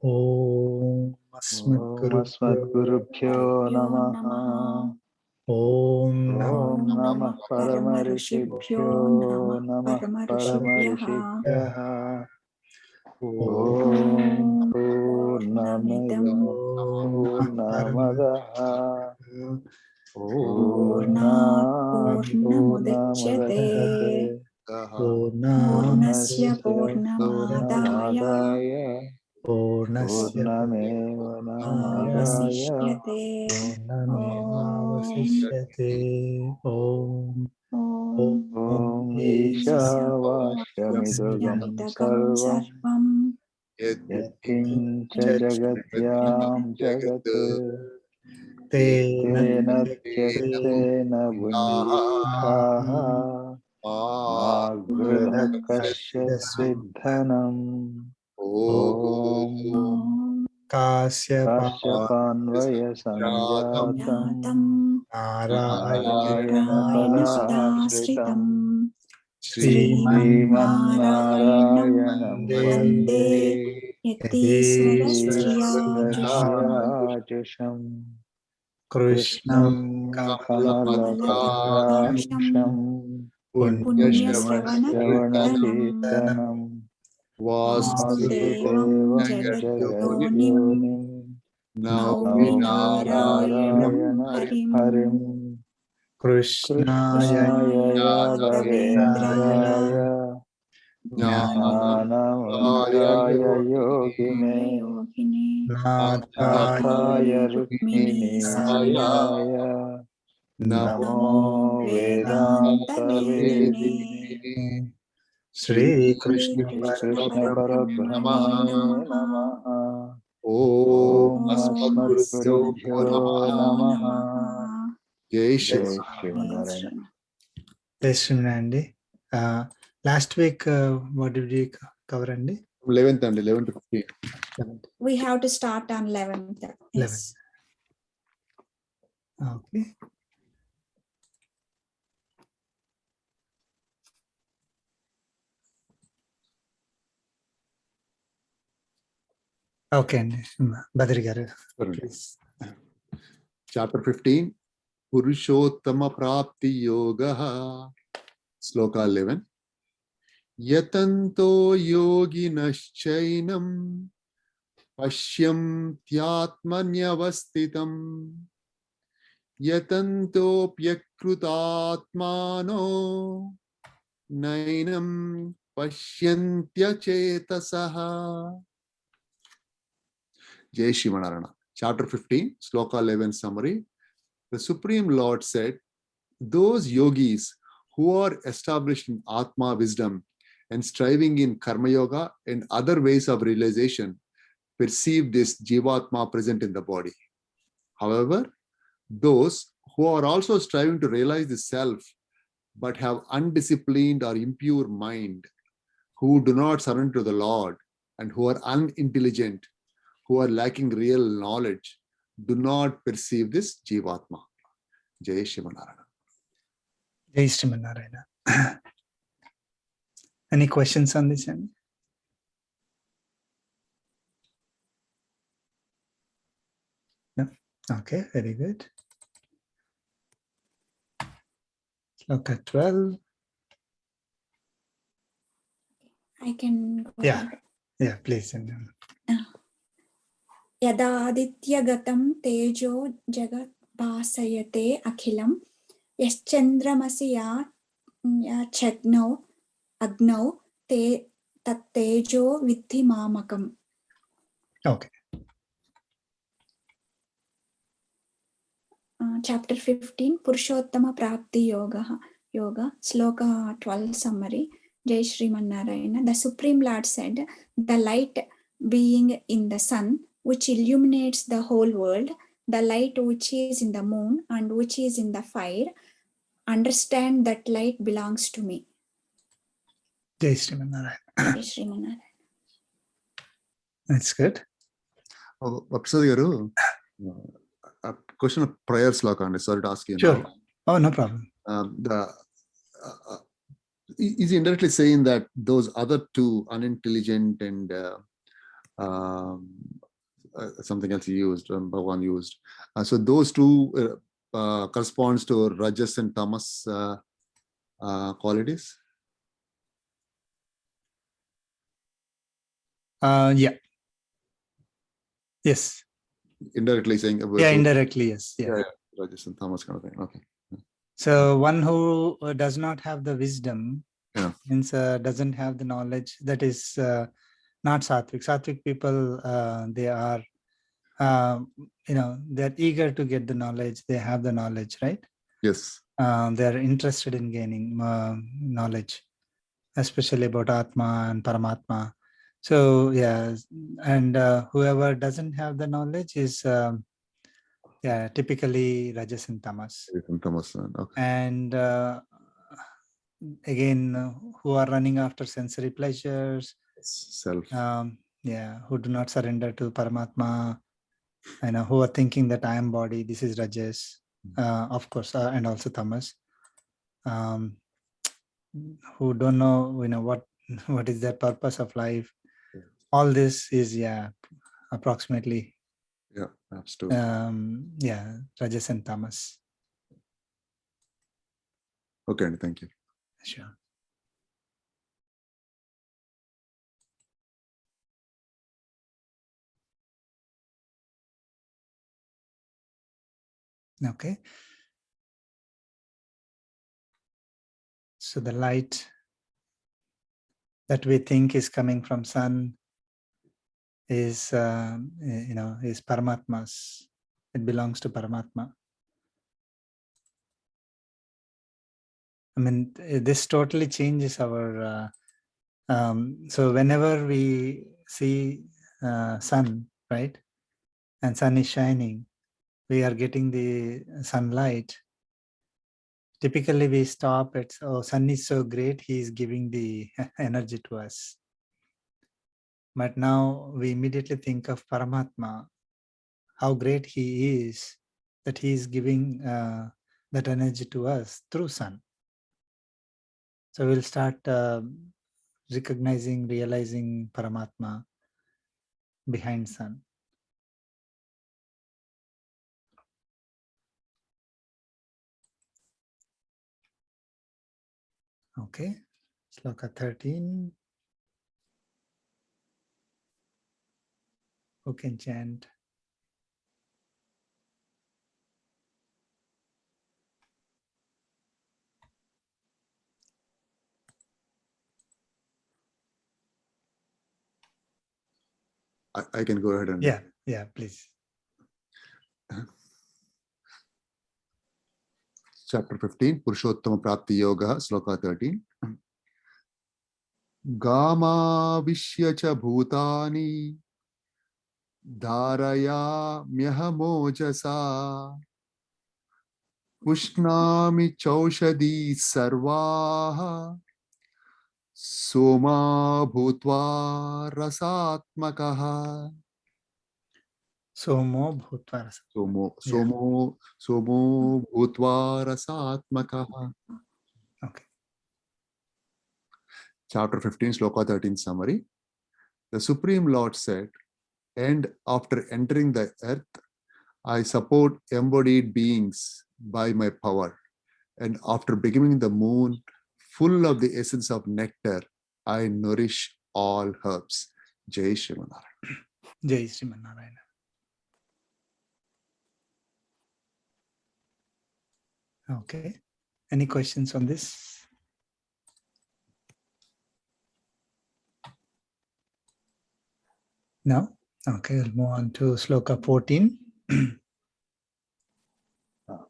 Om Asmadgurubhyo Namaha. Om Namah Paramarishibhyo Namah Paramarishibhyaha. Om Purnamidam Purnamadaha Purnat Purnamudachyate Purnasya Purnamadaya Purnameva Namadaya Om Ishavashamidagam Sarvam Yatkincha Jagatyam Jagat Tena Tyaksena Bunyitaha Magruha Kasya Siddhanam Om Kasyapanvaya Sanjatam Narayana Padashritam Srimannarayanam Vande Yatisvarajyajam Krishnam Kamalapatraksham Punyashravanakeetanam Vasudevam Jagadyonim Naumi Narayana Harim Krishnaya Yadavendraya Jnanamurtaya Yogine Nathaya Rukmini Sayaya Namo Vedanta Vedine Shri Krishna Parabrahmane Namaha Om Asmadgurubhyo Namaha Jai Shri Narayana. Andy. Last week, what did we cover, Andy? 11th and 11 to 15. We have to start on 11th. Yes. 11. Okay. Okay, Badri garu, please. Chapter 15, Purushottama Prapti Yogaha, Sloka 11. Yatanto yoginaschainam pashyam tyatmanyavastitam yatanto pyakrutatmano nainam pashyantyachetasah. Jai Shivanarana. Chapter 15, Sloka 11 summary. The Supreme Lord said, those yogis who are established in Atma wisdom and striving in Karma Yoga and other ways of realization perceive this Jivatma present in the body. However, those who are also striving to realize the self but have undisciplined or impure mind, who do not surrender to the Lord and who are unintelligent, who are lacking real knowledge, do not perceive this Jivatma. Jai Shivanarayana. Jai Shivanarayana. Any questions on this end? No? Okay, very good. Look at 12. I can go Yeah. ahead. Yeah, please. Yadadityagatam tejo jagat bhasayate akhilam yaschandramasi ya chagno agno te tattejo vidhi mamakam. Okay. Chapter 15, Purushottama Prapti Yoga, Sloka 12 summary. Jai Srimannarayana. The Supreme Lord said, the light being in the sun, which illuminates the whole world, the light which is in the moon and which is in the fire, understand that light belongs to me. Jai Srimannarayana. Jai Srimannarayana. That's good. Prasad garu, a question of prayer sloka, sorry to ask you Sure. now. Oh, no problem. Is he indirectly saying that those other two, unintelligent and something else he used, Bhagavan used. So those two corresponds to Rajas and Tamas qualities. Yeah. Yes. Indirectly saying. Yeah, indirectly, yes. Yeah. Yeah, Rajas and Tamas kind of thing. Okay. So one who does not have the wisdom, Yeah. means doesn't have the knowledge, that is not Sattvic. Sattvic people, they are, they're eager to get the knowledge. They have the knowledge, right? Yes. They're interested in gaining knowledge, especially about Atma and Paramatma. So yeah, and whoever doesn't have the knowledge is typically Rajas and Tamas. Okay. And again, who are running after sensory pleasures, Self. who do not surrender to Paramatma, and who are thinking that I am body, this is Rajas, of course, and also Tamas. Who don't know, what is the purpose of life. All this is approximately Absolutely. Rajas and Tamas. Okay, thank you. Sure. Okay. So the light that we think is coming from sun is is Paramatma's. It belongs to Paramatma. I mean, this totally changes our. So whenever we see sun, right, and sun is shining, we are getting the sunlight. Typically, we stop at, oh, sun is so great, he is giving the energy to us. But now we immediately think of Paramatma, how great he is, that he is giving that energy to us through sun. So we'll start recognizing, realizing Paramatma behind sun. Okay, Sloka 13. Who can chant? I can go ahead and. Yeah, please. Chapter 15, Purushottama Prapti Yoga, Sloka 13. Gama Vishya Bhutani Dharaya Myahamojasa Pushnami Chaushadi Sarvaha Soma Bhutva Rasatmakaha. Somo Bhutva. Somo Bhutva Rasatmakaha. Okay. Chapter 15, Sloka 13 summary. The Supreme Lord said, and after entering the earth, I support embodied beings by my power. And after becoming the moon, full of the essence of nectar, I nourish all herbs. Jai Srimanarayana. Jai Srimanarayana. Okay. Any questions on this? No? Okay, we'll move on to Sloka 14.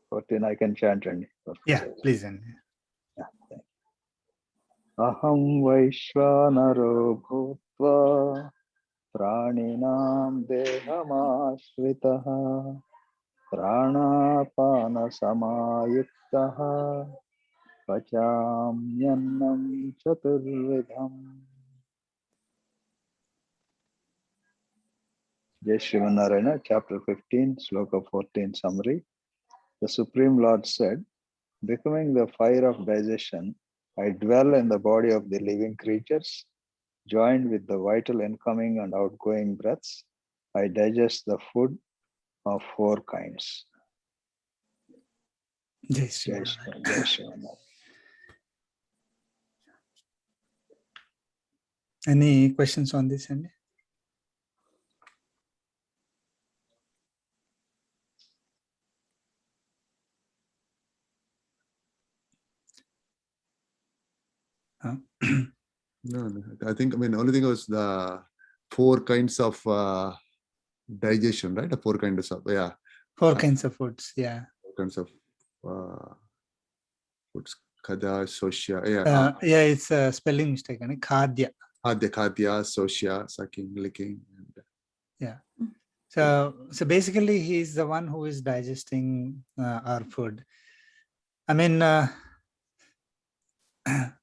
14 I can chant. Yeah, please. And Aham Vaishvanaro Bhutva Praninam Dehamashritaha Pranapana Samayuktaha Pachamyannam Chaturvidham. Jai Srimanarayana, chapter 15, sloka 14 summary. The Supreme Lord said, becoming the fire of digestion, I dwell in the body of the living creatures. Joined with the vital incoming and outgoing breaths, I digest the food of four kinds. Jai Shri Jai Maharaj. Shri- Jai Shri Maharaj. Any questions on this, Andy? No, I think, only thing was the four kinds of digestion, right? The four kinds of, yeah. Four kinds of foods, yeah. Four kinds of foods. Khada, Sosya, yeah. Yeah, it's a spelling mistake. Khadya. Khadya, Sosya, sucking, licking. And, Yeah. So basically, he's the one who is digesting our food.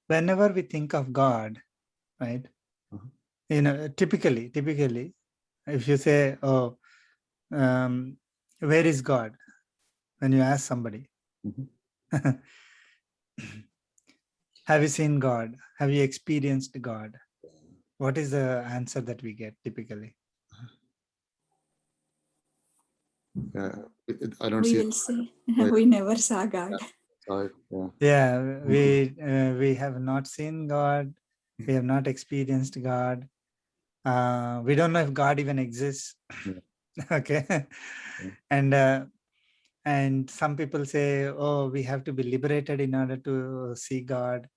Whenever we think of God, right? Typically, if you say, "Oh, where is God?" when you ask somebody, have you seen God? Have you experienced God? What is the answer that we get typically? I don't We see will say, Oh, yeah. we never saw God. Yeah, we have not seen God. We have not experienced God. We don't know if God even exists. Okay. And some people say, oh, we have to be liberated in order to see God.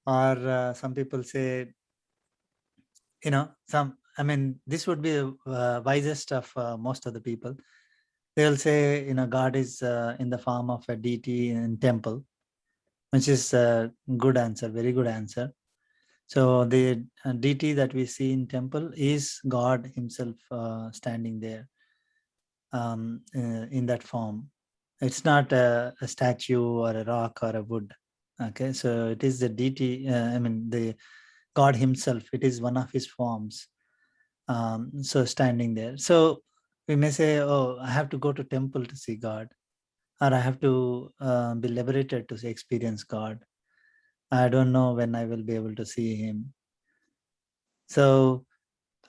Or some people say, this would be the wisest of most of the people. They'll say, God is in the form of a deity in temple, which is a good answer, very good answer. So the deity that we see in temple is God himself standing there in that form. It's not a statue or a rock or a wood. Okay, so it is the deity, the God himself. It is one of his forms. So standing there. So we may say, oh, I have to go to temple to see God, or I have to be liberated to experience God. I don't know when I will be able to see him. So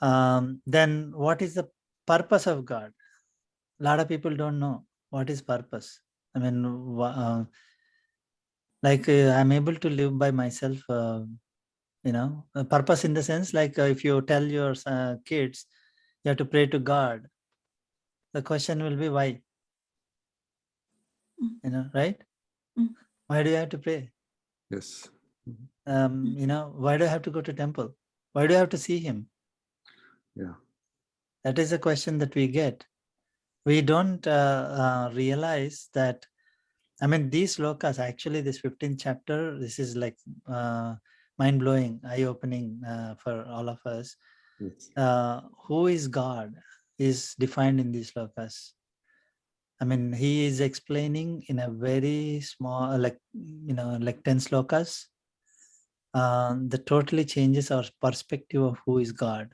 then what is the purpose of God? A lot of people don't know what is purpose. I'm able to live by myself, a purpose in the sense, if you tell your kids you have to pray to God, the question will be why? Right? Why do you have to pray? Yes. Why do I have to go to temple? Why do I have to see him? Yeah. That is a question that we get. We don't realize that. These slokas, actually, this 15th chapter, this is like mind-blowing, eye-opening for all of us. Yes. Who is God is defined in these slokas. He is explaining in a very small, like 10 slokas. That totally changes our perspective of who is God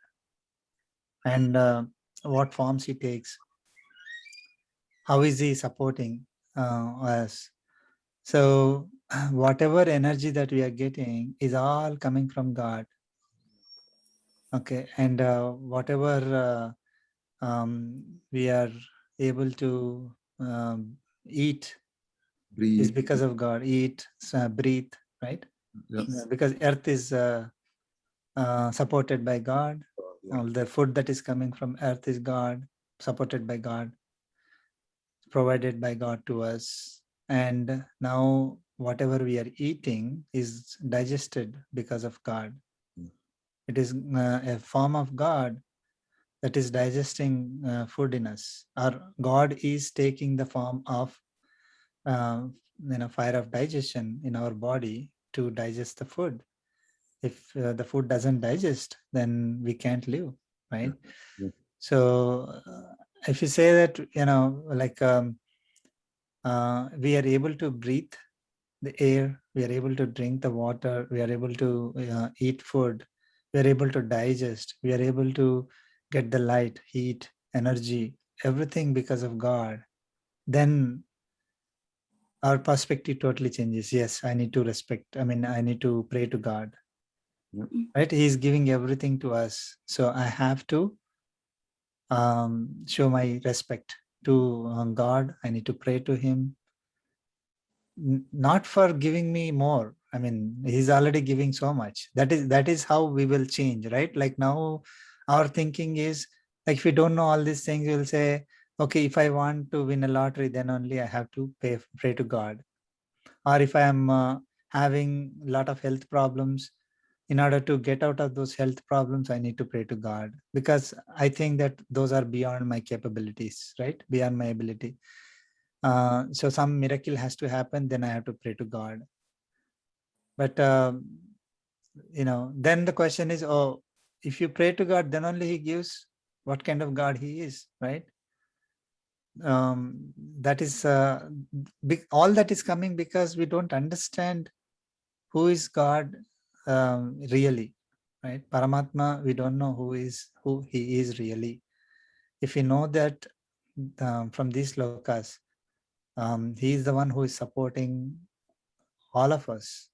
and what forms he takes. How is he supporting us? So whatever energy that we are getting is all coming from God. Okay, and whatever we are able to eat Breathe. is because of God. Eat, breathe, right? Yes. Because earth is supported by God. Yeah. All the food that is coming from earth is God, supported by God, provided by God to us. And now whatever we are eating is digested because of God. It is a form of God that is digesting food in us. Or God is taking the form of fire of digestion in our body to digest the food. If the food doesn't digest, then we can't live, right? Yeah. So if you say that, we are able to breathe the air, we are able to drink the water, we are able to eat food, we are able to digest, we are able to get the light, heat, energy, everything because of God, then our perspective totally changes. Yes, I need to respect. I need to pray to God. right? He's giving everything to us. So I have to show my respect to God. I need to pray to him, not for giving me more. I mean, he's already giving so much. That is how we will change, right? Like now our thinking is like, if we don't know all these things, we'll say, okay, if I want to win a lottery, then only I have to pray to God. Or if I am having a lot of health problems, in order to get out of those health problems, I need to pray to God, because I think that those are beyond my capabilities, right? Beyond my ability. So some miracle has to happen, then I have to pray to God. But then the question is, oh, if you pray to God, then only he gives. What kind of God he is, right? That is all that is coming because we don't understand who is God really, right? Paramatma, we don't know who he is really. If we know that from these lokas, he is the one who is supporting all of us.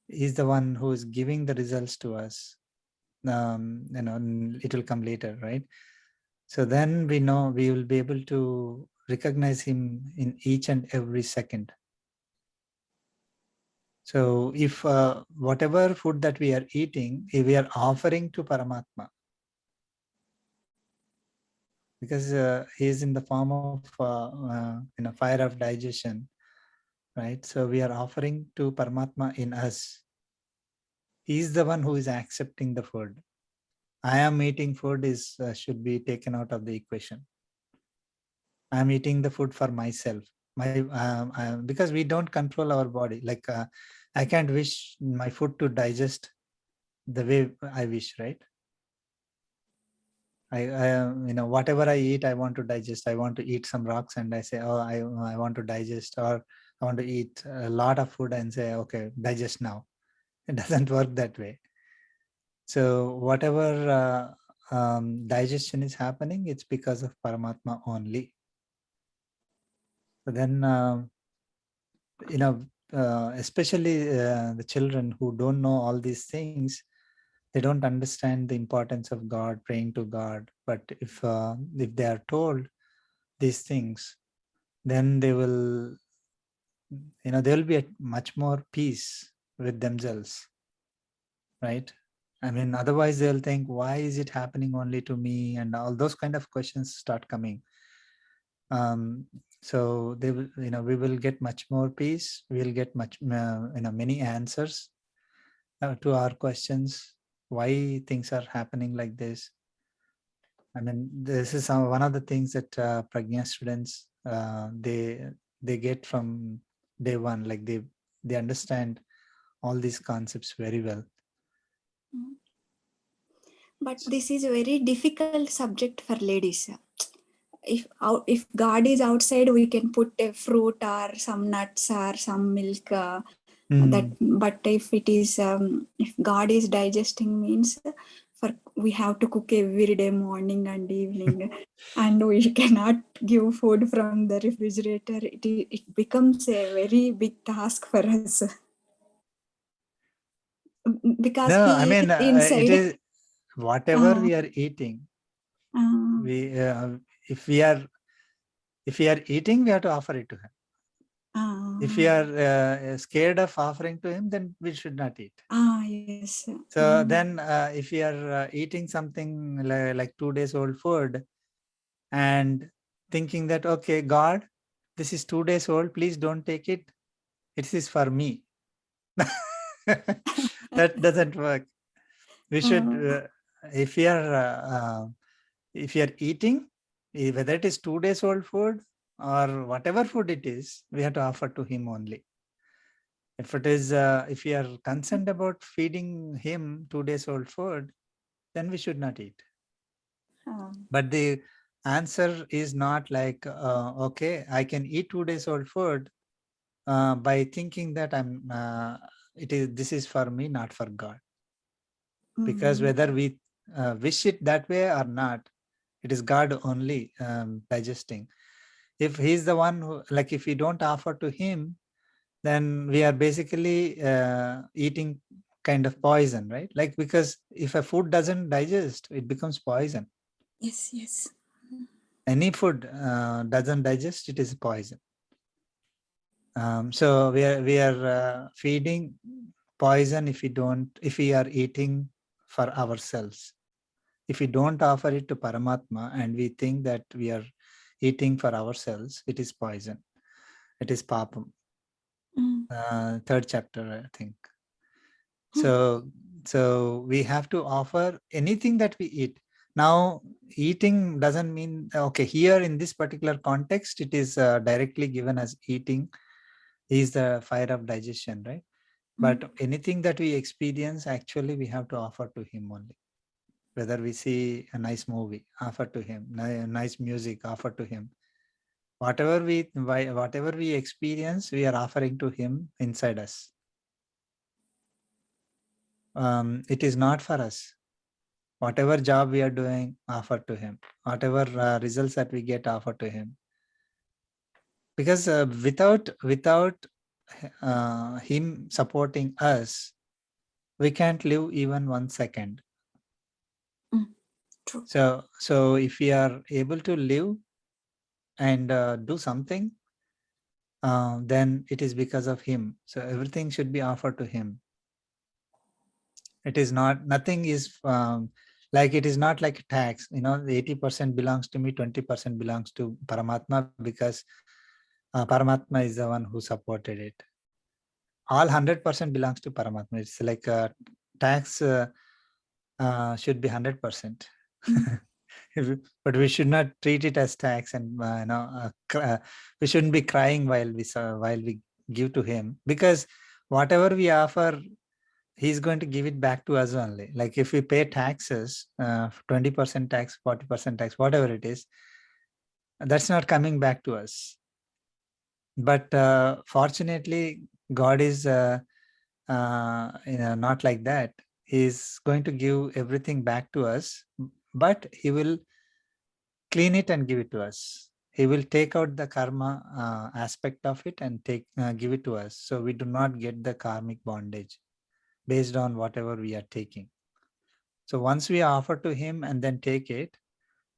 He's the one who is giving the results to us. It will come later, right? So then we know we will be able to recognize him in each and every second. So if whatever food that we are eating, if we are offering to Paramatma, because he is in the form of fire of digestion, right? So we are offering to Paramatma in us. He is the one who is accepting the food. I am eating food should be taken out of the equation. I am eating the food for myself. Because we don't control our body. Like I can't wish my food to digest the way I wish, right? Whatever I eat, I want to digest. I want to eat some rocks and I say, oh, I want to digest, or I want to eat a lot of food and say, okay, digest now. It doesn't work that way. So whatever digestion is happening, it's because of Paramatma only. So then, especially the children who don't know all these things, they don't understand the importance of God, praying to God. But if they are told these things, then they will be at much more peace with themselves, right? I mean, otherwise they'll think, why is it happening only to me? And all those kind of questions start coming. So they will, we will get much more peace. We'll get many answers to our questions, why things are happening like this. I mean, this is one of the things that Prajna students, they get from day one. Like they understand all these concepts very well. But this is a very difficult subject for ladies. If God is outside, we can put a fruit or some nuts or some milk. But if it is if God is digesting, means we have to cook every day, morning and evening, and we cannot give food from the refrigerator. It becomes a very big task for us. Because No, I he mean, is inside. it is whatever we are eating. If we are eating, we have to offer it to him. If we are scared of offering to him, then we should not eat. Yes. So then if we are eating something like 2 days old food and thinking that, okay, God, this is 2 days old, please don't take it. It is for me. That doesn't work. We should, if we are eating, whether it is 2 days old food or whatever food it is, we have to offer to him only. If it is, if we are concerned about feeding him 2 days old food, then we should not eat. But the answer is not like, okay, I can eat 2 days old food by thinking that this is for me, not for God. Because whether we wish it that way or not, it is God only digesting. If he's the one who, like, if we don't offer to him, then we are basically eating kind of poison, right? Like, because if a food doesn't digest, it becomes poison. Yes, yes. Any food doesn't digest, it is poison. So we are feeding poison if we are eating for ourselves. If we don't offer it to Paramatma and we think that we are eating for ourselves, it is poison. It is papam. Third chapter, I think. So we have to offer anything that we eat. Now, eating doesn't mean, okay, here in this particular context, it is directly given as eating is the fire of digestion, right? But anything that we experience, actually, we have to offer to him only. Whether we see a nice movie, offer to him. Nice music, offer to him. Whatever we experience, we are offering to him inside us. It is not for us. Whatever job we are doing, offer to him. Whatever results that we get, offer to him. Because without him supporting us, we can't live even 1 second. True. So if we are able to live and do something, then it is because of him. So everything should be offered to him. It is not, nothing is like, it is not like a tax, 80% belongs to me, 20% belongs to Paramatma, because Paramatma is the one who supported it. All 100% belongs to Paramatma. It's like a tax should be 100%. But we should not treat it as tax, and we shouldn't be crying while we give to him, because whatever we offer, he's going to give it back to us only. Like if we pay taxes, 20% tax, 40% tax, whatever it is, that's not coming back to us. But fortunately, God is not like that. He's going to give everything back to us, but he will clean it and give it to us. He will take out the karma aspect of it and give it to us. So we do not get the karmic bondage based on whatever we are taking. So once we offer to him and then take it,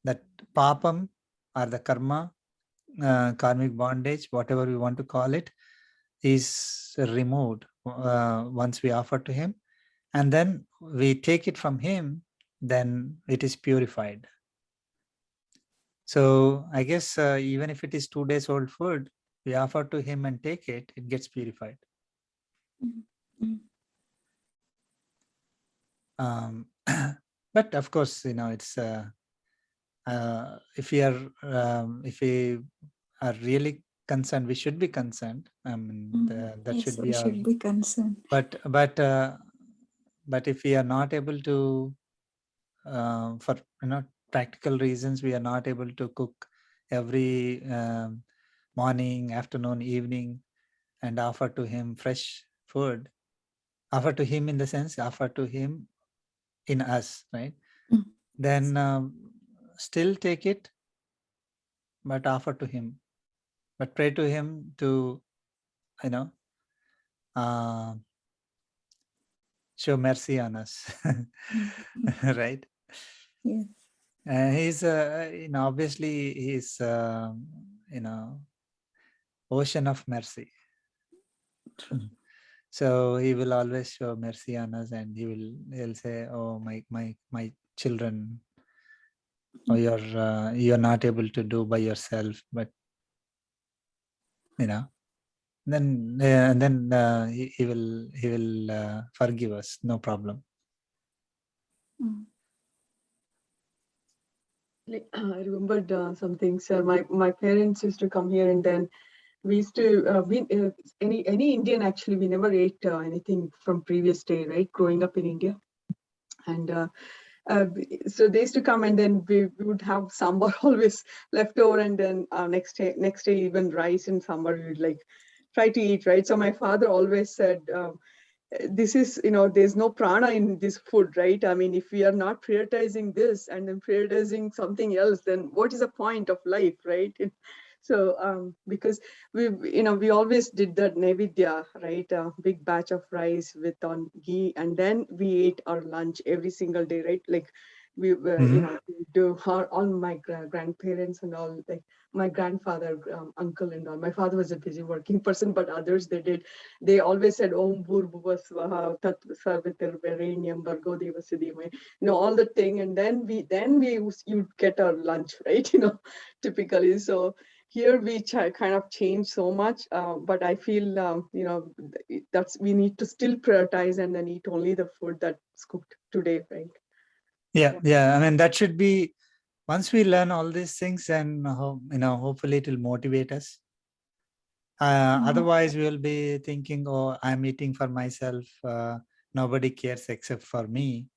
that papam or the karma, karmic bondage, whatever we want to call it, is removed once we offer to him. And then we take it from him, then it is purified. So I guess even if it is 2 days old food, we offer to him and take it, it gets purified. But of course, it's if we are really concerned, we should be concerned. I mean, that Yes, should we be should be concerned. But if we are not able to, for practical reasons, we are not able to cook every morning, afternoon, evening, and offer to him fresh food. Offer to him in the sense, offer to him in us, right? Then still take it, but offer to him. But pray to him to, show mercy on us, right? Yes. He's, obviously he's, ocean of mercy. So he will always show mercy on us, and he'll say, "Oh, my children, or you're not able to do by yourself, but then he will forgive us, no problem." I remembered something, sir. My parents used to come here, and then we used to any Indian, actually, we never ate anything from previous day, right? Growing up in India, and so they used to come, and then we would have sambar always left over, and then next day even rice and sambar we would like try to eat, right? So my father always said, this is, there's no prana in this food, right? I mean, if we are not prioritizing this and then prioritizing something else, then what is the point of life, right? So because we always did that Naivedya, right? A big batch of rice with on ghee, and then we ate our lunch every single day, right? Like we do all my grandparents and all, like my grandfather, uncle and all. My father was a busy working person, but others they always said Om Bhurbhuva Swaha Tat Savitarvarenyam Bhargo Devasya Dhimai, all the thing, and then you'd get our lunch, right? Typically. So here we kind of change so much, but I feel that's we need to still prioritize and then eat only the food that's cooked today, right? Yeah. I mean, that should be, once we learn all these things, and hopefully it will motivate us. Otherwise, we will be thinking, oh, I'm eating for myself. Nobody cares except for me,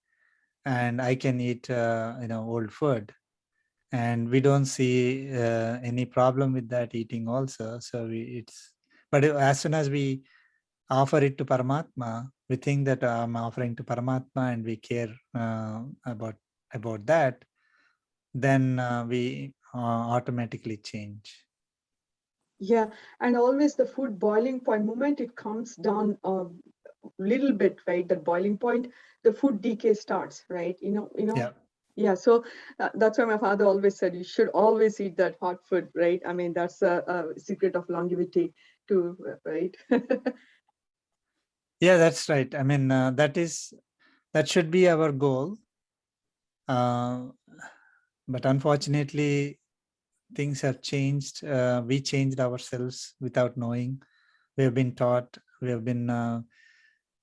and I can eat old food. And we don't see any problem with that eating also. So but as soon as we offer it to Paramatma, we think that I'm offering to Paramatma and we care about that, then we automatically change. Yeah, and always the food boiling point, moment it comes down a little bit, right? That boiling point, the food decay starts, right? Yeah. Yeah, so that's why my father always said you should always eat that hot food, right? I mean, that's a secret of longevity too, right? Yeah, that's right. I mean, that should be our goal. But unfortunately, things have changed. We changed ourselves without knowing. We have been taught. We have been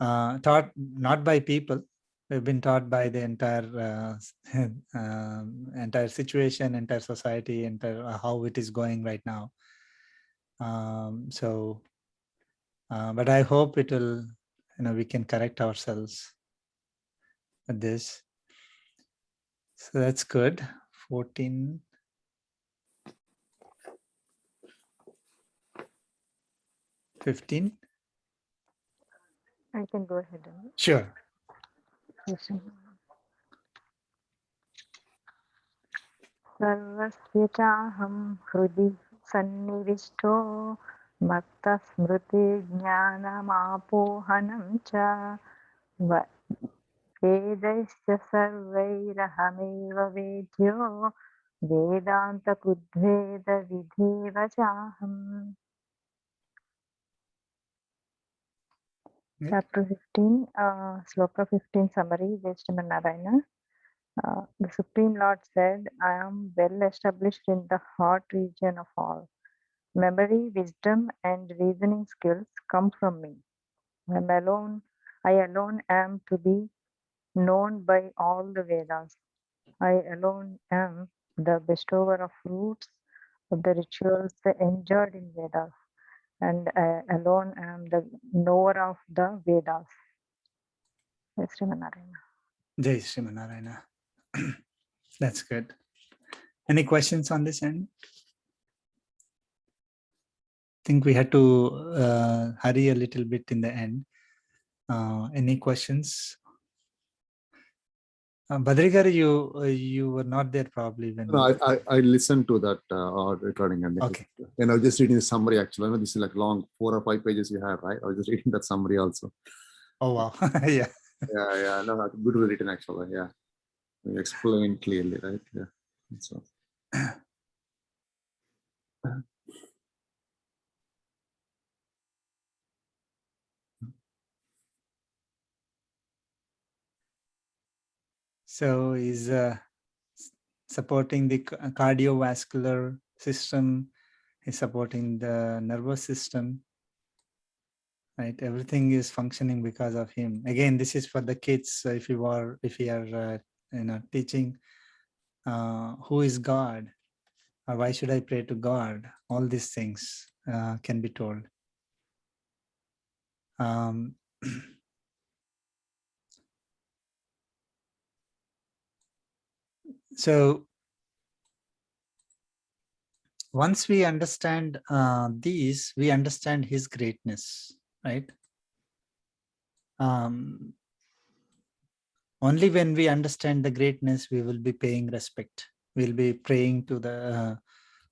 taught not by people. We've been taught by the entire entire situation, entire society, entire how it is going right now. But I hope it will, we can correct ourselves at this. So that's good. 14. 15. I can go ahead. Sure. सर्वस्य चाहं हृदि सन्निविष्टो मत्तस्मृतिर्ज्ञानमापोहनं च वेदैश्च सर्वैरहमेव वेद्यो वेदान्तकृद्वेदविधेव चाहम्. Chapter 15, Sloka 15 summary, Narayana. The Supreme Lord said, I am well established in the heart region of all. Memory, wisdom, and reasoning skills come from me. I alone am to be known by all the Vedas. I alone am the bestower of fruits of the rituals enjoyed in Vedas. And I alone am the knower of the Vedas. Jai Srimanarayana. Jai Srimanarayana. That's good. Any questions on this end? I think we had to hurry a little bit in the end. Any questions? Badrigar, you were not there probably when. No, I listened to that recording and okay. And I was just reading the summary actually. I know this is like long 4 or 5 pages you have, right? I was just reading that summary also. Oh wow. Yeah. Yeah. No, beautifully written actually. Yeah. You explain clearly, right? Yeah. So. So is supporting the cardiovascular system, is supporting the nervous system, right? Everything is functioning because of him. Again, this is for the kids. So if you are teaching who is God, or why should I pray to God, all these things can be told. So once we understand these, we understand his greatness, right? Only when we understand the greatness, we will be paying respect. We'll be praying to the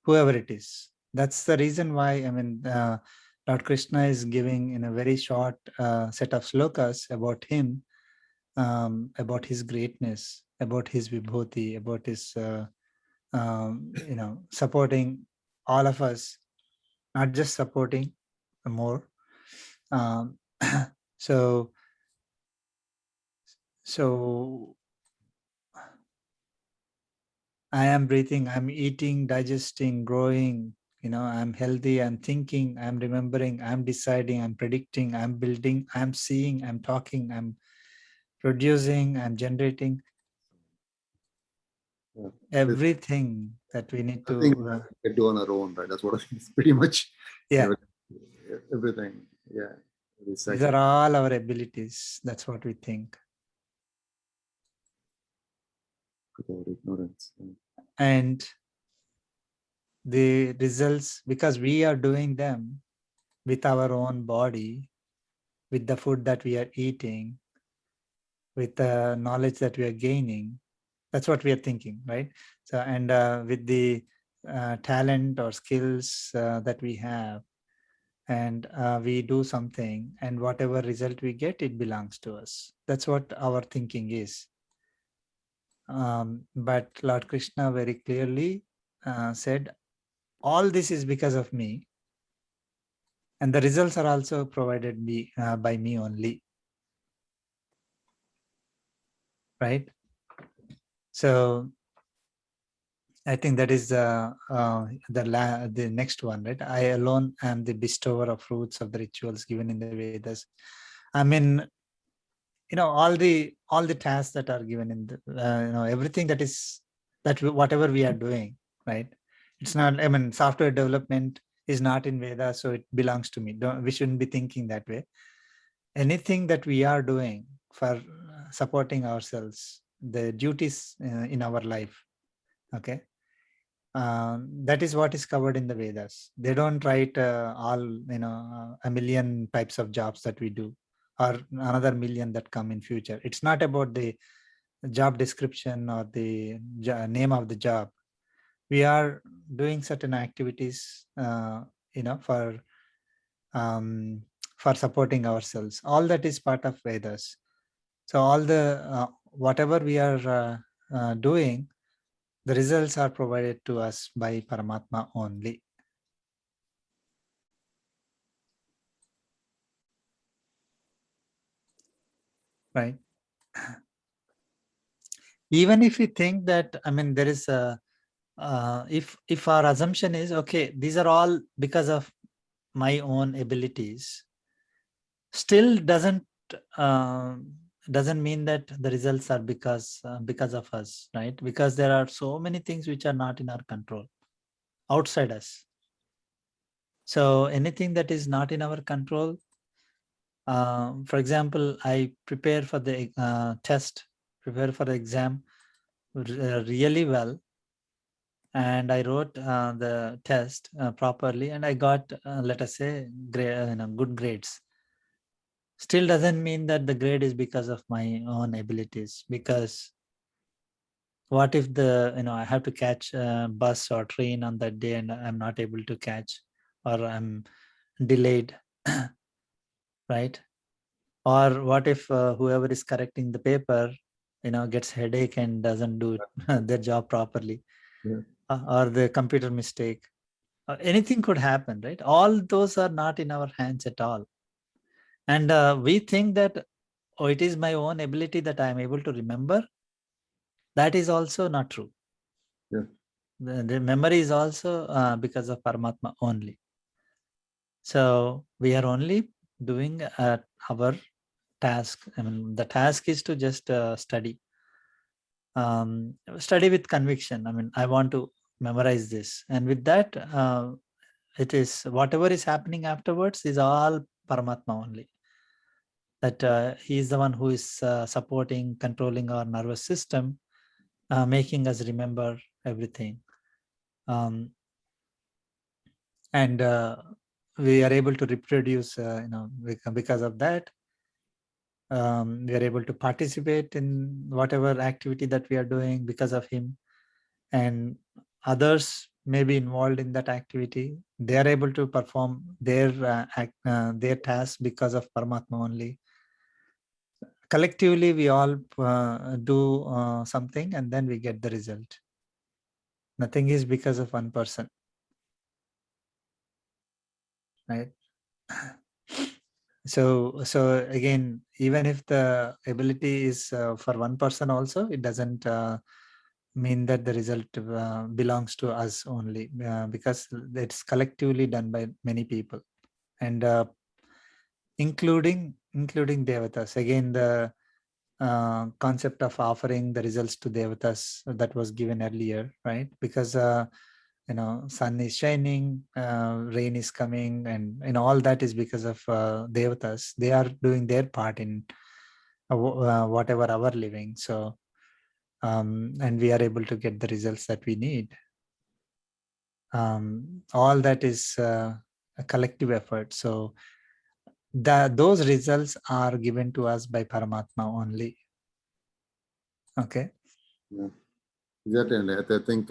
whoever it is, That's the reason why, I mean, Lord Krishna is giving in a very short set of slokas about him, about his greatness, about his vibhuti, about his, supporting all of us, not just supporting more. So I am breathing, I'm eating, digesting, growing, I'm healthy, I'm thinking, I'm remembering, I'm deciding, I'm predicting, I'm building, I'm seeing, I'm talking, I'm producing, I'm generating. Yeah. Everything that we need Nothing to... we can do on our own, right? That's what I think. It's pretty much yeah, everything. Yeah. these are all our abilities. That's what we think. Without ignorance. Yeah. And the results, because we are doing them with our own body, with the food that we are eating, with the knowledge that we are gaining, that's what we are thinking, right? So, and with the talent or skills that we have, and we do something, and whatever result we get, it belongs to us. That's what our thinking is. But Lord Krishna very clearly said, all this is because of me, and the results are also provided by me only, right? So I think that is the next one, right? I alone am the bestower of fruits of the rituals given in the Vedas. I mean, all the tasks that are given in the everything whatever we are doing, right? It's not, I mean, software development is not in Veda, so it belongs to me. We shouldn't be thinking that way. Anything that we are doing for supporting ourselves, the duties in our life, okay, that is what is covered in the Vedas. They don't write all a million types of jobs that we do, or another million that come in future. It's not about the job description or the name of the job. We are doing certain activities for supporting ourselves. All that is part of Vedas. So all the whatever we are doing, the results are provided to us by Paramatma only. Right? Even if we think that, I mean, there is a, if our assumption is, okay, these are all because of my own abilities, still doesn't mean that the results are because of us, right? Because there are so many things which are not in our control, outside us. So anything that is not in our control, for example, I prepare for the prepare for the exam really well, and I wrote the test properly, and I got, let us say, good grades. Still doesn't mean that the grade is because of my own abilities, because what if I have to catch a bus or train on that day and I'm not able to catch, or I'm delayed, right? Or what if whoever is correcting the paper, gets headache and doesn't do their job properly, Yeah. Or the computer mistake, anything could happen, right? All those are not in our hands at all. And we think that, oh, it is my own ability that I am able to remember. That is also not true. Yeah. The memory is also because of Paramatma only. So we are only doing our task. I mean, the task is to just study with conviction. I mean, I want to memorize this, and with that, it is whatever is happening afterwards is all Paramatma only. That he is the one who is supporting, controlling our nervous system, making us remember everything, and we are able to reproduce. Because of that, we are able to participate in whatever activity that we are doing because of him. And others may be involved in that activity. They are able to perform their task because of Paramatma only. Collectively, we all do something and then we get the result. Nothing is because of one person, right? So again, even if the ability is for one person also, it doesn't mean that the result belongs to us only, because it's collectively done by many people, and including devatas. Again, the concept of offering the results to devatas that was given earlier, right? Because sun is shining, rain is coming, and all that is because of devatas. They are doing their part in whatever our living. So and we are able to get the results that we need. All that is a collective effort. So those results are given to us by Paramatma only. Okay. Yeah. Exactly. And I think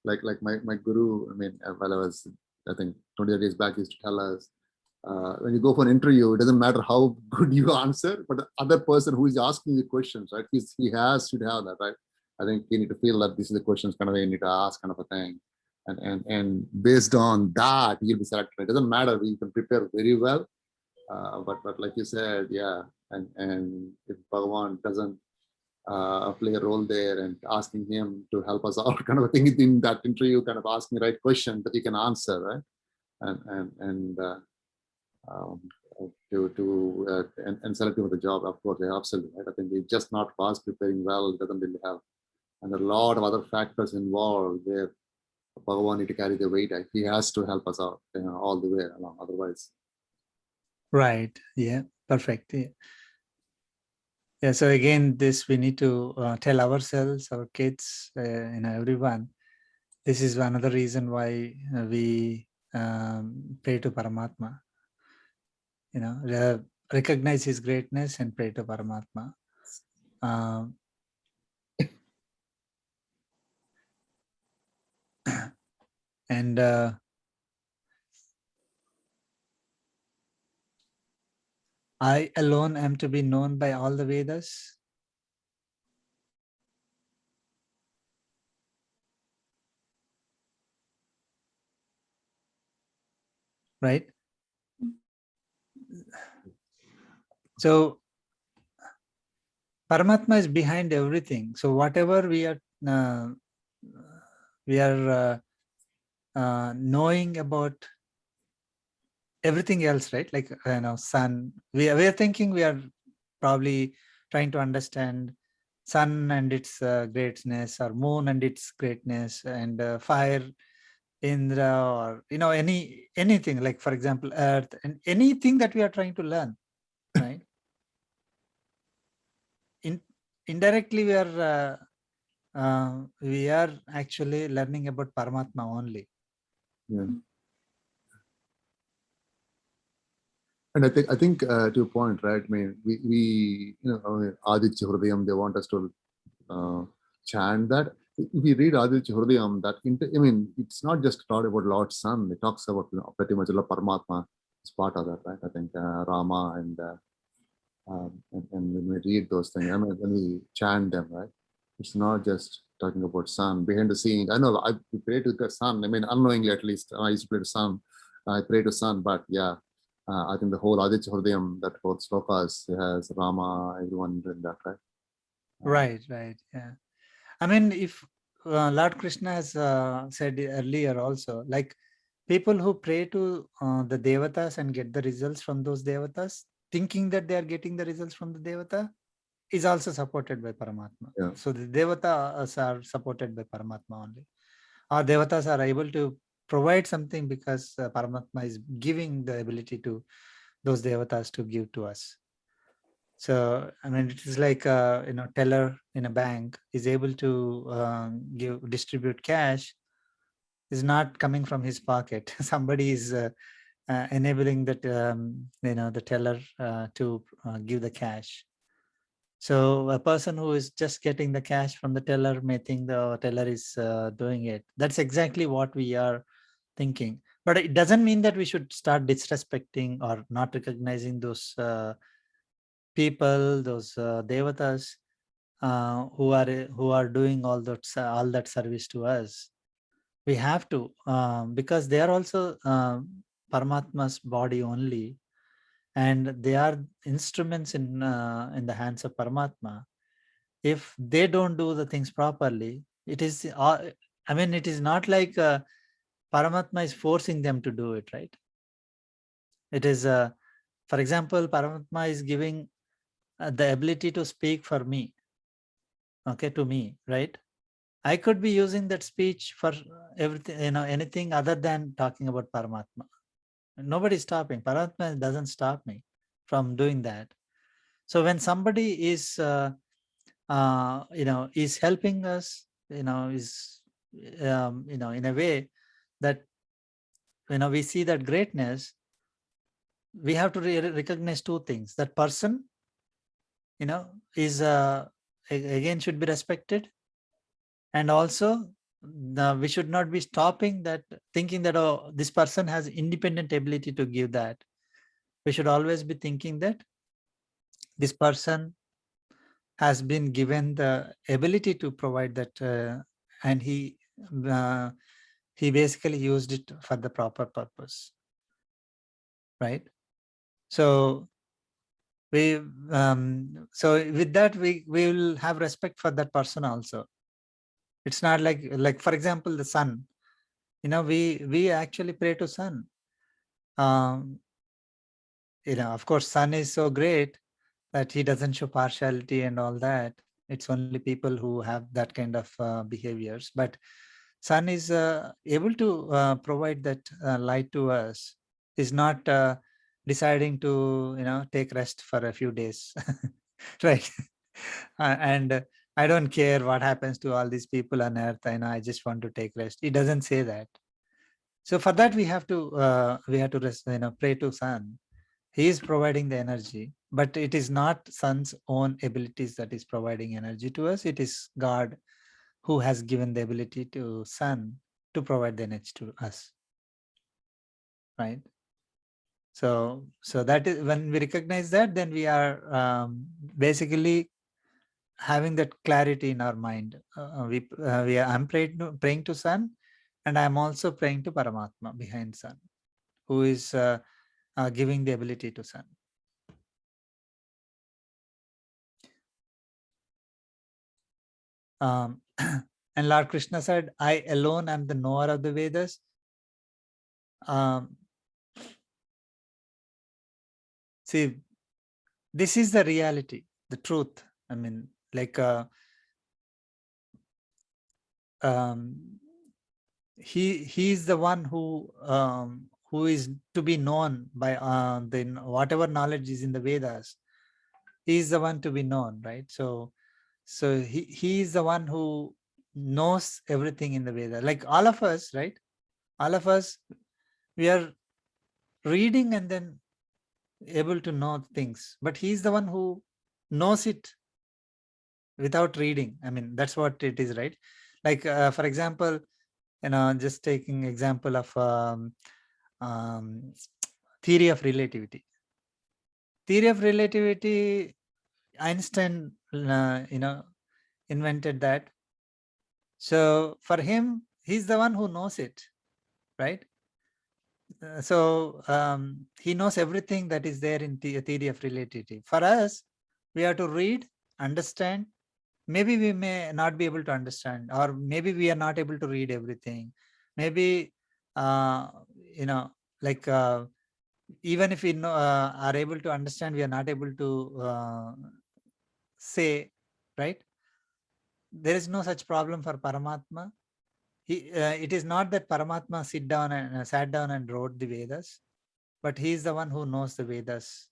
like my guru, while I was, I think 20 days back, used to tell us, when you go for an interview, it doesn't matter how good you answer, but the other person who is asking the questions, right? He should have that, right? I think you need to feel that this is the questions kind of you need to ask, kind of a thing. And based on that, you'll be selected. It doesn't matter. You can prepare very well. But like you said, yeah. And if Bhagavan doesn't play a role there, and asking him to help us out, kind of a thing in that interview, kind of asking the right question that you can answer, right? And select him for the job, of course, yeah, absolutely, right? I think it's just not fast preparing well, doesn't really help. And there are a lot of other factors involved where Bhagavan need to carry the weight. He has to help us out, all the way along, otherwise. Right. Yeah. Perfect. Yeah. Yeah. So again, this we need to tell ourselves, our kids, everyone. This is another reason why we pray to Paramatma. Recognize his greatness and pray to Paramatma. And I alone am to be known by all the Vedas. Right? So Paramatma is behind everything. So whatever we are knowing about everything else, right? Like sun. We are thinking we are probably trying to understand sun and its greatness, or moon and its greatness, and fire, Indra, or anything, like for example earth, and anything that we are trying to learn, right? Indirectly we are actually learning about Paramatma only. Yeah. And I think to your point, right? I mean, we Aditya Hridayam, they want us to chant that. If we read Aditya Hridayam, it's not just taught about Lord Sun. It talks about pretty much Paramatma is part of that, right? I think Rama and when we read those things, when we chant them, right? It's not just talking about sun behind the scenes. I know I pray to the sun. Unknowingly at least, I used to pray to sun. I pray to sun, but yeah. I think the whole Aditya Hridayam, that whole slokas, has Rama, everyone in that, right? Right. Yeah. If Lord Krishna has said earlier also, like people who pray to the devatas and get the results from those devatas, thinking that they are getting the results from the devata, is also supported by Paramatma. Yeah. So the devatas are supported by Paramatma only. Our devatas are able to provide something because Paramatma is giving the ability to those devatas to give to us. So it is like a teller in a bank is able to distribute cash, is not coming from his pocket. Somebody is enabling that the teller to give the cash. So a person who is just getting the cash from the teller may think the teller is doing it. That's exactly what we are thinking. But it doesn't mean that we should start disrespecting or not recognizing those people, those devatas who are doing all that service to us. We have to, because they are also Paramatma's body only, and they are instruments in the hands of Paramatma. If they don't do the things properly, it is I mean, it is not like Paramatma is forcing them to do it, right? It is for example, Paramatma is giving the ability to speak for me, okay, to me, right? I could be using that speech for everything, anything other than talking about Paramatma. Nobody's stopping. Paramatma doesn't stop me from doing that. So when somebody is is helping us, is in a way that we see that greatness, we have to recognize two things. That person is again should be respected, and also we should not be stopping that, thinking that, oh, this person has independent ability to give that. We should always be thinking that this person has been given the ability to provide that, and he basically used it for the proper purpose, right? So so with that, we will have respect for that person also. It's not like for example, the sun, we actually pray to sun. Of course, sun is so great that he doesn't show partiality and all that. It's only people who have that kind of behaviors. But sun is able to provide that light to us. Is not deciding to take rest for a few days, right? And I don't care what happens to all these people on earth. I just want to take rest. It doesn't say that. So for that we have to rest, pray to sun. He is providing the energy, but it is not sun's own abilities that is providing energy to us. It is God who has given the ability to sun to provide the energy to us, right? So that is, when we recognize that, then we are basically having that clarity in our mind. I'm praying to sun, and I'm also praying to Paramatma behind sun, who is giving the ability to sun. And Lord Krishna said, I alone am the knower of the Vedas. See, this is the reality, the truth. I mean, like he is the one who is to be known by whatever knowledge is in the Vedas. He is the one to be known, right? So he is the one who knows everything in the Vedas. Like all of us, right? All of us, we are reading and then able to know things, but he is the one who knows it without reading. I mean, that's what it is, right? Like for example, just taking example of theory of relativity. Theory of relativity, Einstein invented that. So for him, he's the one who knows it, right? So he knows everything that is there in theory of relativity. For us, we have to read, understand. Maybe we may not be able to understand, or maybe we are not able to read everything. Maybe like even if we are able to understand, we are not able to say, right? There is no such problem for Paramatma. It is not that Paramatma sat down and wrote the Vedas, but he is the one who knows the Vedas.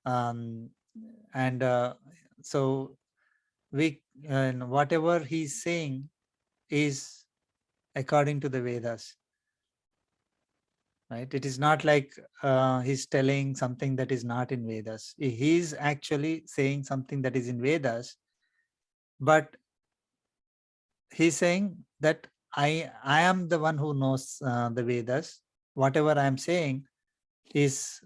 And so whatever he's saying is according to the Vedas, right? It is not like he's telling something that is not in Vedas. He's actually saying something that is in Vedas, but he's saying that I am the one who knows the Vedas. Whatever I am saying is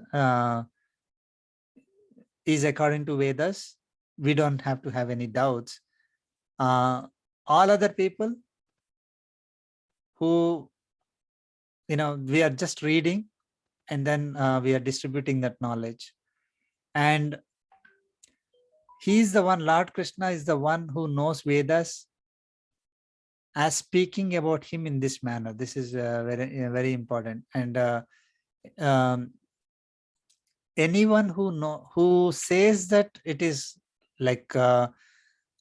according to Vedas. We don't have to have any doubts. All other people who, we are just reading, and then we are distributing that knowledge. And he is the one, Lord Krishna is the one who knows Vedas as speaking about him in this manner. This is very important. And anyone who says that it is like no,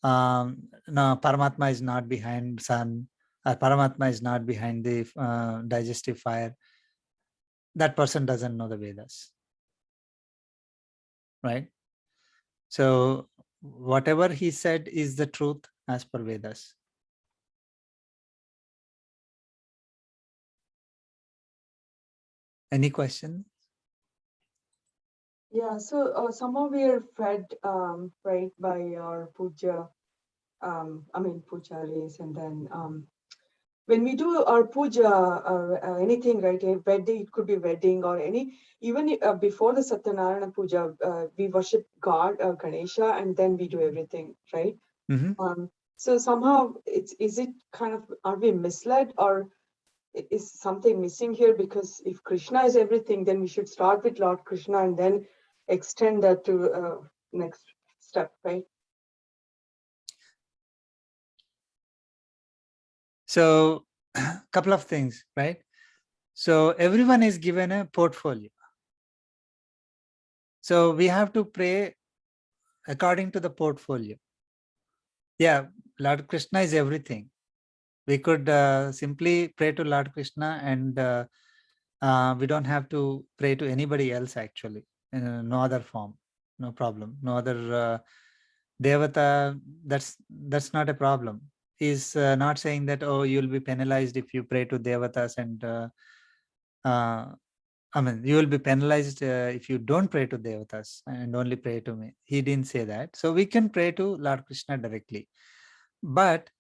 Paramatma is not behind sun, or Paramatma is not behind the digestive fire, that person doesn't know the Vedas, right? So whatever he said is the truth as per Vedas. Any question? Yeah, so somehow we are fed, right, by our puja, pujaris, and then when we do our puja or anything, right, a wedding, it could be wedding or any, even before the Satyanarayana puja, we worship God, Ganesha, and then we do everything, right? Mm-hmm. So somehow is it kind of, are we misled, or is something missing here? Because if Krishna is everything, then we should start with Lord Krishna and then extend that to next step, right? So a couple of things, right? So everyone is given a portfolio. So we have to pray according to the portfolio. Yeah, Lord Krishna is everything. We could simply pray to Lord Krishna, and we don't have to pray to anybody else actually, in no other form, no problem. No other Devata, that's not a problem. He's not saying that, oh, you'll be penalized if you pray to Devatas, and you will be penalized if you don't pray to Devatas and only pray to me. He didn't say that. So we can pray to Lord Krishna directly. But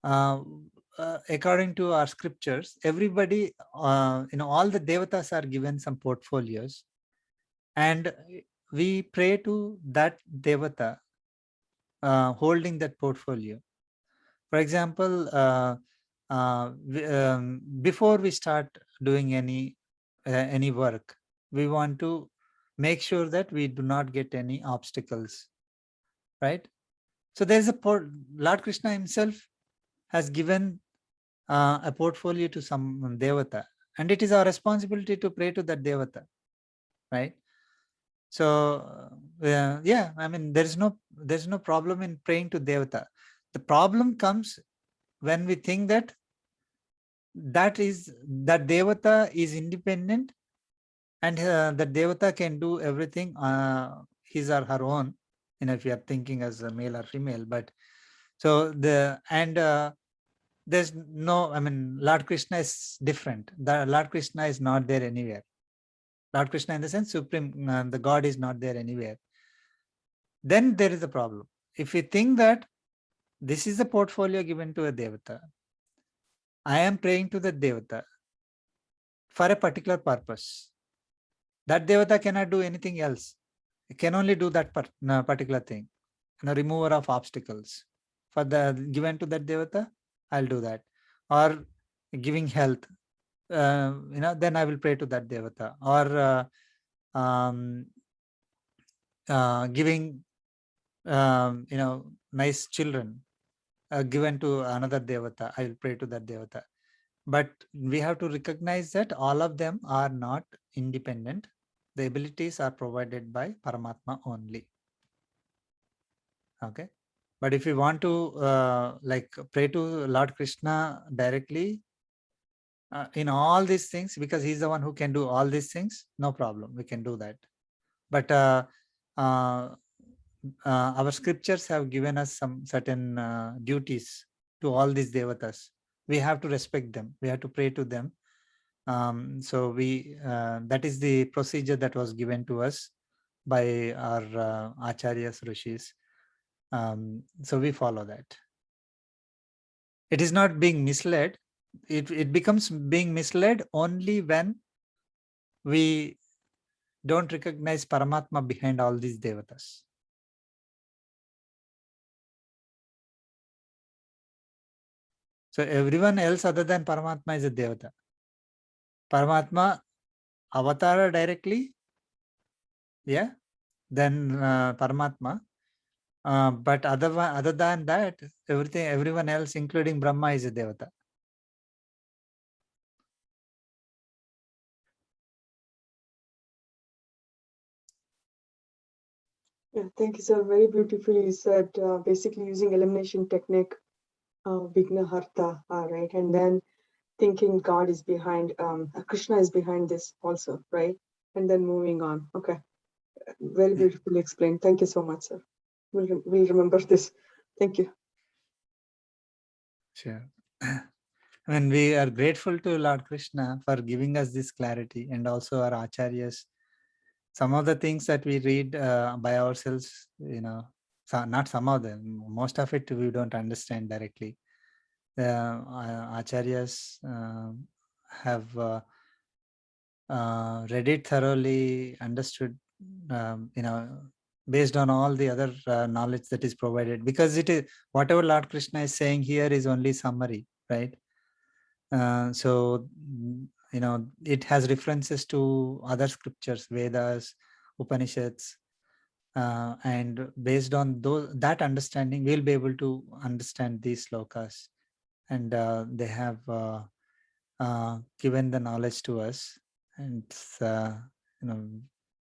according to our scriptures, everybody, all the Devatas are given some portfolios, and we pray to that Devata holding that portfolio. For example, before we start doing any work, we want to make sure that we do not get any obstacles, right? So there's Lord Krishna himself has given a portfolio to some Devata, and it is our responsibility to pray to that Devata, right? So yeah, there's no problem in praying to Devata. The problem comes when we think that that Devata is independent, and that Devata can do everything his or her own, if you are thinking as a male or female. But so there's no, Lord Krishna is different. The Lord Krishna is not there anywhere. Lord Krishna, in the sense, supreme, the God, is not there anywhere. Then there is a problem. If we think that this is the portfolio given to a Devata, I am praying to the Devata for a particular purpose. That Devata cannot do anything else. It can only do that particular thing. Remover of obstacles. For the given to that Devata, I'll do that. Or giving health, then I will pray to that Devata. Or giving, nice children given to another Devata, I will pray to that Devata. But we have to recognize that all of them are not independent. The abilities are provided by Paramatma only. Okay. But if we want to pray to Lord Krishna directly in all these things, because he's the one who can do all these things, no problem, we can do that. But our scriptures have given us some certain duties to all these Devatas. We have to respect them. We have to pray to them. So we that is the procedure that was given to us by our acharyas, rishis. So we follow that. It is not being misled. It becomes being misled only when we don't recognize Paramatma behind all these devatas. So everyone else other than Paramatma is a devata. Paramatma avatara directly, yeah, then Paramatma. But other than that, everyone else, including Brahma, is a devata. Yeah, thank you, sir. Very beautifully said. Basically, using elimination technique, Vigna Harta, right? And then thinking God is behind, Krishna is behind this also, right? And then moving on. Okay. Very beautifully explained. Thank you so much, sir. We'll remember this. Thank you. Sure. I mean, we are grateful to Lord Krishna for giving us this clarity, and also our acharyas. Some of the things that we read by ourselves, not some of them, most of it we don't understand directly. Acharyas have read it thoroughly, understood, based on all the other knowledge that is provided, because it is whatever Lord Krishna is saying here is only summary, right? So it has references to other scriptures, Vedas, Upanishads, and based on that understanding, we'll be able to understand these slokas, and they have given the knowledge to us, and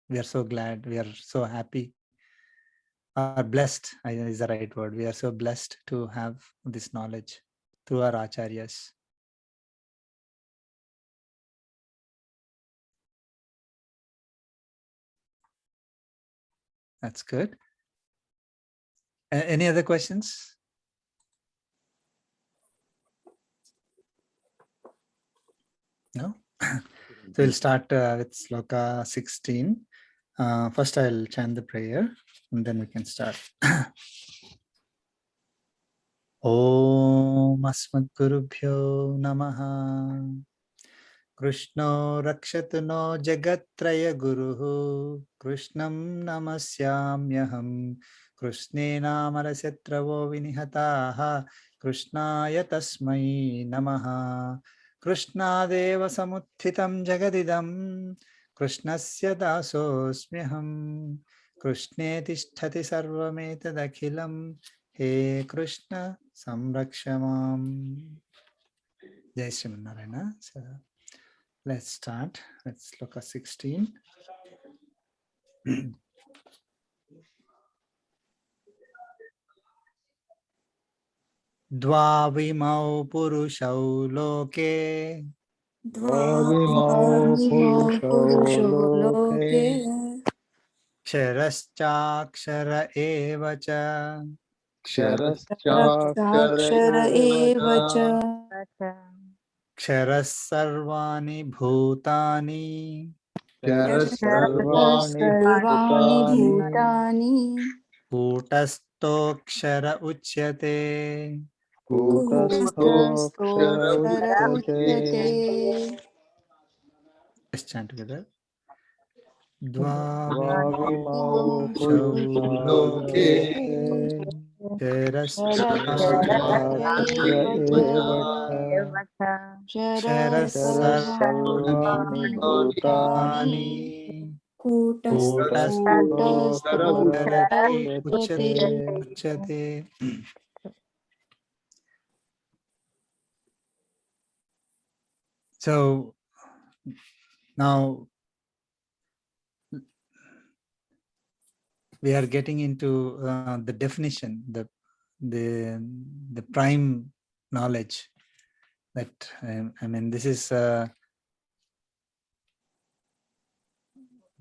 we are so glad, we are so happy, or blessed is the right word. We are so blessed to have this knowledge through our acharyas. That's good. Any other questions? No? So we'll start with sloka 16. First I'll chant the prayer and then we can start. Om Asmadgurubhyo Namaha. Krishno Rakshatu no Jagatraya Guruhu. Krishnam Namasyamyaham. Krishnena Marasetravo Vinihataha. Krishnaya Tasmai Namaha. Krishnadeva Samuthitam Jagadidam. Krishnasya Dasosmyaham. Krishne Tishtati Sarvametadakhilam. He Krishna Samrakshamam. Jai Sriman Narayana. So let's start. Let's look at 16. Dvavimau purushau loke Dvavimau purusho loke ksharashchakshara evacha ksharaschakshara Rakshara eva eva cha ksharas sarvani bhutani kshara sarvani bhutani bhutani kutastokshara uchyate. kutastokshara kutastokshara uchyate uchyate Let's chant together. Dvavimau Dvavimau purusho loke loke Rakshara ksharaschakshara eva eva cha Shara sarvani Sarasarvani bhutani Bhutani Bhutani Kutastokshara Kutastokshara Kutastokshara Uchyate. Uchyate. So now we are getting into the definition, the prime knowledge that I mean, this is the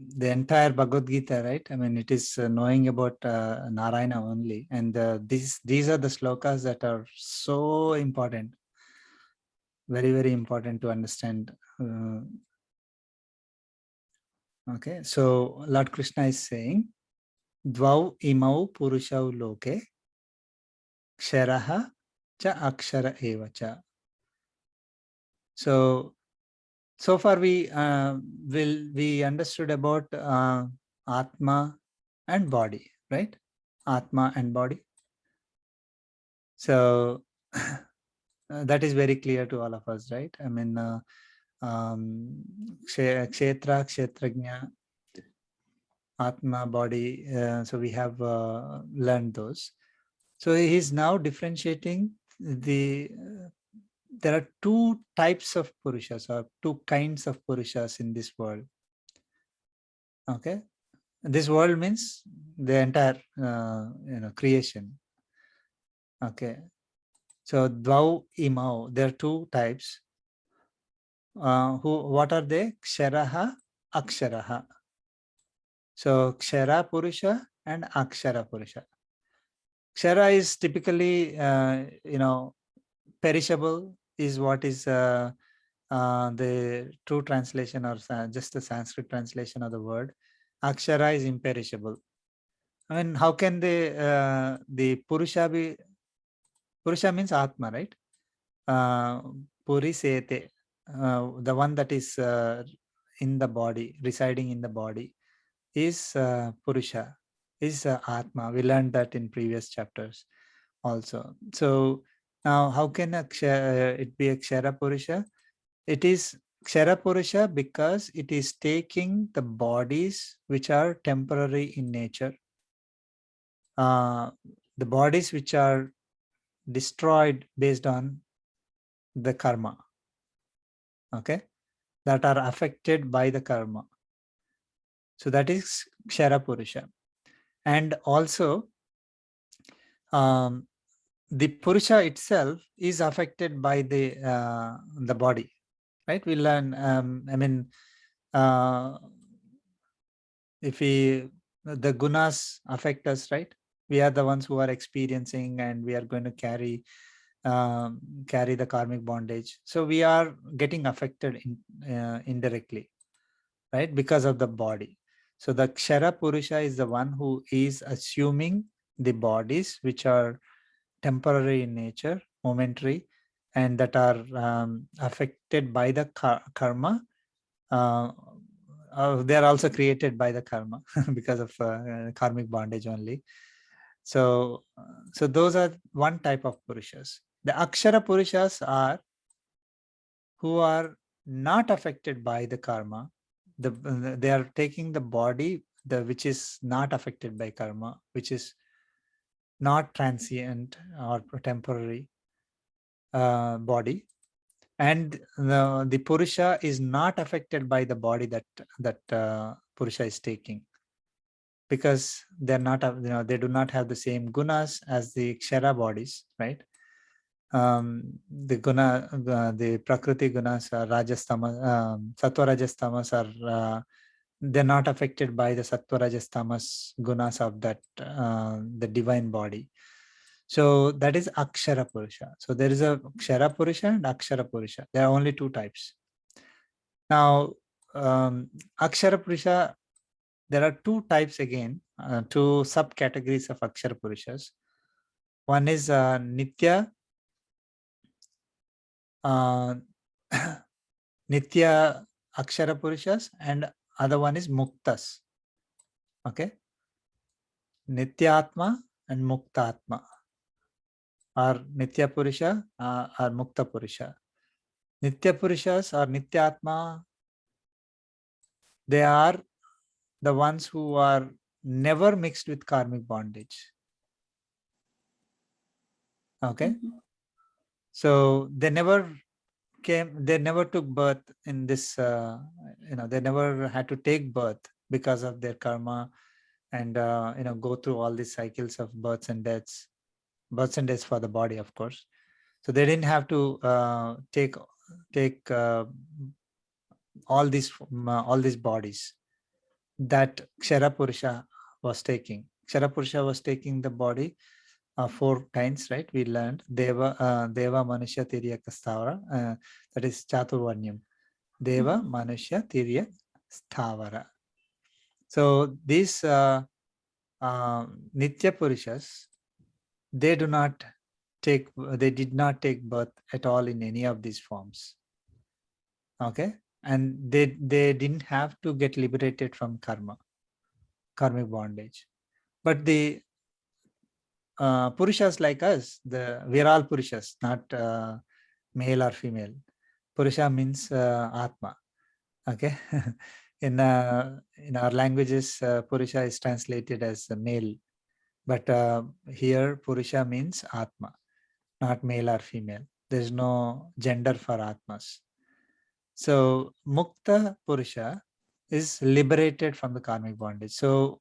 entire Bhagavad Gita, right? I mean, it is knowing about Narayana only, and these are the slokas that are so important, very, very important to understand Okay, so Lord Krishna is saying, Dvau imau purushau loke, ksharaha cha akshara eva cha. So far we understood about Atma and body, right? Atma and body. So that is very clear to all of us, right? I mean, kshetra, kshetrajna, Atma, body. So we have learned those. So he is now differentiating the. There are two types of Purushas or two kinds of Purushas in this world. Okay, this world means the entire creation. Okay, so Dvau imau. There are two types. What are they? Ksharaha, Aksharaha. So Kshara Purusha and Akshara Purusha. Kshara is typically, perishable is what is the true translation or just the Sanskrit translation of the word. Akshara is imperishable. I mean, how can the Purusha be? Purusha means Atma, right? Purisete, the one that is in the body, residing in the body, is Purusha, is Atma. We learned that in previous chapters also. So now how can it be a Kshara Purusha? It is Kshara Purusha because it is taking the bodies which are temporary in nature, the bodies which are destroyed based on the karma, okay, that are affected by the karma. So that is Kshara Purusha. And also the Purusha itself is affected by the body, right? We learn, if the gunas affect us, right? We are the ones who are experiencing, and we are going to carry the karmic bondage. So we are getting affected indirectly, right? Because of the body. So the Kshara Purusha is the one who is assuming the bodies which are temporary in nature, momentary, and that are affected by the karma. They are also created by the karma because of karmic bondage only. So those are one type of Purushas. The Akshara Purushas are who are not affected by the karma. They are taking the body which is not affected by karma, which is not transient or temporary body, and the Purusha is not affected by the body that Purusha is taking, because they're not, they do not have the same gunas as the Kshara bodies, right? The Prakriti gunas are Rajas, Tamas, Sattva, Rajas, Tamas are they're not affected by the Sattva, Rajas, Tamas gunas of that the divine body. So that is Akshara Purusha. So there is a Kshara Purusha and Akshara Purusha. There are only two types. Now, Akshara Purusha, there are two types again, two subcategories of Akshara Purushas. One is Nitya, Nitya Akshara Purushas, and other one is Muktas. Okay, Nitya Atma and Mukta Atma, or Nitya Purusha or Mukta Purusha. Nitya Purushas or Nitya Atma, they are the ones who are never mixed with karmic bondage. Okay, so they never took birth in this, they never had to take birth because of their karma, and go through all these cycles of births and deaths for the body, of course. So they didn't have to take all these bodies that Kshara Purusha was taking. Kshara Purusha was taking the body four kinds, right? We learned Deva, Manusha, Tiryaka, Stavara, that is Chaturvarnyam. Deva, Manushya, Tirya, Sthavara. So these Nitya Purushas, they did not take birth at all in any of these forms. Okay, and they didn't have to get liberated from karmic bondage. But the Purushas like us, we are all Purushas, not male or female. Purusha means Atma. Okay, in our languages, Purusha is translated as male, but here Purusha means Atma, not male or female. There is no gender for Atmas. So Mukta Purusha is liberated from the karmic bondage. So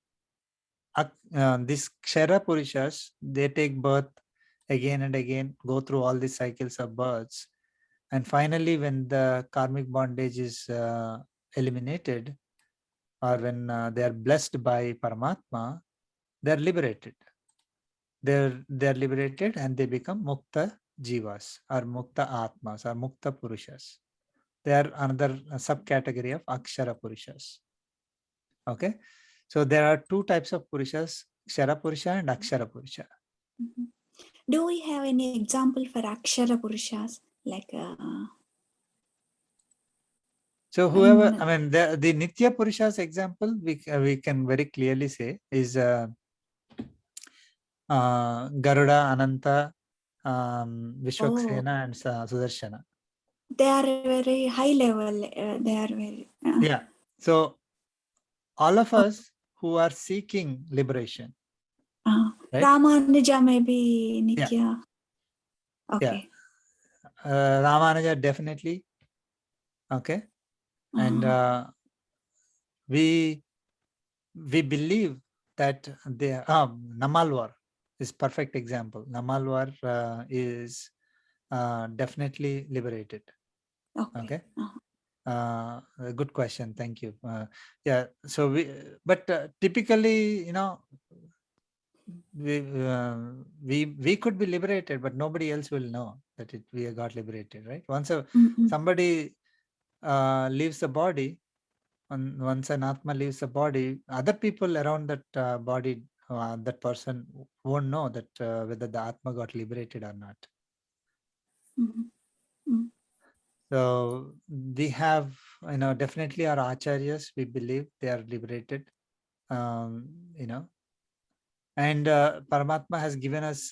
these Kshara Purushas, they take birth again and again, go through all these cycles of births. And finally, when the karmic bondage is eliminated, or when they are blessed by Paramatma, they are liberated. They're liberated and they become Mukta Jivas or Mukta Atmas or Mukta Purushas. They are another subcategory of Akshara Purushas. Okay, so there are two types of Purushas, Kshara Purusha and Akshara Purusha. Do we have any example for Akshara Purushas? Like so whoever, I mean, the Nitya Purushas example, we can very clearly say is Garuda, Ananta, Vishwaksena, and Sudarshana. They are very high level. They are very. Yeah. So all of us who are seeking liberation. Right? Ramanuja may be Nitya. Yeah. Okay. Yeah. Ramanuja definitely. Okay. And we believe that the Namalwar is perfect example. Namalwar is definitely liberated. Okay. A good question. Thank you. Yeah. So but typically, you know, we could be liberated, but nobody else will know that we got liberated, right? Once somebody leaves the body, once an Atma leaves the body, other people around that body, that person won't know that whether the Atma got liberated or not. So we have, you know, definitely our acharyas, we believe they are liberated, you know, and Paramatma has given us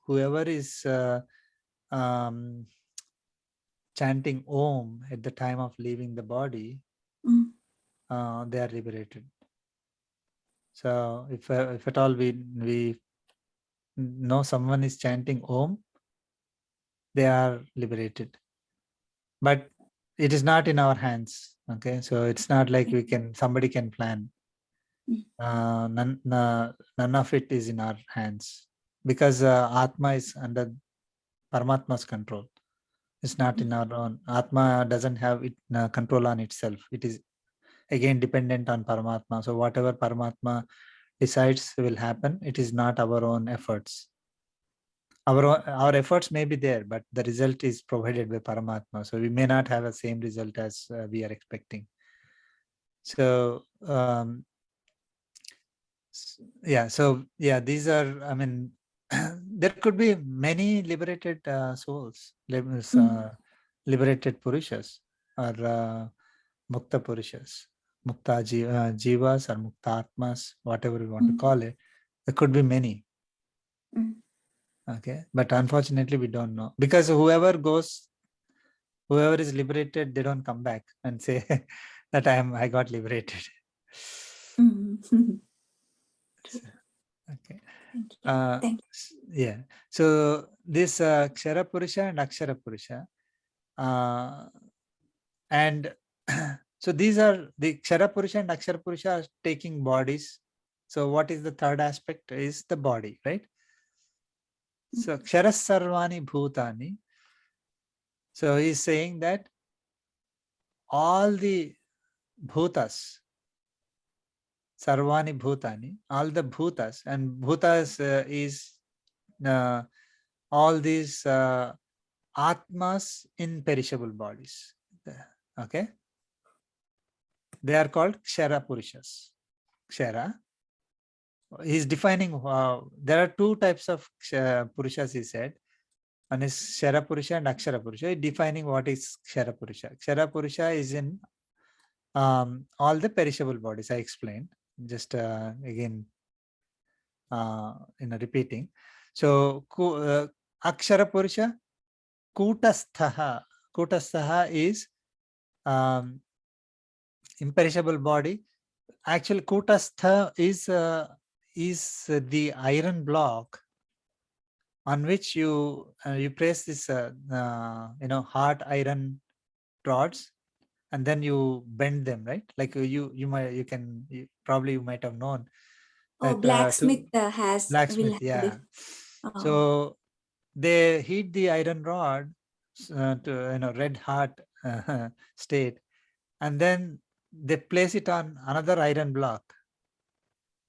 whoever is chanting Om at the time of leaving the body, they are liberated. So if at all we know someone is chanting Om, they are liberated. But it is not in our hands. Okay, so it's not like somebody can plan. None of it is in our hands, because Atma is under Paramatma's control. It's not in our own. Atma doesn't have control on itself. It is again dependent on Paramatma. So whatever Paramatma decides will happen. It is not our own efforts. Our efforts may be there, but the result is provided by Paramatma. So we may not have the same result as we are expecting. So these are, I mean, there could be many liberated souls, liberated Purushas, or Mukta Purushas, Mukta Jivas, or Mukta Atmas, whatever we want to call it. There could be many. Okay, but unfortunately we don't know, because whoever is liberated, they don't come back and say that I got liberated. Okay. Yeah. So this Kshara Purusha and Akshara Purusha, and so these are the Kshara Purusha and Akshara Purusha are taking bodies. So what is the third aspect? Is the body, right? So Kshara Sarvani Bhutani. So he's saying that all the bhutas, Sarvani Bhutani, all the bhutas, and bhutas is all these Atmas in perishable bodies. Okay, they are called Kshara Purushas. Kshara. He's defining, there are two types of Purushas, he said. One is Kshara Purusha and Akshara Purusha. He's defining what is Kshara Purusha. Kshara Purusha is in all the perishable bodies. I explained. Just again, repeating. So, Akshara Purusha, Kutasthaha. Kutasthaha is imperishable body. Actually, Kutastha is the iron block on which you place this hard iron rods, and then you bend them, right? Like you might have known that Blacksmith has blacksmith, will have yeah. this. So they heat the iron rod to red hot state, and then they place it on another iron block,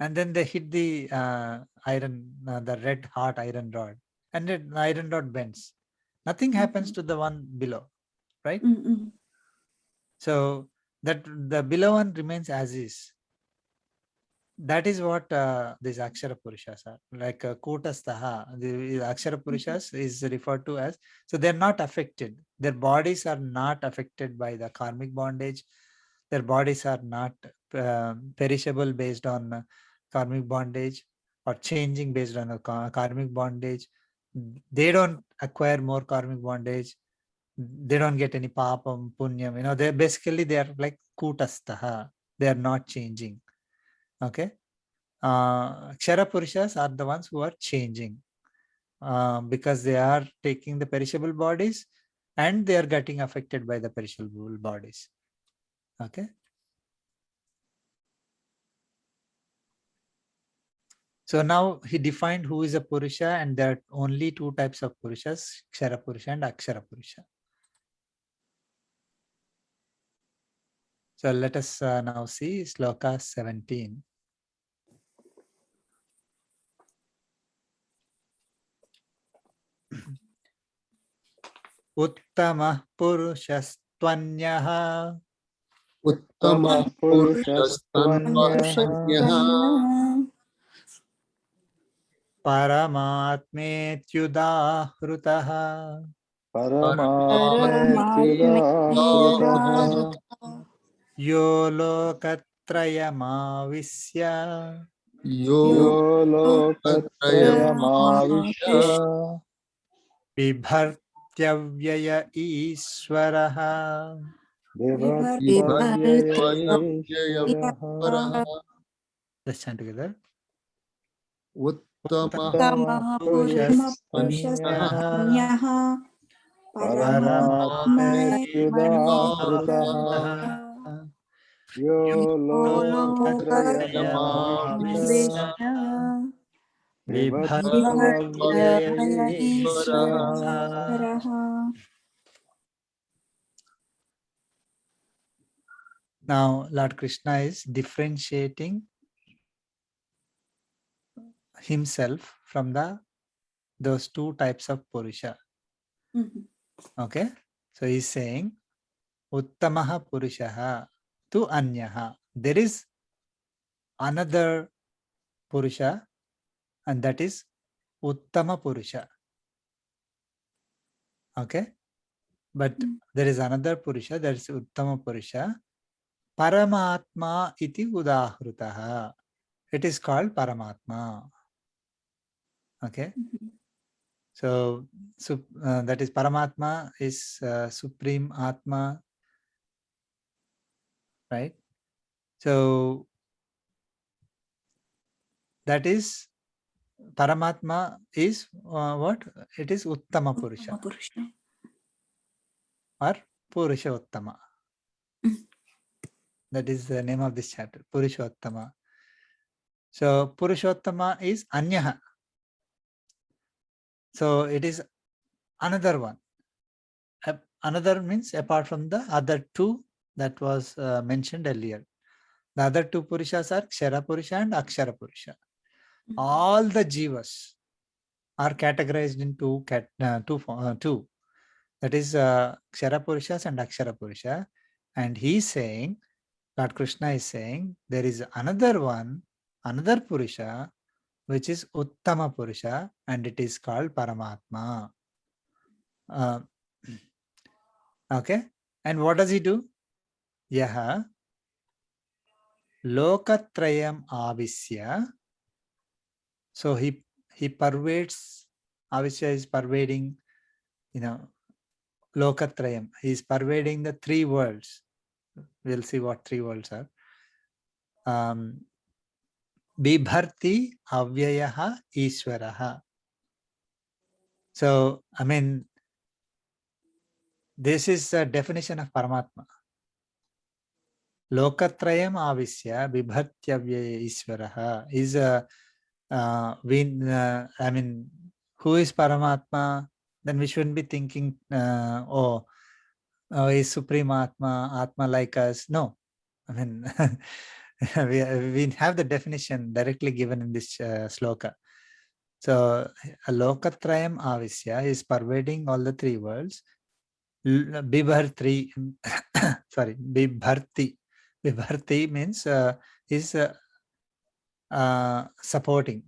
and then they hit the the red hot iron rod, and the iron rod bends. Nothing happens to the one below, right? So that the below one remains as is. That is what these Akshara Purushas are. Like Kutastaha, the Akshara Purushas is referred to as, so they're not affected. Their bodies are not affected by the karmic bondage. Their bodies are not perishable based on karmic bondage, or changing based on a karmic bondage. They don't acquire more karmic bondage. They don't get any papam, punyam. They are like Kutastaha. They are not changing. Okay. Kshara Purushas are the ones who are changing, because they are taking the perishable bodies and they are getting affected by the perishable bodies. Okay. So now he defined who is a Purusha, and there are only two types of Purushas, Kshara Purusha and Akshara Purusha. So let us now see Sloka 17. Uttamah Purushastvanyah Uttamah Purushastvanyah Purushastvanyah Paramatmetyudahrutah Paramatmetyudahrutah Yo lokatrayamavisya Yo lokatrayamavishya Bibhartyavyaya Ishvaraha. Vibhartyavyaya Ishvaraha Let's chant together. Uttamah Purushastvanyah Paramatmetyudahrutah Yo lokatrayamavishya Vibhartyavyaya Ishvaraha. Now, Lord Krishna is differentiating himself from those two types of Purusha. Okay, so he's saying Uttamaha Purushaha to Anyaha. There is another Purusha, and that is Uttama Purusha. Okay, but there is another Purusha, that is Uttama Purusha. Paramatma iti udahrutaha. It is called Paramatma. Okay. So that is Paramatma is Supreme Atma, right? So that is Paramatma is what? It is Uttama Purusha or Purusha Uttama. That is the name of this chapter, Purushottama. So Purushottama is Anyaha. So it is another one. Another means apart from the other two that was mentioned earlier. The other two Purushas are Kshara Purusha and Akshara Purusha. All the Jivas are categorized in two. That is Kshara Purushas and Akshara Purusha. And he's saying Lord Krishna is saying there is another one, another Purusha, which is Uttama Purusha, and it is called Paramatma. Okay, and what does he do? Yaha Lokatrayam Avisya. So he pervades. Avisya is pervading, Lokatrayam. He is pervading the three worlds. We'll see what three worlds are. Bibharti Avyayaha Ishwaraha. So, I mean, this is a definition of Paramatma. Lokatrayam Avisya Bibhartyavyaya Ishwaraha is a I mean, who is Paramatma? Then we shouldn't be thinking, is Supreme Atma like us? No. I mean, we have the definition directly given in this sloka. So, Lokatrayam Avisya is pervading all the three worlds. Bibharti, sorry, Bibharti. Bibharti means is supporting.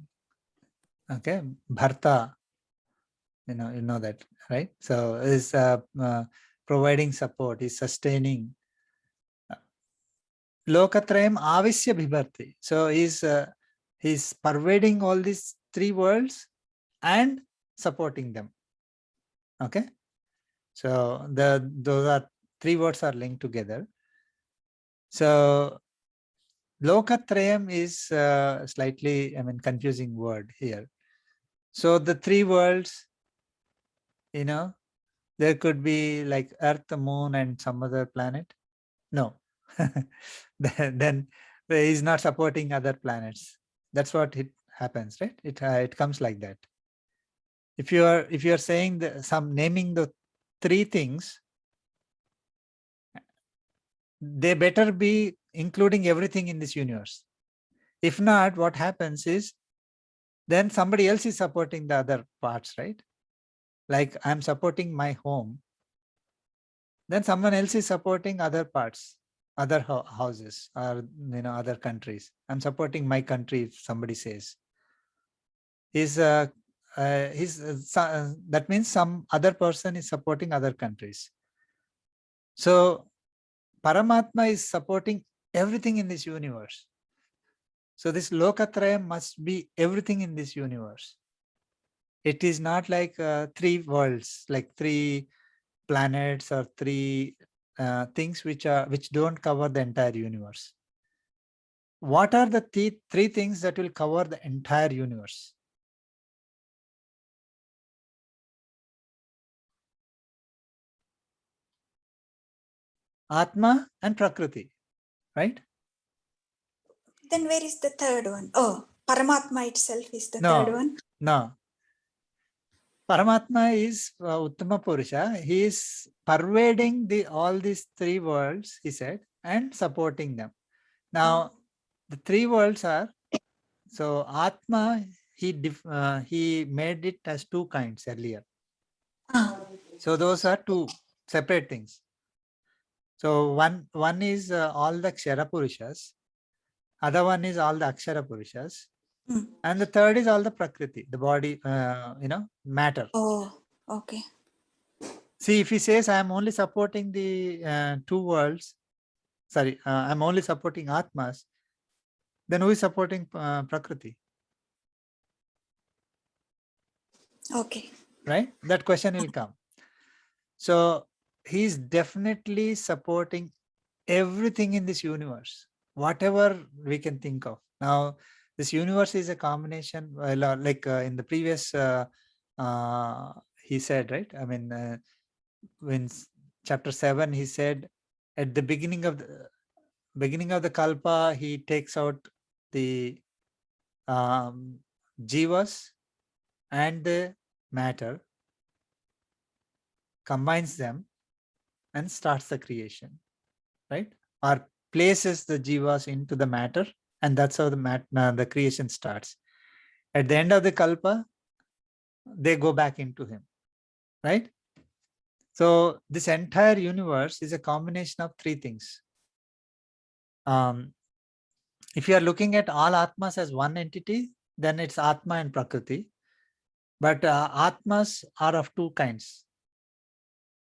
Okay, Bharta, you know that, right? So is providing support, is sustaining. Lokatrayam Avisya Bibharti. So he's pervading all these three worlds and supporting them. Okay, so those are three words are linked together. So Lokatrayam is slightly, confusing word here. So the three worlds, there could be like Earth, the Moon, and some other planet. No, then he's not supporting other planets. That's what it happens, right? It comes like that. If you are saying naming the three things, they better be including everything in this universe. If not, what happens is then somebody else is supporting the other parts, right? Like I'm supporting my home, then someone else is supporting other parts, other houses, or other countries. I'm supporting my country, if somebody says. That means some other person is supporting other countries. So Paramatma is supporting everything in this universe. So this Lokatrayam must be everything in this universe. It is not like three worlds, like three planets or three things which don't cover the entire universe. What are the three things that will cover the entire universe? Atma and Prakriti, right? Then where is the third one? Oh, Paramatma itself is the third one? No. Paramatma is Uttama Purusha. He is pervading all these three worlds, he said, and supporting them. Now, the three worlds are, so Atma, he made it as two kinds earlier. So those are two separate things. So one is all the Kshara Purushas, other one is all the Akshara Purushas, and the third is all the Prakriti, the body, matter. Oh, okay. See, if he says, I am only supporting the two worlds, sorry, I'm only supporting Atmas, then who is supporting Prakriti? Okay. Right? That question will come. So he's definitely supporting everything in this universe, whatever we can think of. Now, this universe is a combination, like in the previous, he said, right? When chapter 7, he said, at the beginning of the kalpa, he takes out the jivas and the matter, combines them, and starts the creation, right? Or places the jivas into the matter, and that's how the creation starts. At the end of the kalpa, they go back into him, right? So this entire universe is a combination of three things. If you are looking at all Atmas as one entity, then it's Atma and Prakriti. But Atmas are of two kinds.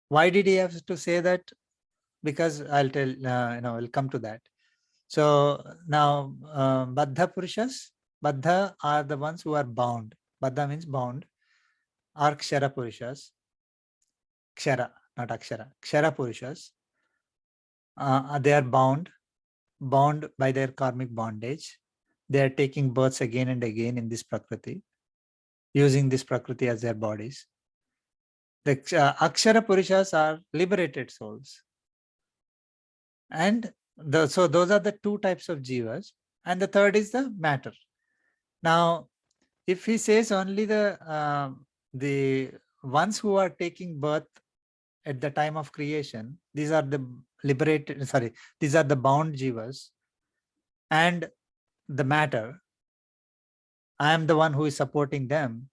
Why did he have to say that? Because I'll tell, we'll come to that. So now, Baddha Purushas, Baddha are the ones who are bound. Baddha means bound. Are Kshara Purushas. Kshara, not Akshara. Kshara Purushas. They are bound by their karmic bondage. They are taking births again and again in this Prakriti, using this Prakriti as their bodies. The Akshara Purushas are liberated souls. And so those are the two types of jivas. And the third is the matter. Now, if he says only the ones who are taking birth at the time of creation, these are the liberated, these are the bound jivas, and the matter, I am the one who is supporting them,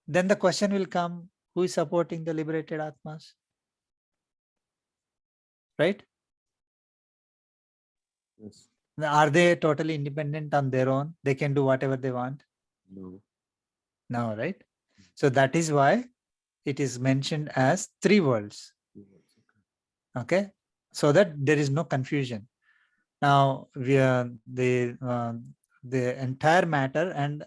then the question will come, who is supporting the liberated Atmas? Right? Yes. Are they totally independent on their own? They can do whatever they want? No. No, right? So that is why it is mentioned as three worlds. Okay, so that there is no confusion. Now we are the entire matter and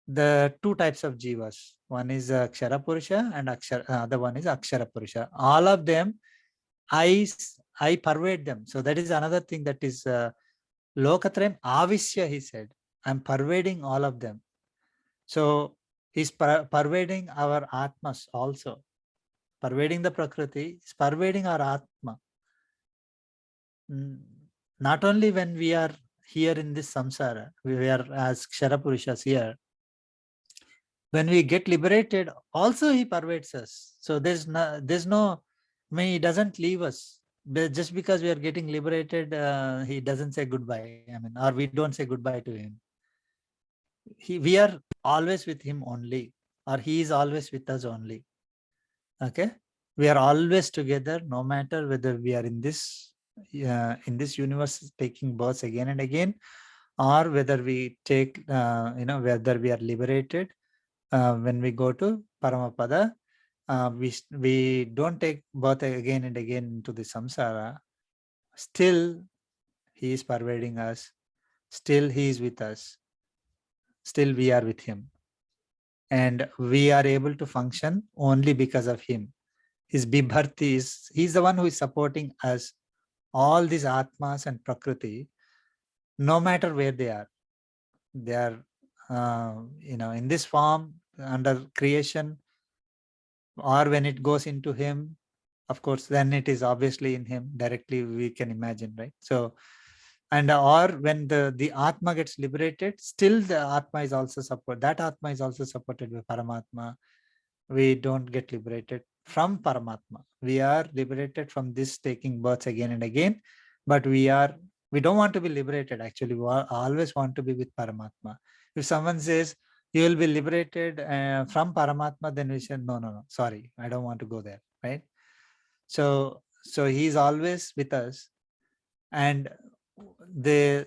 the two types of jivas. One is Akshara Purusha and other one is Akshara Purusha. All of them, I pervade them. So that is another thing, that is Lokatrayam Avisya, he said. I'm pervading all of them. So he's pervading our Atmas also. Pervading the Prakriti is pervading our Atma. Not only when we are here in this samsara, we are as Kshara Purushas here. When we get liberated, also he pervades us. So there's no, I mean, he doesn't leave us. But just because we are getting liberated, he doesn't say goodbye. I mean, or we don't say goodbye to him. We are always with him only, or he is always with us only. Okay, we are always together, no matter whether we are in this universe taking births again and again, or whether we take whether we are liberated when we go to Paramapada. We don't take birth again and again into the samsara. Still he is pervading us, still he is with us, still we are with him, and we are able to function only because of him. His Bibharti is, he's the one who is supporting us, all these Atmas and Prakriti, no matter where they are. They are, in this form, under creation, or when it goes into him, of course, then it is obviously in him, directly we can imagine, right? So, and or when the Atma gets liberated, still the Atma is also that Atma is also supported by Paramatma. We don't get liberated from Paramatma. We are liberated from this taking births again and again, but we don't want to be liberated. Actually, we always want to be with Paramatma. If someone says you will be liberated from Paramatma, then we say no, sorry, I don't want to go there, right? So he's always with us, and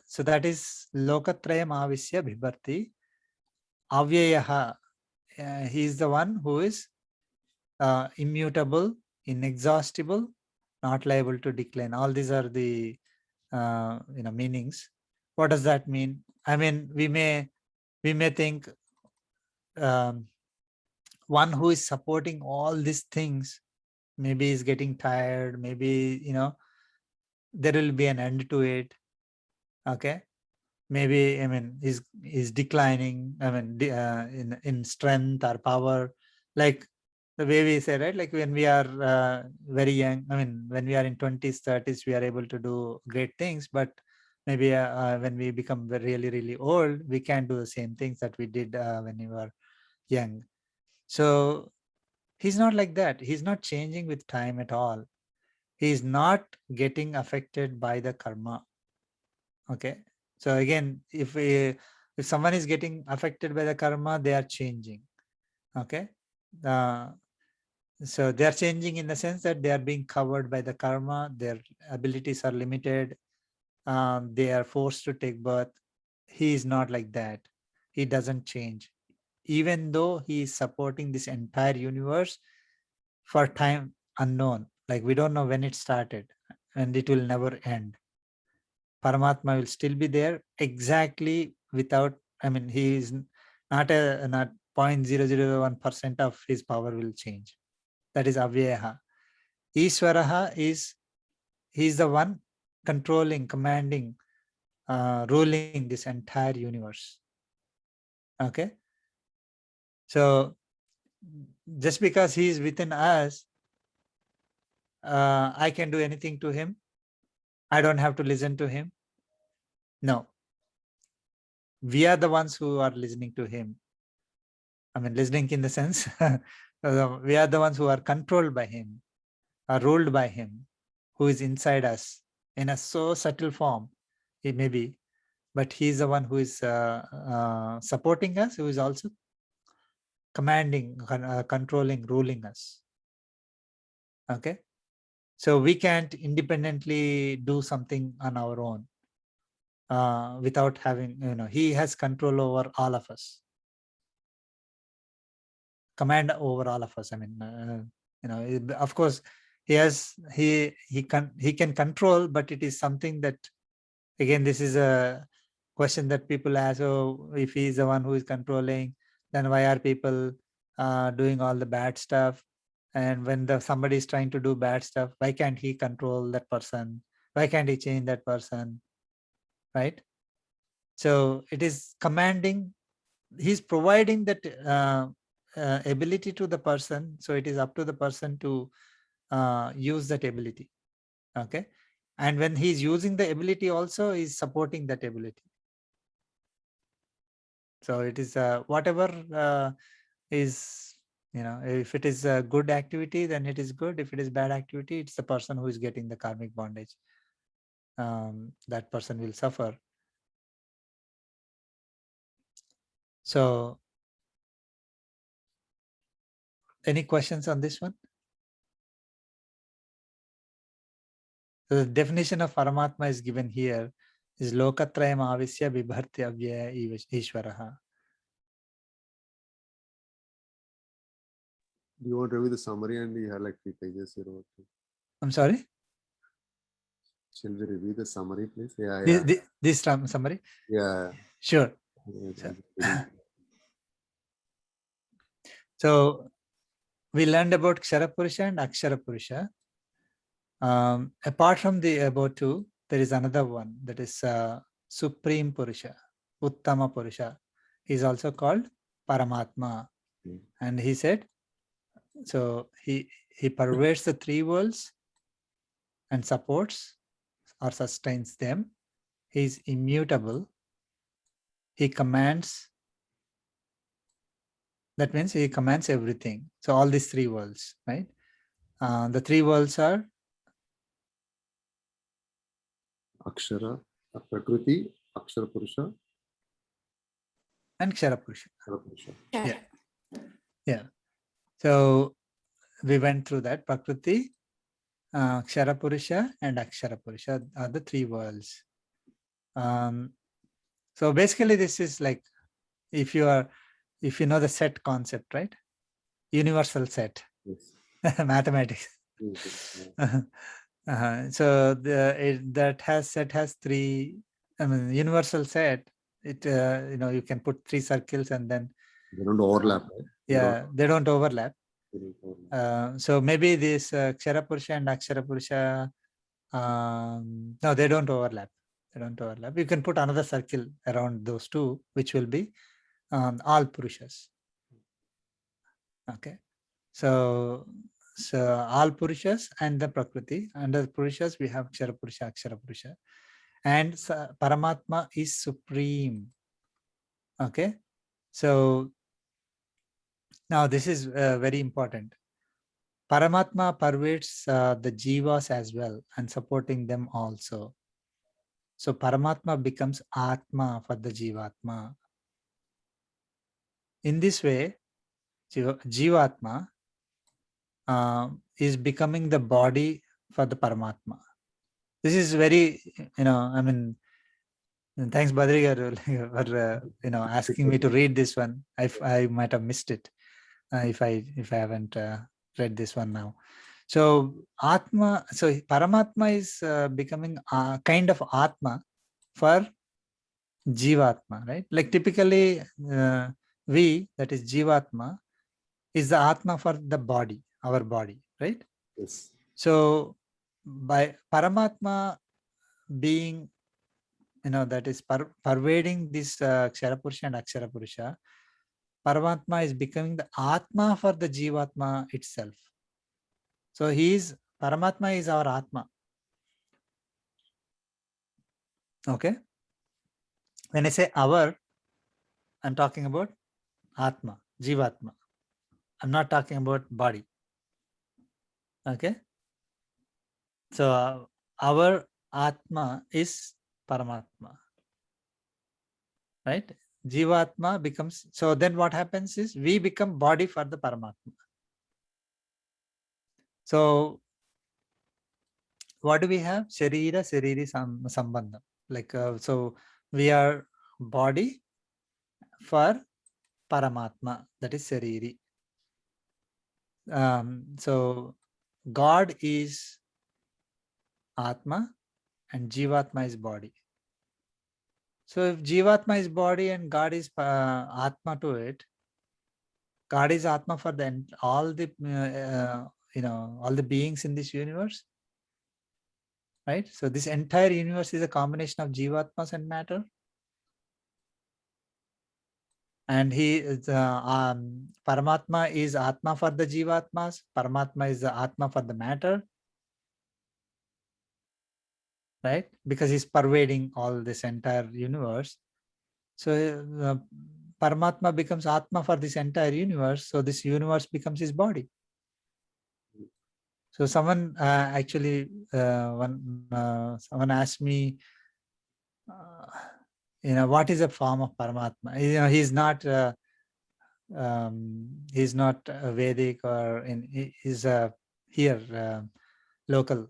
so that is Lokatrayam Avisya Bhibharti Avyayaha. He is the one who is immutable, inexhaustible, not liable to decline. All these are the meanings. What does that mean? I mean, we may think one who is supporting all these things maybe is getting tired, maybe there will be an end to it. Okay, maybe, I mean, is declining, I mean, in strength or power, like the way we say, right? Like when we are very young, I mean, when we are in 20s, 30s, we are able to do great things, but maybe when we become really, really old, we can't do the same things that we did when we were young. So he's not like that. He's not changing with time at all. He's not getting affected by the karma. Okay. So again, if someone is getting affected by the karma, they are changing. Okay. So they are changing in the sense that they are being covered by the karma. Their abilities are limited. they are forced to take birth. He is not like that. He doesn't change. Even though he is supporting this entire universe for time unknown, like we don't know when it started and it will never end. Paramatma will still be there exactly without, I mean, he is not 0.001% of his power will change. That is Avyaha. Ishwaraha is, he is the one controlling, commanding, ruling this entire universe. Okay. So just because he is within us, I can do anything to him. I don't have to listen to him. No. We are the ones who are listening to him. I mean, listening in the sense, we are the ones who are controlled by him, are ruled by him, who is inside us in a so subtle form. He may be, but he is the one who is supporting us, who is also commanding, controlling, ruling us. Okay. So we can't independently do something on our own without having, he has control over all of us. Command over all of us. I mean, of course, he can control, but it is something that, again, this is a question that people ask. Oh, if he is the one who is controlling, then why are people doing all the bad stuff? And when somebody is trying to do bad stuff, why can't he control that person? Why can't he change that person? Right? So it is commanding. He's providing that ability to the person. So it is up to the person to use that ability. Okay. And when he's using the ability also, he's supporting that ability. So it is whatever is, if it is a good activity, then it is good. If it is bad activity, it's the person who is getting the karmic bondage. That person will suffer. So any questions on this one? So the definition of Aramatma is given here is Lokatrayam Avisya Vibharti Avyaya Ishwaraha. Do you want to review the summary and you have like 3 pages here? I'm sorry? Shall we review the summary, please? Yeah. This summary? Yeah. Sure. So we learned about Kshara Purusha and Akshara Purusha. Apart from the above two, there is another one, that is Supreme Purusha, Uttama Purusha. He is also called Paramatma. And he said, so he pervades the 3 worlds and supports or sustains them. He is immutable. He commands. That means he commands everything. So all these 3 worlds, right? The 3 worlds are Akshara, Prakriti, Akshara Purusha, and Kshara Purusha. Yeah. Yeah. So we went through that. Prakriti, Kshara Purusha, and Akshara Purusha are the 3 worlds. So basically, this is like, if you know the set concept, right? Universal set. Yes. Mathematics. So set has 3. I mean, universal set. It you can put 3 circles and then they don't overlap. Right? They don't overlap. They don't overlap. So maybe this Kshara Purusha and Akshara Purusha, no, they don't overlap. They don't overlap. You can put another circle around those 2, which will be all Purushas. Okay. So all Purushas and the Prakriti. Under Purushas, we have Kshara Purusha, Akshara Purusha. And Paramatma is supreme. Okay. So now this is very important. Paramatma pervades the jivas as well and supporting them also. So Paramatma becomes Atma for the Jivatma. In this way, Jivatma is becoming the body for the Paramatma. This is very, I mean, thanks Badri garu for asking me to read this one. I might have missed it if I haven't read this one now. So Atma, so Paramatma is becoming a kind of Atma for Jivatma, right? Like typically we, that is Jivatma, is the Atma for the body, our body, right? Yes. So by Paramatma being, that is pervading this Kshara Purusha and Akshara Purusha, Paramatma is becoming the Atma for the Jivatma itself. So Paramatma is our Atma. Okay. When I say our, I'm talking about Atma, Jivatma. I'm not talking about body. Okay. So our Atma is Paramatma. Right? Jivatma becomes, so then what happens is we become body for the Paramatma. So what do we have? Sharira, Shariri Sambandham. Like, so we are body for Paramatma, that is Shariri. So God is Atma and Jivatma is body. So if Jivatma is body and God is Atma to it, God is Atma for all the all the beings in this universe, right? So this entire universe is a combination of Jivatmas and matter, and Paramatma is Atma for the Jivatmas. Paramatma is the Atma for the matter, right? Because he's pervading all this entire universe. So Paramatma becomes Atma for this entire universe. So this universe becomes his body. So someone someone asked me, what is a form of Paramatma? He's not Vedic or he's a local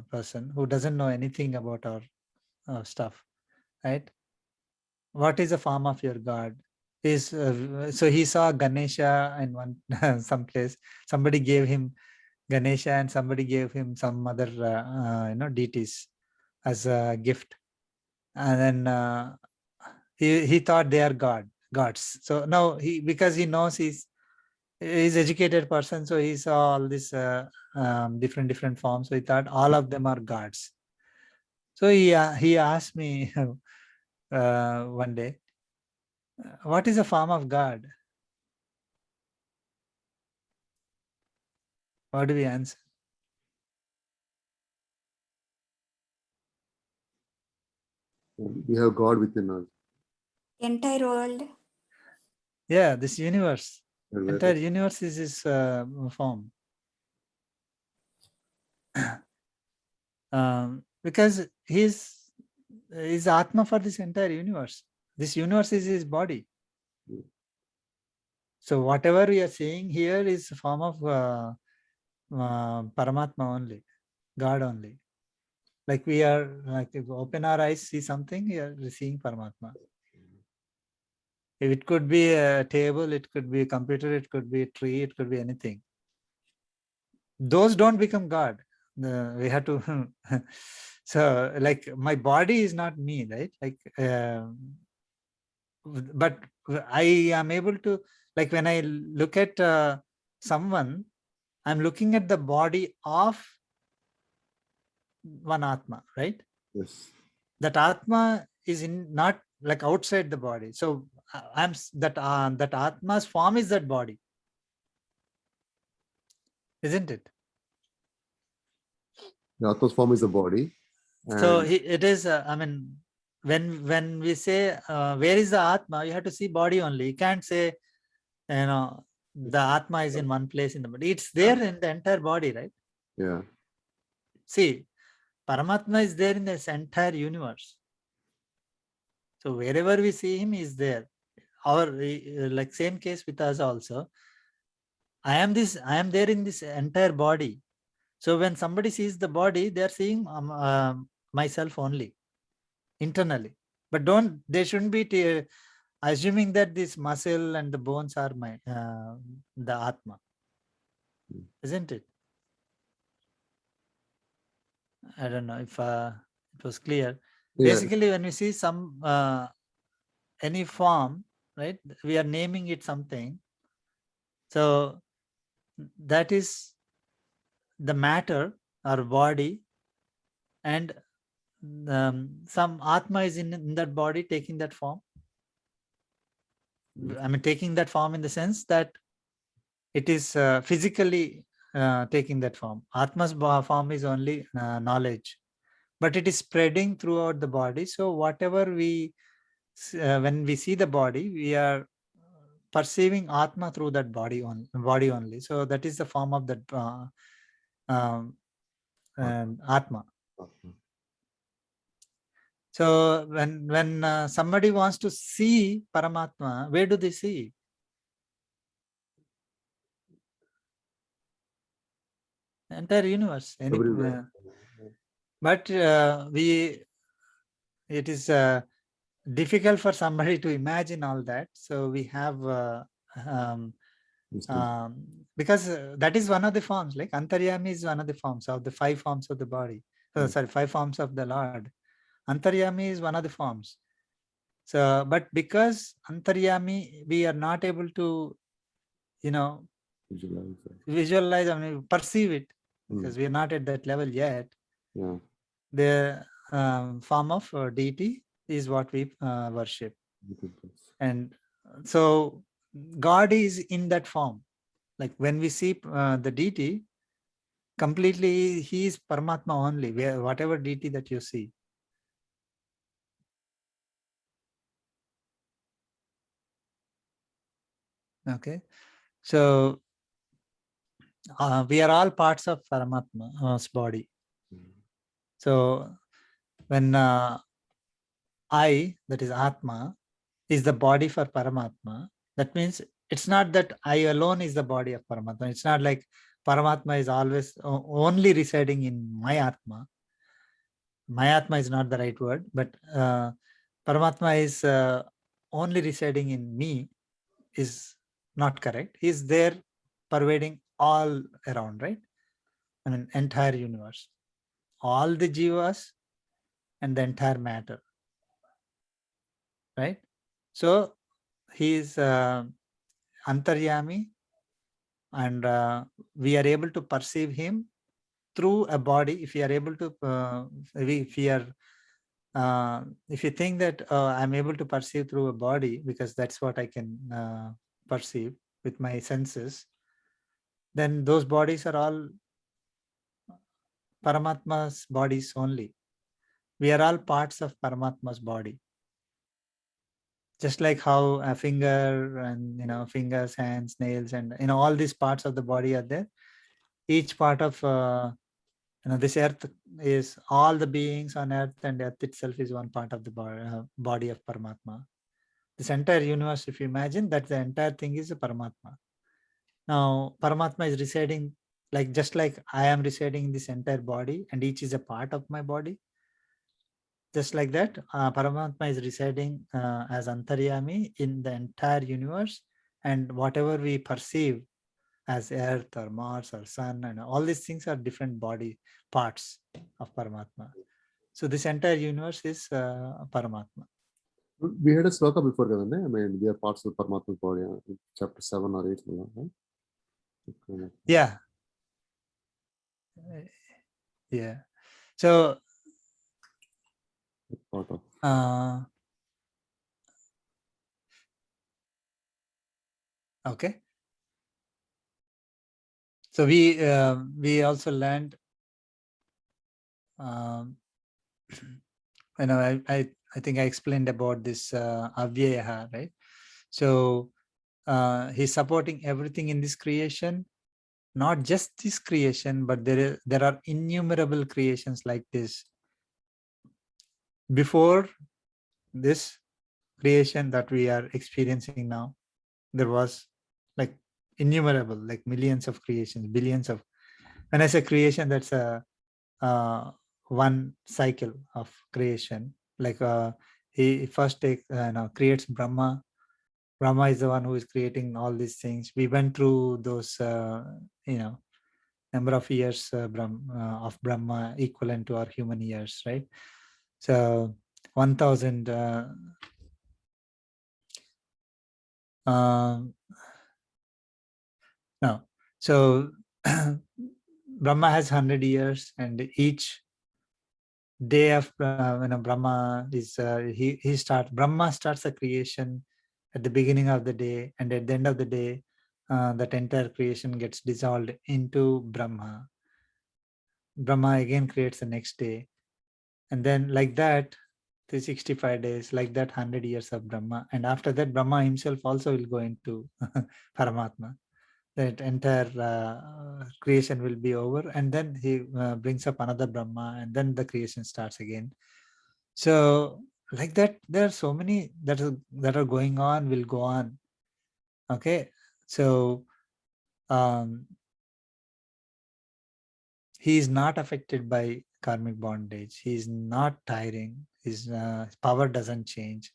person who doesn't know anything about our stuff, right? What is the form of your God? So he saw Ganesha in one someplace. Somebody gave him Ganesha and somebody gave him some other deities as a gift, and then he thought they are gods. So now because he knows he's educated person, so he saw all this different forms. So he thought all of them are gods. So he asked me one day, what is a form of God? What do we answer? We have God within us. Entire world. Yeah, this universe. And Entire universe is his form. Because he's Atma for this entire universe. This universe is his body. So whatever we are saying here is a form of Paramatma only, God only. Like we are, like if we open our eyes, see something, we are seeing Paramatma. If it could be a table, it could be a computer, it could be a tree, it could be anything. Those don't become God. We have to. So like my body is not me, right? Like, but I am able to, like when I look at someone, I'm looking at the body of one Atma, right? yes. That Atma is not like outside the body. So that Atma's form is that body, isn't it? The Atma's form is the body. So And it is. I mean, when we say where is the Atma, you have to see body only. You can't say the Atma is in one place in the body. It's there in the entire body, right? yeah. See, Paramatma is there in this entire universe. So wherever we see him, he is there. Our like same case with us also. I am there in this entire body. So when somebody sees the body, they are seeing myself only internally. But they shouldn't be assuming that this muscle and the bones are the Atma, isn't it? I don't know if it was clear. Yeah. Basically, when we see any form, right, we are naming it something. So that is the matter or body, and some Atma is in that body taking that form. I mean, taking that form in the sense that it is physically taking that form. Atma's form is only knowledge, but it is spreading throughout the body. So whatever when we see the body, we are perceiving Atma through that body only. So that is the form of that Atma. So when somebody wants to see Paramatma, where do they see? Entire universe. Everywhere. But it is difficult for somebody to imagine all that. So we have because that is one of the forms. Like Antaryami is one of the forms of the 5 forms of the body. Sorry, 5 forms of the Lord. Antaryami is one of the forms. So, but because Antaryami, we are not able to, visualize, I mean, perceive it, because we are not at that level yet. Yeah. The form of deity is what we worship. And so God is in that form. Like when we see the deity, completely he is Paramatma only, whatever deity that you see. Okay, so we are all parts of Paramatma's body. So when I, that is Atma, is the body for Paramatma, that means it's not that I alone is the body of Paramatma. It's not like Paramatma is always only residing in my Atma. My Atma is not the right word, but Paramatma is only residing in me is not correct. He's there pervading all around, right? I mean, entire universe, all the jivas and the entire matter, right? So he is Antaryami, and we are able to perceive him through a body. If we are able to, if you think that I'm able to perceive through a body, because that's what I can perceive with my senses, then those bodies are all Paramatma's bodies only. We are all parts of Paramatma's body. Just like how a finger and fingers, hands, nails, and all these parts of the body are there. Each part of this earth is all the beings on earth, and earth itself is one part of the body of Paramatma. This entire universe, if you imagine that the entire thing is a Paramatma. Now Paramatma is residing, just like I am residing in this entire body, and each is a part of my body. Just like that, Paramatma is residing as Antaryami in the entire universe, and whatever we perceive as Earth or Mars or Sun, and all these things are different body parts of Paramatma. So this entire universe is Paramatma. We had a sloka before, I mean, we are parts of the Paramatma body, chapter 7 or 8. Right? Yeah. Yeah. So Part of. Okay. So we also learned, I think I explained about this Avyayaha, right? So he's supporting everything in this creation, not just this creation, but there are innumerable creations like this. Before this creation that we are experiencing now, there was like innumerable, like millions of creations, billions of When I say creation, that's a one cycle of creation. Like he first creates Brahma. Brahma is the one who is creating all these things. We went through those number of years of Brahma equivalent to our human years, right? So 1000 no. So Brahma has 100 years, and each day of Brahma is Brahma starts the creation at the beginning of the day, and at the end of the day, that entire creation gets dissolved into Brahma. Brahma again creates the next day, and then like that, 365 days, like that 100 years of Brahma, and after that, Brahma himself also will go into Paramatma. That entire creation will be over, and then he brings up another Brahma, and then the creation starts again. So like that, there are so many that are going on, will go on. Okay, so he is not affected by karmic bondage. He is not tiring. His power doesn't change.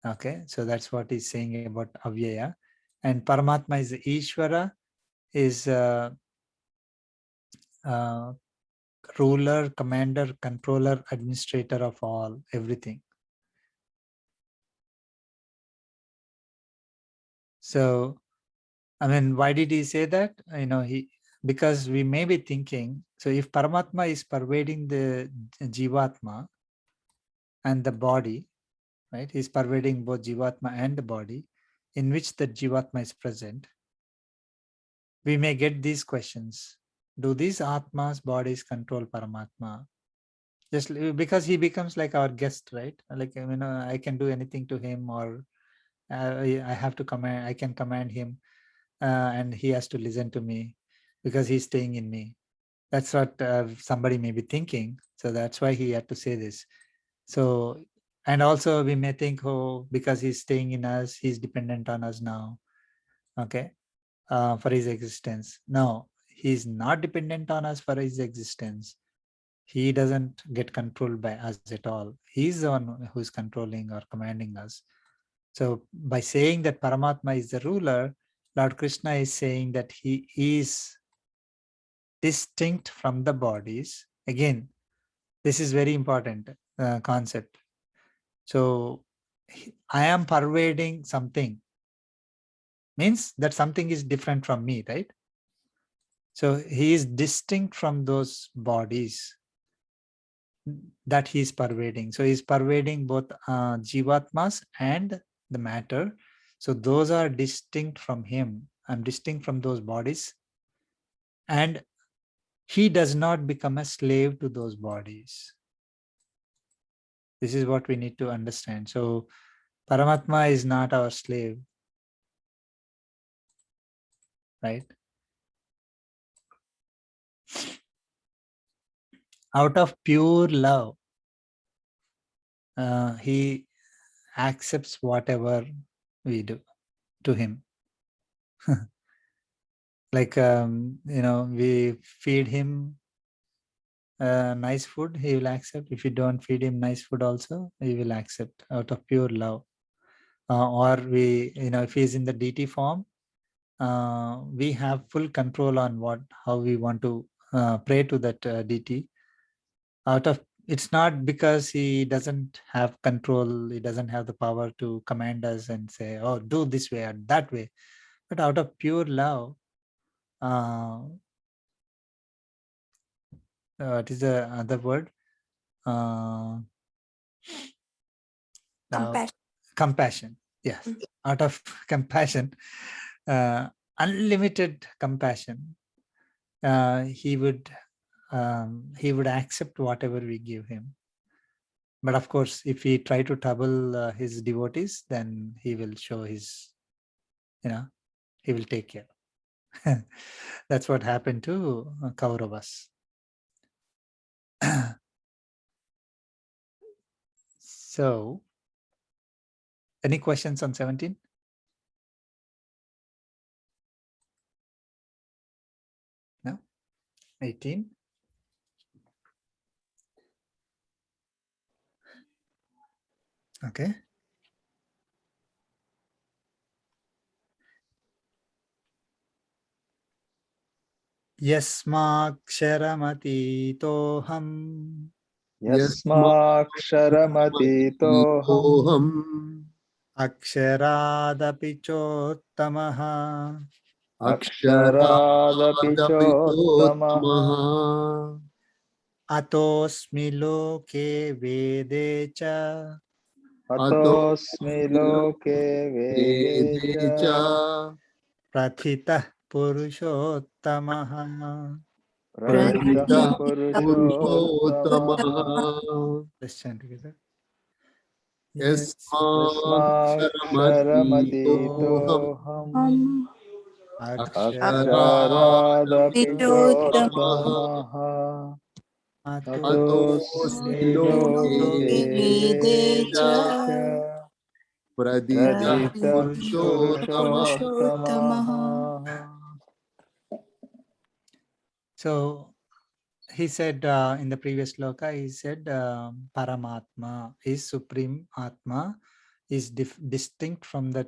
Okay, so that's what he's saying about Avyaya. And Paramatma is Ishvara, is ruler, commander, controller, administrator of all, everything. So, I mean, why did he say that? Because we may be thinking, so if Paramatma is pervading the Jivatma and the body, right? He's pervading both Jivatma and the body, in which the Jivatma is present. We may get these questions. Do these Atmas, bodies control Paramatma? Just because he becomes like our guest, right? Like, I can do anything to him, or I have to command, I can command him, and he has to listen to me because he's staying in me. That's what somebody may be thinking. So that's why he had to say this. So, and also we may think, oh, because he's staying in us, he's dependent on us now, okay, for his existence. No, he's not dependent on us for his existence. He doesn't get controlled by us at all. He's the one who's controlling or commanding us. So by saying that Paramatma is the ruler, Lord Krishna is saying that he is distinct from the bodies. Again, this is very important concept. So I am pervading something, means that something is different from me, right? So he is distinct from those bodies that he is pervading. So he is pervading both Jivatmas and the matter. So those are distinct from him. I'm distinct from those bodies. And he does not become a slave to those bodies. This is what we need to understand. So Paramatma is not our slave, right? Out of pure love, he accepts whatever we do to him. Like, we feed him nice food, he will accept. If you don't feed him nice food also, he will accept out of pure love. Or we, if he's in the deity form, we have full control on how we want to pray to that deity. It's not because he doesn't have control, he doesn't have the power to command us and say, oh, do this way or that way, but out of pure love. What is the other word? Compassion. Compassion. Yes, out of compassion, unlimited compassion, he would accept whatever we give him. But of course, if we try to trouble his devotees, then he will show his, he will take care. That's what happened to Kauravas. So, any questions on 17? No? 18. Okay. Yasmaksharamati-toham Yasmaksharamatitoham aksharaadapi chottamaha aksharaadapi chottamaha atosmi loke vede cha atosmi loke vede cha prathitah purushottamaha. pratitah Pratitha purushottamaha Let's chant together. Yasmaksharamati-toham Yasmaksharamati-toham aksharaadapi aksharaadapi Aksharaadapi chottamaha atosmi atosmi loke loke Vede vede cha cha Pradita pratitah Purushottama. purushottamaha. So he said in the previous sloka, he said Paramatma is Supreme Atma, is distinct from the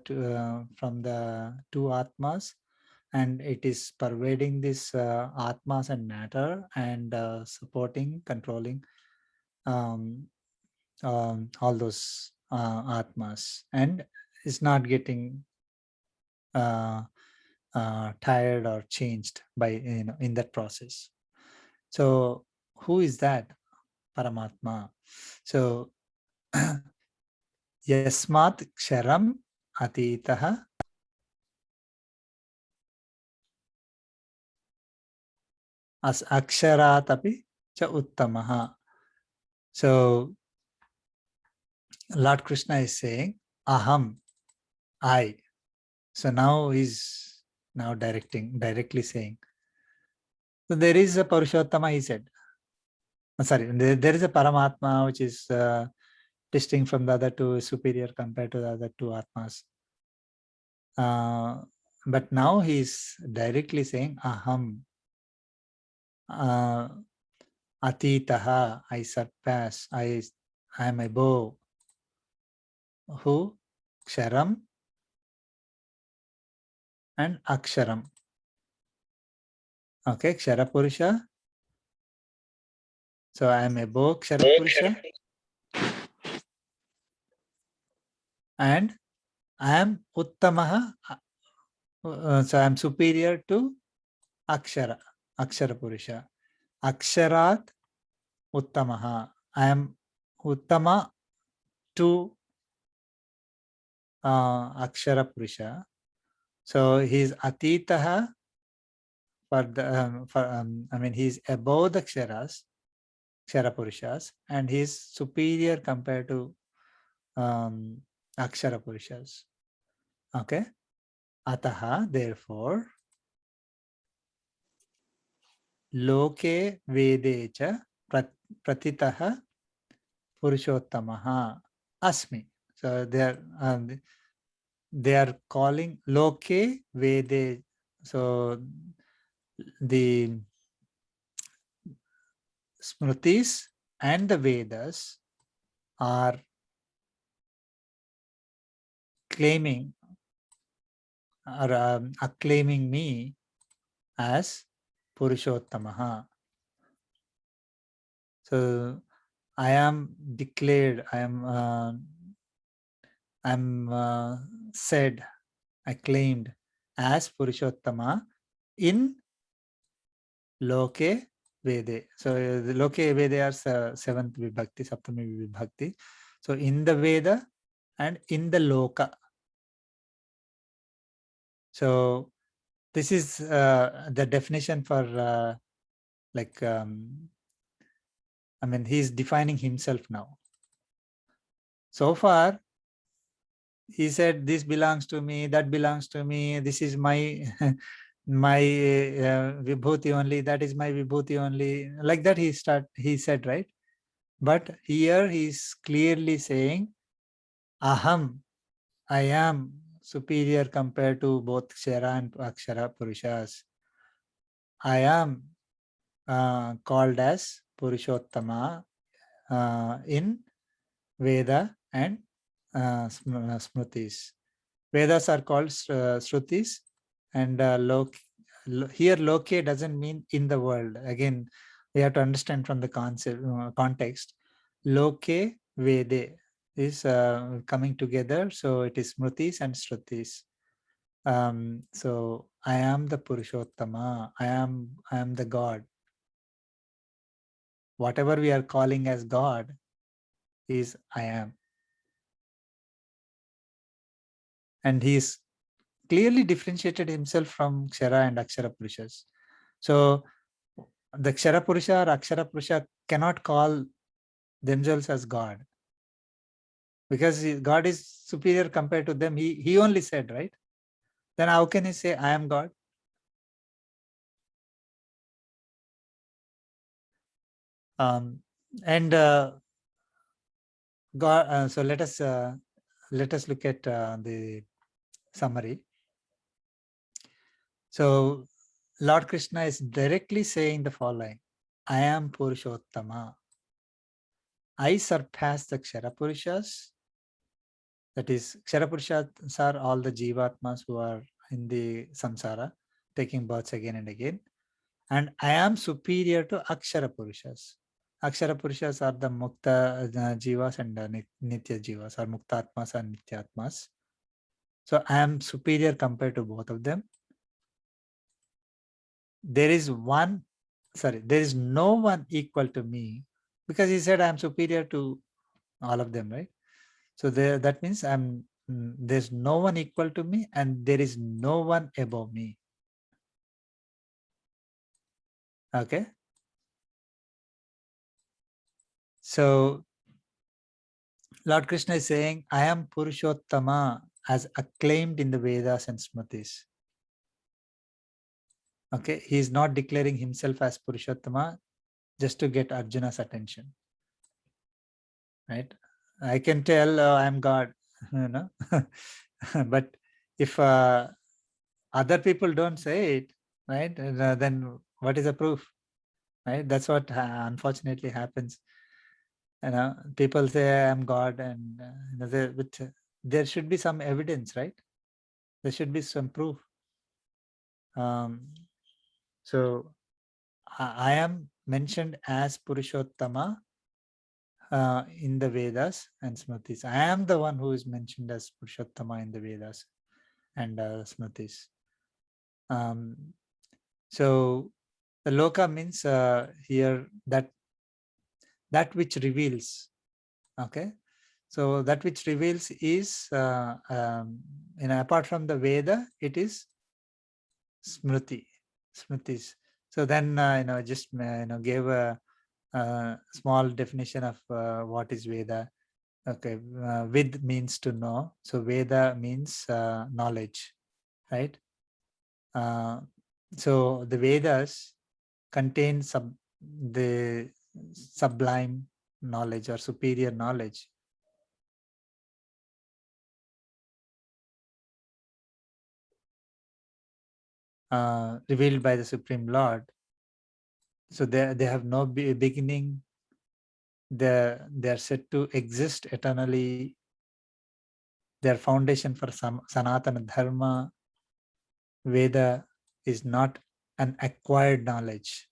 two Atmas, and it is pervading this Atmas and matter and supporting, controlling all those Atmas, and is not getting tired or changed by in that process. So who is that Paramatma? So Yasmat Ksharam Atitaha as Aksharat api cha Uttamaha. So Lord Krishna is saying Aham, I. So now he's now directly saying. So there is a Purushottama, he said. Sorry, there is a Paramatma which is distinct from the other two, superior compared to the other two Atmas. But now he's directly saying Aham. Atitaha, I surpass, I am above. Who? Ksharam and Aksharam. Okay, Kshara Purusha. So I am above Kshara Purusha. And I am Uttamaha. So I am superior to Akshara Purusha. Aksharat Uttamaha. I am Uttama to Akshara Purusha. So he is Atitaha for the I mean he is above the Ksharas, Kshara Purushas, and he is superior compared to Akshara Purushas. Okay. Ataha, therefore, Loke Vedecha Pratitaha Purushottamaha Asmi. So they are calling Loke Vede. So the Smritis and the Vedas are claiming or acclaiming me as Purushottamaha. So I am declared, I am said, acclaimed as Purushottama in Loke Vede. So the Loke Vede are seventh Vibhakti, Saptami Vibhakti. So in the Veda and in the Loka. So this is the definition for like I mean he is defining himself now. So far he said this belongs to me, that belongs to me, this is my my vibhuti only, that is my vibhuti only, like that he said, right? But here he is clearly saying aham, I am superior compared to both Kshara and Akshara Purushas. I am called as Purushottama in Veda and Smritis. Vedas are called Shrutis, and here Loke doesn't mean in the world. Again, we have to understand from the context. Loke Vede is coming together, so it is Smritis and Shrutis. So I am the Purushottama. I am the God. Whatever we are calling as God is I am. And he is clearly differentiated himself from Kshara and Akshara Purushas. So the Kshara Purusha or Akshara Purusha cannot call themselves as God, because God is superior compared to them. He only said, right? Then how can he say, I am God? And God. So let us look at the summary. So Lord Krishna is directly saying the following: I am Purushottama. I surpass the Kshara Purushas. That is, Kshara Purushas are all the Jivatmas who are in the samsara, taking births again and again. And I am superior to Akshara Purushas. Akshara Purushas are the Mukta Jivas and Nitya Jivas, or Mukta Atmas and Nitya Atmas. So I am superior compared to both of them. There is no one equal to me, because he said I am superior to all of them, right? So that means there's no one equal to me, and there is no one above me. Okay. So Lord Krishna is saying, I am Purushottama, as acclaimed in the Vedas and Smritis. Okay. He is not declaring himself as Purushottama just to get Arjuna's attention. Right. I can tell I am God, you know. But if other people don't say it, right, then what is the proof? Right? That's what unfortunately happens. People say I'm God, and but there should be some evidence, right? There should be some proof. So I am mentioned as Purushottama in the Vedas and Smritis. I am the one who is mentioned as Purushottama in the Vedas and Smritis. So the Loka means here that which reveals. Okay. So that which reveals is, apart from the Veda, it is Smritis. So then, just gave a small definition of what is Veda. Okay, Vid means to know. So Veda means knowledge, right? So the Vedas contain the sublime knowledge or superior knowledge. Revealed by the Supreme Lord. So they have no beginning. They are said to exist eternally. Their foundation for Sanatana Dharma. Veda is not an acquired knowledge.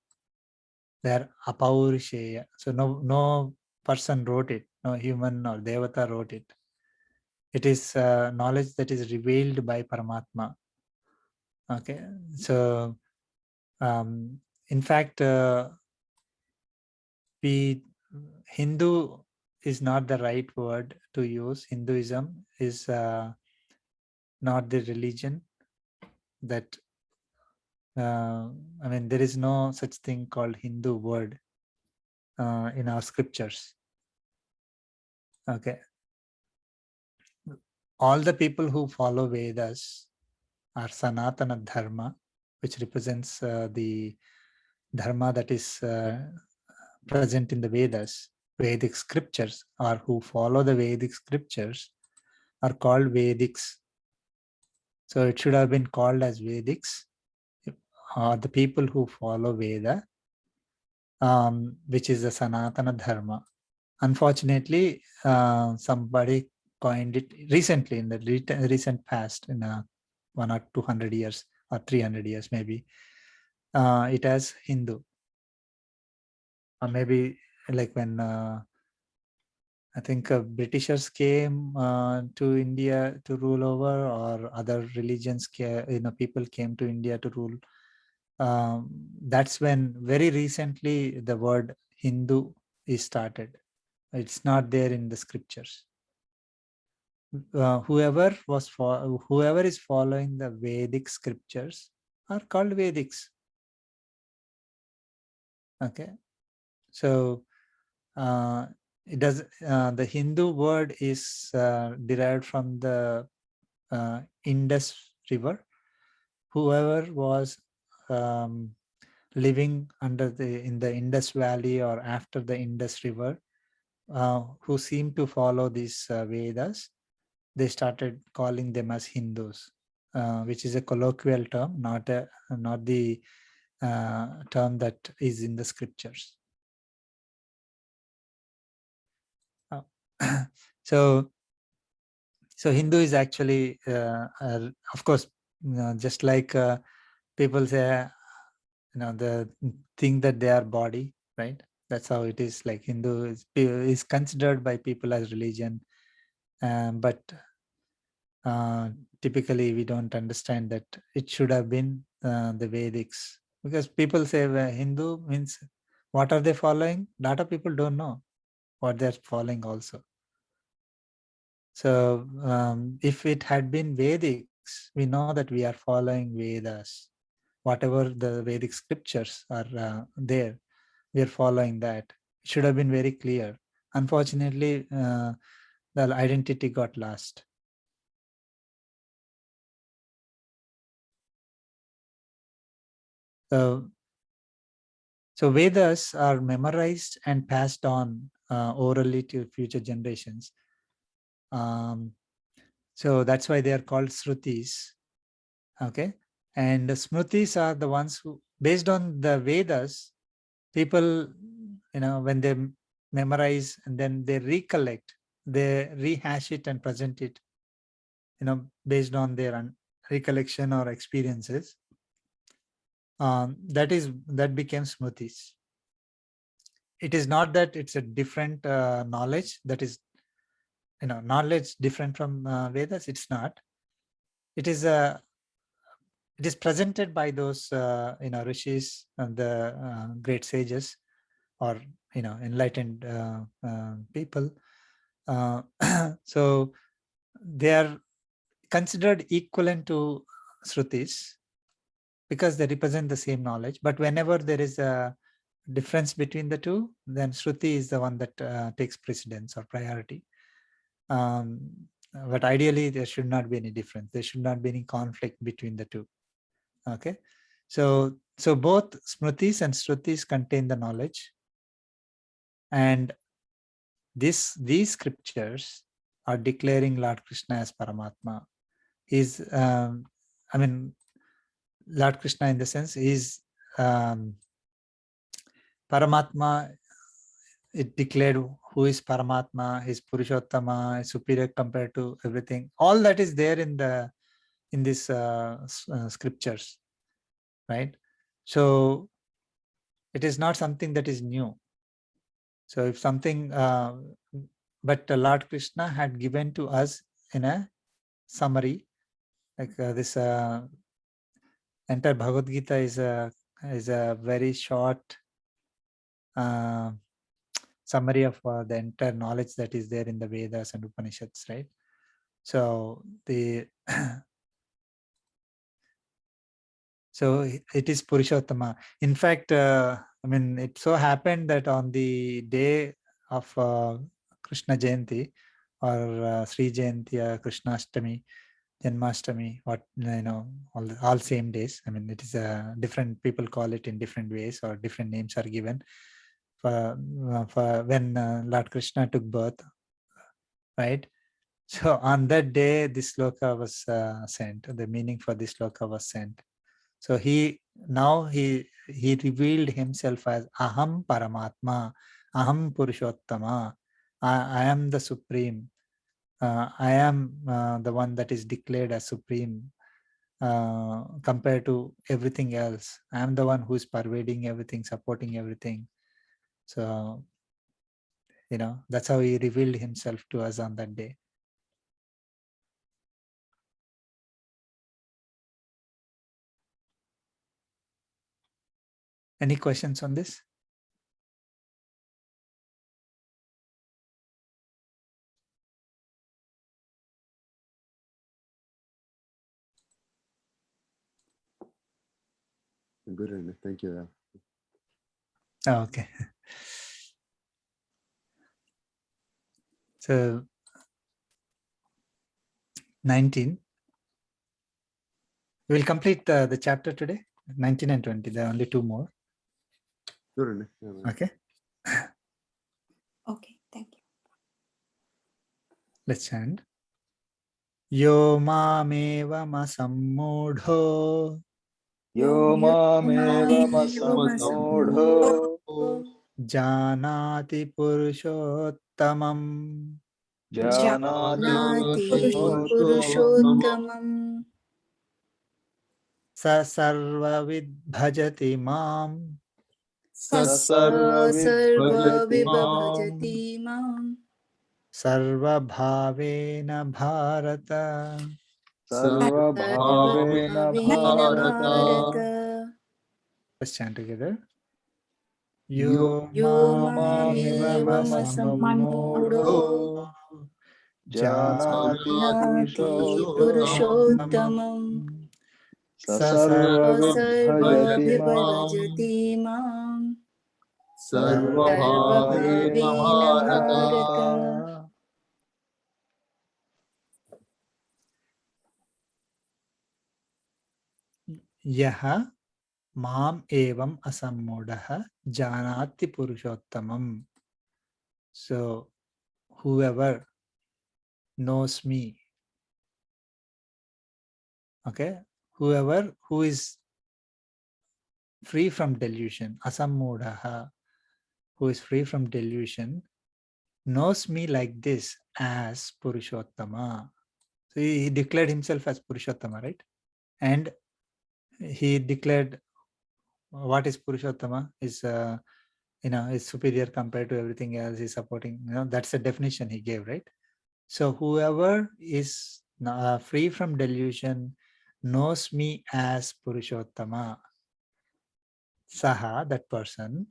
They are apaurisheya. So no person wrote it. No human or devata wrote it. It is knowledge that is revealed by Paramatma. Okay, so in fact, Hindu is not the right word to use. Hinduism is not the religion that, there is no such thing called Hindu word in our scriptures. Okay. All the people who follow Vedas are Sanatana Dharma, which represents the Dharma that is present in the Vedas. Vedic scriptures, or who follow the Vedic scriptures, are called Vedics. So it should have been called as Vedics, or the people who follow Veda. which is the Sanatana Dharma. Unfortunately, somebody coined it recently in the recent past, in 100 or 200 years or 300 years maybe, it as Hindu. Or maybe like when I think Britishers came to India to rule over, or other religions, people came to India to rule. That's when very recently the word Hindu is started. It's not there in the scriptures. Whoever is following the Vedic scriptures are called Vedics. Okay, so it does. The Hindu word is derived from the Indus River. Whoever was living in the Indus Valley or after the Indus River, who seemed to follow these Vedas, they started calling them as Hindus, which is a colloquial term, not the term that is in the scriptures. So Hindu is actually, of course, just like people say, the think that they are body, right? That's how it is. Like Hindu is considered by people as religion, but typically we don't understand that it should have been the Vedics, because people say Hindu means what are they following? A lot of people don't know what they're following also. So if it had been Vedics, we know that we are following Vedas. Whatever the Vedic scriptures are there, we are following that. It should have been very clear. Unfortunately, the identity got lost. So Vedas are memorized and passed on orally to future generations. So that's why they are called Srutis. Okay, and the Smritis are the ones who, based on the Vedas, people, when they memorize and then they recollect, they rehash it and present it, based on their recollection or experiences. That became Smritis. It is not that it's a different knowledge that is, knowledge different from Vedas. It's not. It is presented by those rishis and the great sages, or enlightened people. So they are considered equivalent to Srutis because they represent the same knowledge. But whenever there is a difference between the two, then Shruti is the one that takes precedence or priority. But ideally, there should not be any difference. There should not be any conflict between the two. Okay, so both Smritis and Shrutis contain the knowledge, and these scriptures are declaring Lord Krishna as Paramatma. Lord Krishna, in the sense, is Paramatma. It declared who is Paramatma, his Purushottama, is superior compared to everything. All that is there in these scriptures, right? So it is not something that is new. So if something, but Lord Krishna had given to us in a summary, like this entire Bhagavad Gita is a very short summary of the entire knowledge that is there in the Vedas and Upanishads, right? So so it is Purushottama. In fact, it so happened that on the day of Krishna Jayanti or Sri Jayanti, Krishna Ashtami, Janmashtami, all same days. It is different people call it in different ways, or different names are given for when Lord Krishna took birth, right? So on that day, this sloka was sent. The meaning for this sloka was sent. So he revealed himself as Aham Paramatma, Aham Purushottama. I am the supreme. I am the one that is declared as supreme compared to everything else. I am the one who is pervading everything, supporting everything. So, that's how he revealed himself to us on that day. Any questions on this? Good, Anand. Thank you. Oh, okay. So 19. We will complete the chapter today. 19 and 20. There are only 2 more. Good, Anand. Yeah, Okay. Okay, thank you. Let's chant. Yo mameva masammudho Yo mameva masamnodho janati purushottamam janati Purushottamam sa sarvavid bhajati mam sarvavid Sarva bhajati Vibhajati Mam sarvabhavena bharata. sarva bhavena Sarvabhavena bharata. Bharata Let's chant together. Yo Yo Mameva Mameva masammudho Masammudho Janati Janati purushottamam Purushottamam sarvavid Sarva bhajati mam Vibhajati Mam sarvabhavena Sarvabhavena bharata. Bharata Yaha mam evam asammudaha janati purushottamam. So whoever knows me, okay, whoever who is free from delusion, asammudaha, who is free from delusion, knows me like this as Purushottama. So he declared himself as Purushottama, right? And he declared what is Purushottama is is superior compared to everything else. He's supporting. That's the definition he gave, right? So whoever is free from delusion knows me as Purushottama. Saha, that person,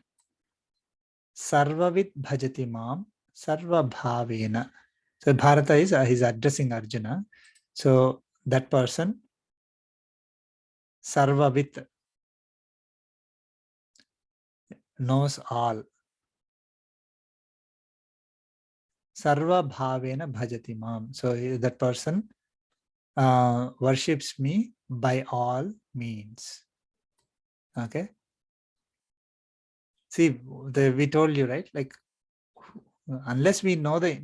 Sarvavit bhajati mam sarva bhavena. So Bharata is he's addressing Arjuna. So that person, Sarvavit, knows all. Sarva bhavena bhajati mam. So that person worships me by all means. Okay. See, we told you, right? Like, unless we know the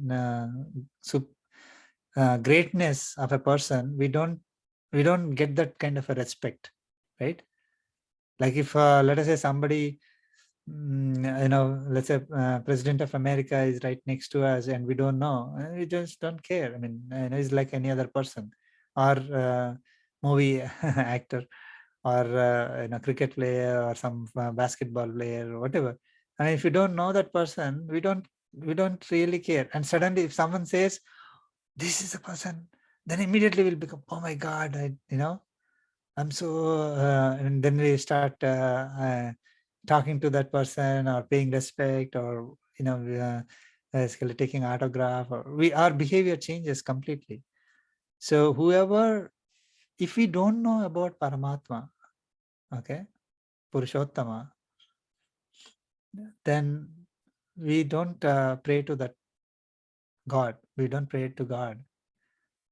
greatness of a person, we don't get that kind of a respect, right? Like if let us say somebody, let's say President of America is right next to us and we don't know, we just don't care. I mean, he's like any other person, or movie actor, or cricket player, or some basketball player, or whatever. I mean, if you don't know that person, we don't really care. And suddenly, if someone says, "This is a person," then immediately we'll become, "Oh my God!" I'm so, and then we start talking to that person or paying respect, or basically taking autograph, or our behavior changes completely. So whoever, if we don't know about Paramatma, okay, Purushottama, then we don't pray to that God. We don't pray to God.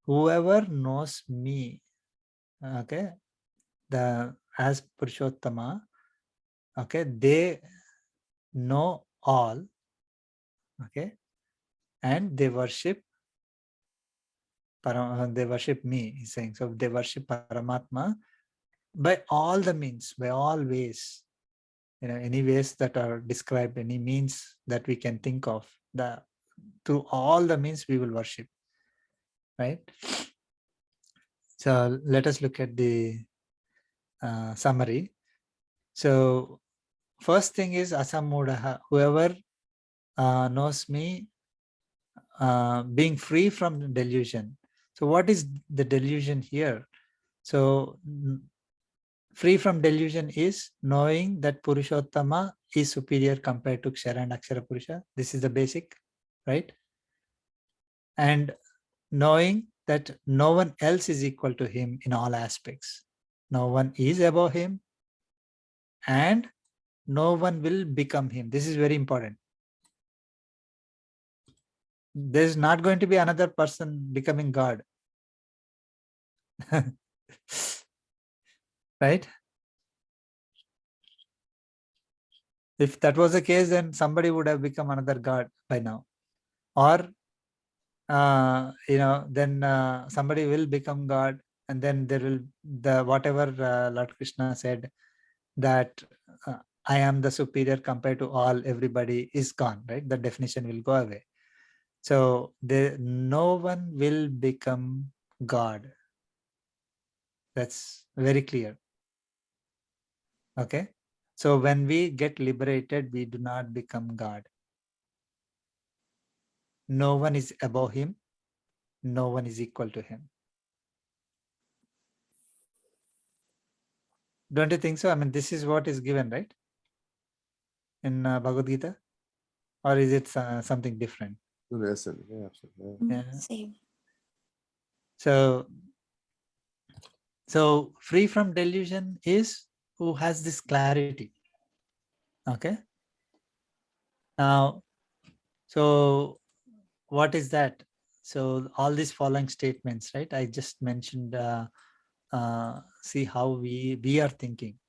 Whoever knows me, okay, as Purushottama, okay, they know all, okay, and they worship me, he's saying. So they worship Paramatma by all the means, by all ways, any ways that are described, any means that we can think of, through all the means we will worship, right? So let us look at the summary. So first thing is asamudaha, whoever knows me, being free from delusion. So what is the delusion here? So free from delusion is knowing that Purushottama is superior compared to Kshara and Akshara Purusha. This is the basic, right? And knowing that no one else is equal to him in all aspects. No one is above him and no one will become him. This is very important. There's not going to be another person becoming God. Right? If that was the case, then somebody would have become another God by now. Or, then somebody will become God, and then there will, whatever Lord Krishna said, that I am the superior compared to all, everybody is gone, right? The definition will go away. So no one will become God. That's very clear. Okay. So when we get liberated, we do not become God. No one is above him. No one is equal to him. Don't you think so? I mean, this is what is given, right? In Bhagavad Gita? Or is it something different? Yes, sir. Yeah, absolutely. Yeah. Same. So free from delusion is who has this clarity. Okay. Now, so what is that? So all these following statements, right? I just mentioned, see how we are thinking.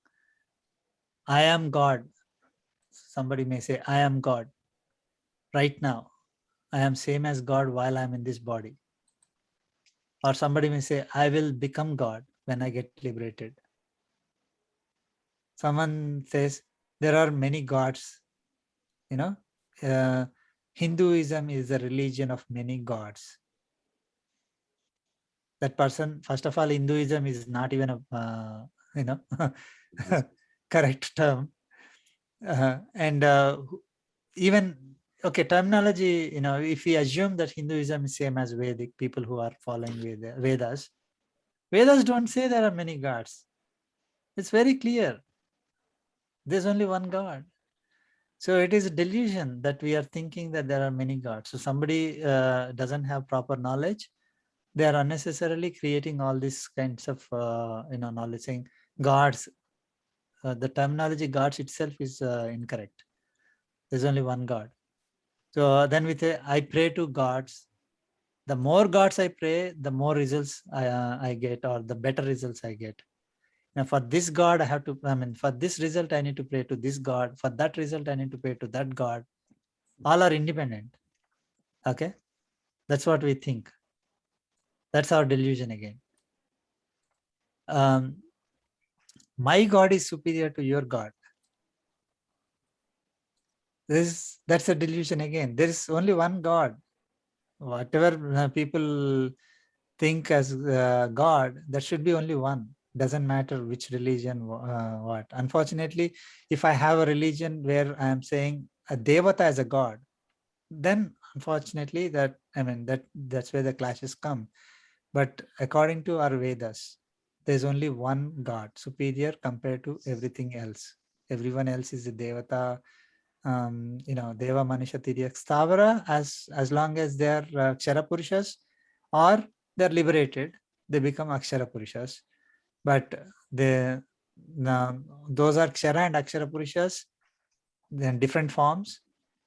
I am God. Somebody may say, I am God. Right now, I am same as God while I'm in this body. Or somebody may say, I will become God when I get liberated. Someone says, there are many gods, Hinduism is a religion of many gods. That person, first of all, Hinduism is not even a, correct term. And even, okay, terminology, if we assume that Hinduism is same as Vedic, people who are following Vedas don't say there are many gods. It's very clear. There's only one God. So it is a delusion that we are thinking that there are many gods. So somebody doesn't have proper knowledge. They are unnecessarily creating all these kinds of, knowledge, saying gods. The terminology gods itself is incorrect. There's only one God. So then we say, I pray to gods. The more gods I pray, the more results I get, or the better results I get. Now for this God, I have to, for this result, I need to pray to this God. For that result, I need to pray to that God. All are independent. Okay. That's what we think. That's our delusion again. My God is superior to your God. That's a delusion again. There is only one God. Whatever people think as God, there should be only one. Doesn't matter which religion, what. Unfortunately, if I have a religion where I am saying a Devata as a God, then unfortunately that's where the clashes come. But according to our Vedas, there's only one God, superior compared to everything else. Everyone else is a Devata, Deva, Manisha, Tiryak, Stavara, as long as they are Kshara Purushas or they're liberated, they become Akshara Purushas. But those are Kshara and Akshara Purushas, then different forms.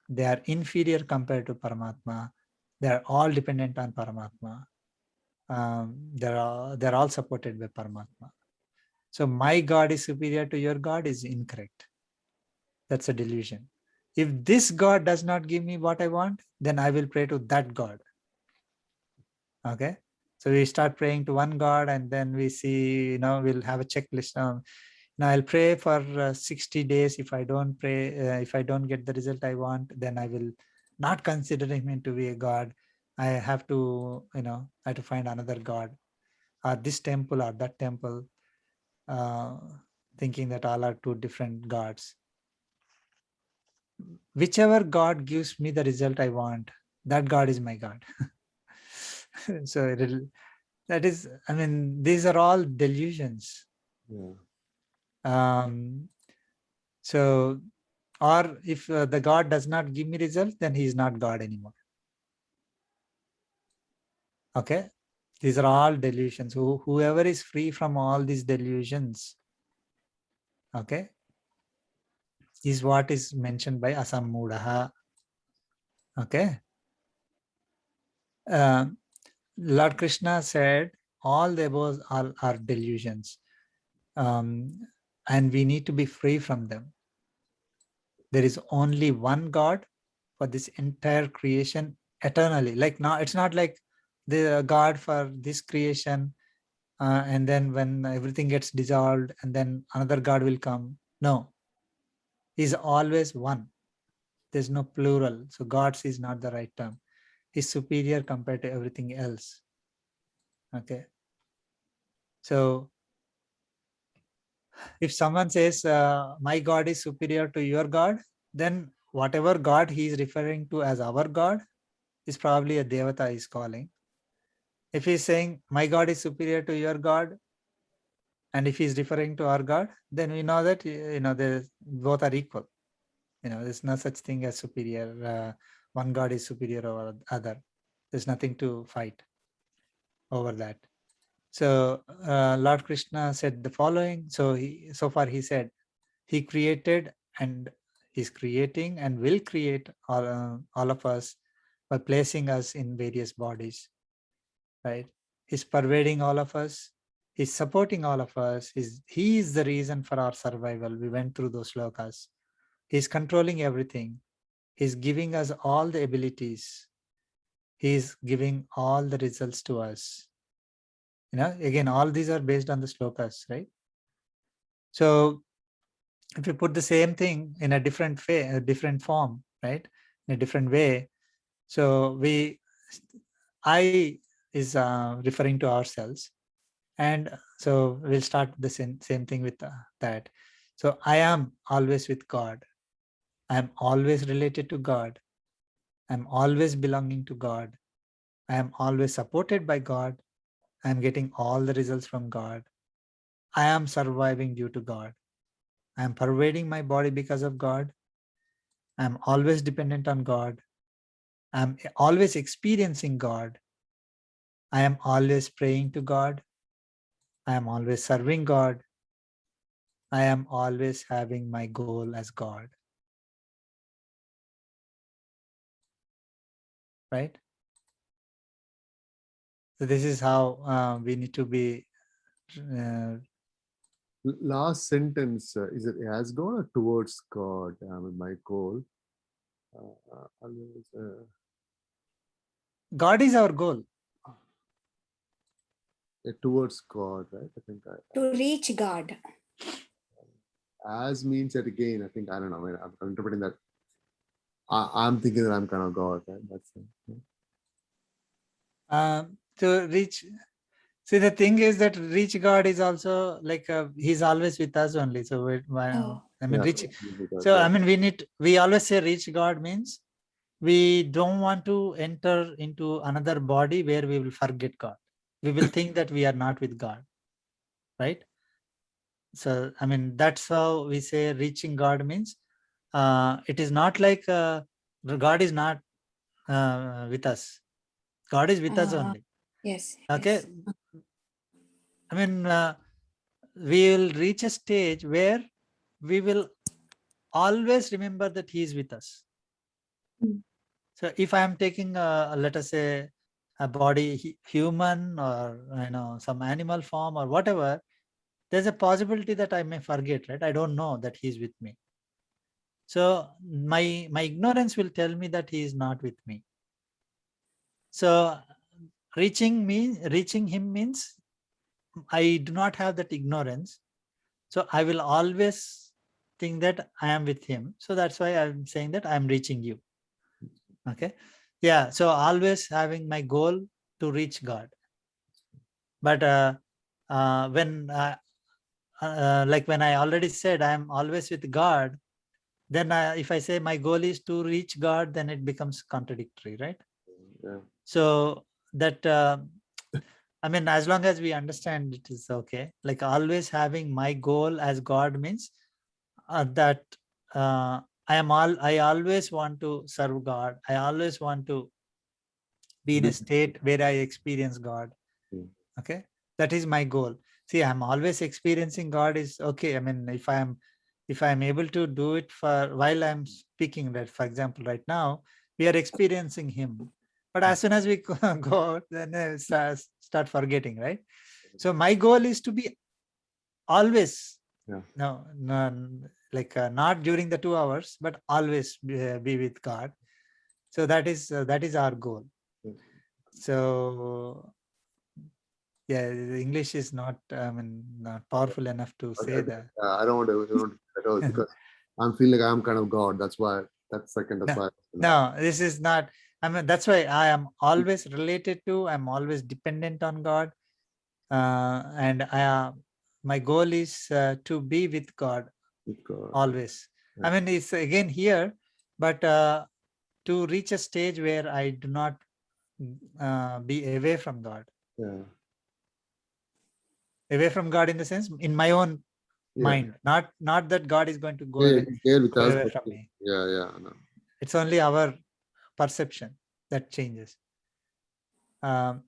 They are inferior compared to Paramatma. They are all dependent on Paramatma. They're all supported by Paramatma. So my God is superior to your God is incorrect. That's a delusion. If this God does not give me what I want, then I will pray to that God. Okay. So we start praying to one God, and then we see, we'll have a checklist. Now I'll pray for 60 days. If I don't pray, if I don't get the result I want, then I will not consider him to be a God. I have to, I have to find another God, or this temple or that temple, thinking that all are two different gods. Whichever God gives me the result I want, that God is my God. So that is, these are all delusions. Yeah. So, or if the God does not give me results, then he is not God anymore. Okay, these are all delusions. Whoever is free from all these delusions, okay, is what is mentioned by Asammudaha. Okay. Lord Krishna said all the above are delusions, and we need to be free from them. There is only one God for this entire creation eternally. Like now, it's not like the God for this creation, and then when everything gets dissolved, and then another God will come. No, he's always one. There's no plural. So gods is not the right term. He's superior compared to everything else. Okay. So if someone says, my God is superior to your God, then whatever God he is referring to as our God is probably a Devata is calling. If he's saying, my God is superior to your God, and if he's referring to our God, then we know that, both are equal. There's no such thing as superior. One God is superior over other. There's nothing to fight over that. So Lord Krishna said the following. So far he said, he created and is creating and will create all of us by placing us in various bodies, right? He's pervading all of us. He's supporting all of us. He is the reason for our survival. We went through those slokas. He's controlling everything. He's giving us all the abilities. He's giving all the results to us. Again, all these are based on the slokas, right? So if you put the same thing in a different form, right, in a different way, so I is referring to ourselves, and so we'll start the same thing with that. So I am always with God. I am always related to God. I am always belonging to God. I am always supported by God. I am getting all the results from God. I am surviving due to God. I am pervading my body because of God. I am always dependent on God. I am always experiencing God. I am always praying to God. I am always serving God. I am always having my goal as God. Right? So this is how we need to be. Last sentence is it has gone towards God. My goal. God is our goal. Towards God, right? I think To reach God. as means that again. I think I don't know. I'm interpreting that. I'm thinking that I'm kind of God, right? That's it. To reach. See, the thing is that reach God is also like he's always with us only. So reach. So we always say reach God means we don't want to enter into another body where we will forget God. We will think that we are not with God, right? So that's how we say reaching God means it is not like God is not with us. God is with us only. Yes. Okay. Yes. We will reach a stage where we will always remember that he is with us. So if I am taking let us say a body, human or some animal form or whatever, there's a possibility that I may forget, right? I don't know that he's with me. So my ignorance will tell me that he is not with me. So reaching him means I do not have that ignorance. So I will always think that I am with him. So that's why I'm saying that I'm reaching you. Okay. Yeah. So always having my goal to reach God. But when like when I already said I'm always with God, then if I say my goal is to reach God, then it becomes contradictory, right? Yeah. So that I mean, as long as we understand it is okay. Like always having my goal as God means that I always want to serve God. I always want to be in a state where I experience God. Okay, that is my goal. See, I'm always experiencing God is okay. I mean, if I'm able to do it for while I'm speaking, that for example, right now we are experiencing Him, but as soon as we go out, then start forgetting, right? So my goal is to be always, no, like not during the 2 hours, but always be with God. So that is our goal. So yeah, the English is not, I mean, not powerful enough to say that. I don't want to at all because I'm feeling like I'm kind of God. That's why. That's second. That's why. No, this is not. I mean, that's why I am always related to. I'm always dependent on God, and my goal is to be with God always. I mean, it's again here, but to reach a stage where I do not be away from God. Yeah. Away from God in the sense in my own mind, not that God is going to go away, from me. Yeah. No. It's only our perception that changes. So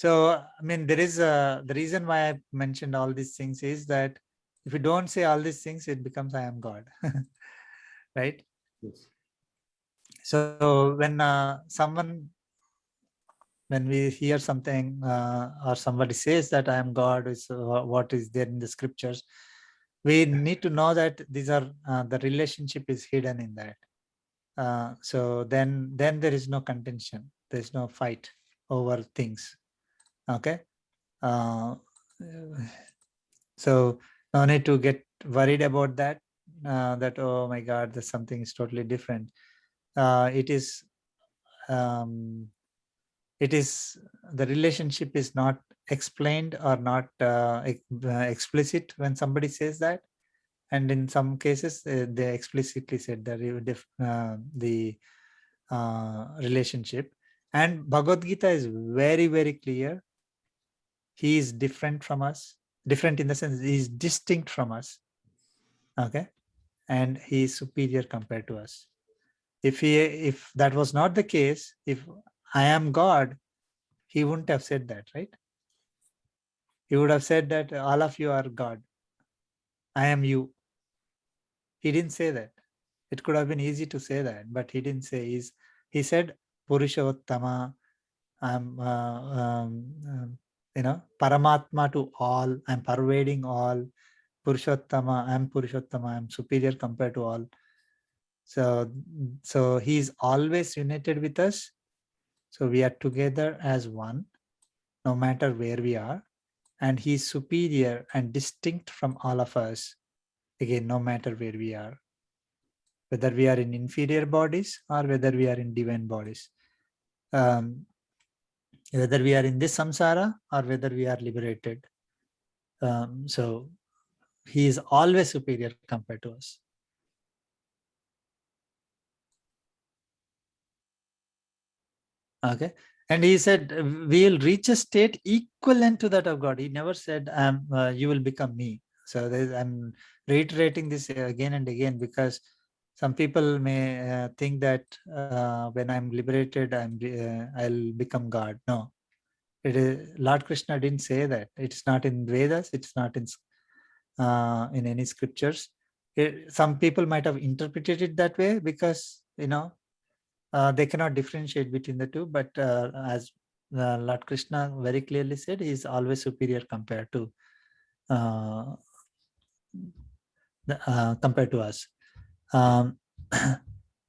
I mean, there is the reason why I mentioned all these things is that if you don't say all these things, it becomes I am God, right? Yes. So when when we hear something or somebody says that I am God, is what is there in the scriptures, we need to know that these are the relationship is hidden in that. So then there is no contention, there is no fight over things. Okay. So no need to get worried about that. That oh my God, there's something is totally different. It is the relationship is not explained or not explicit when somebody says that, and in some cases they explicitly said that the relationship. And Bhagavad Gita is very, very clear. He is different from us, different in the sense he is distinct from us. Okay, and he is superior compared to us. If that was not the case, if I am God, he wouldn't have said that, right? He would have said that all of you are God. I am you. He didn't say that. It could have been easy to say that, but he didn't say. He said Purushottama. I'm Paramatma to all. I'm pervading all. Purushottama. I'm Purushottama. I'm superior compared to all. So he's always united with us. So we are together as one, no matter where we are. And he's superior and distinct from all of us. Again, no matter where we are. Whether we are in inferior bodies or whether we are in divine bodies. Whether we are in this samsara or whether we are liberated. So he is always superior compared to us. Okay. And he said, we will reach a state equivalent to that of God. He never said, you will become me. So I'm reiterating this again and again because some people may think that when I'm liberated, I'll become God. No, Lord Krishna didn't say that. It's not in Vedas. It's not in any scriptures. Some people might have interpreted it that way because, they cannot differentiate between the two. But as Lord Krishna very clearly said, he is always superior compared to us.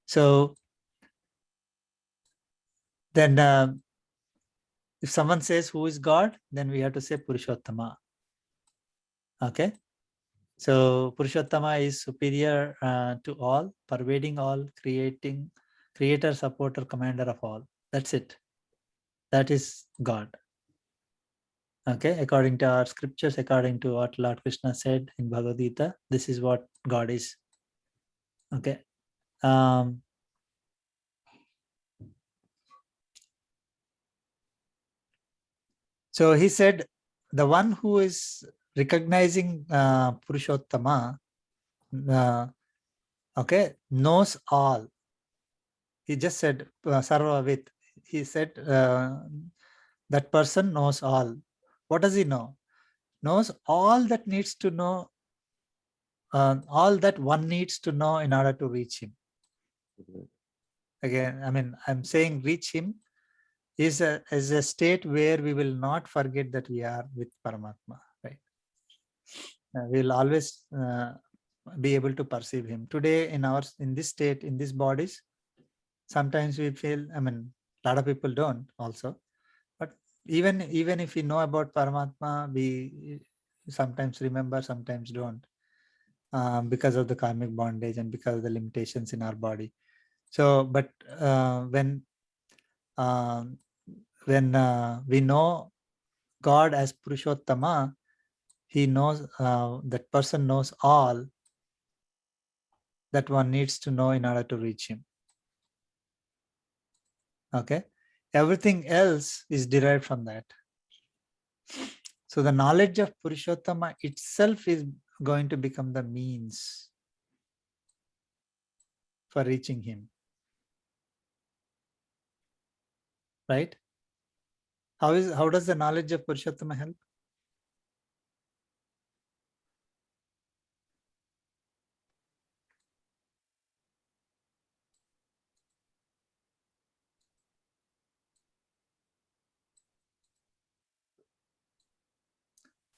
So then If someone says who is God, then we have to say Purushottama. Okay. So Purushottama is superior to all, pervading all, creator, supporter, commander of all. That's it. That is God. Okay, according to our scriptures, according to what Lord Krishna said in Bhagavad Gita, this is what God is. Okay. So he said, the one who is recognizing Purushottama, okay, knows all. He just said Sarvavit. He said that person knows all. What does he know? Knows all that needs to know, all that one needs to know in order to reach him. Again, I mean, I'm saying reach him is a state where we will not forget that we are with Paramatma, right? We will always be able to perceive him. Today, in this state, in these bodies, sometimes we feel, I mean, a lot of people don't also, but even if we know about Paramatma, we sometimes remember, sometimes don't, because of the karmic bondage and because of the limitations in our body. So, but when we know God as Purushottama, he knows, that person knows all that one needs to know in order to reach him. Okay, everything else is derived from that. So the knowledge of Purushottama itself is going to become the means for reaching him. Right? How does the knowledge of Purushottama help?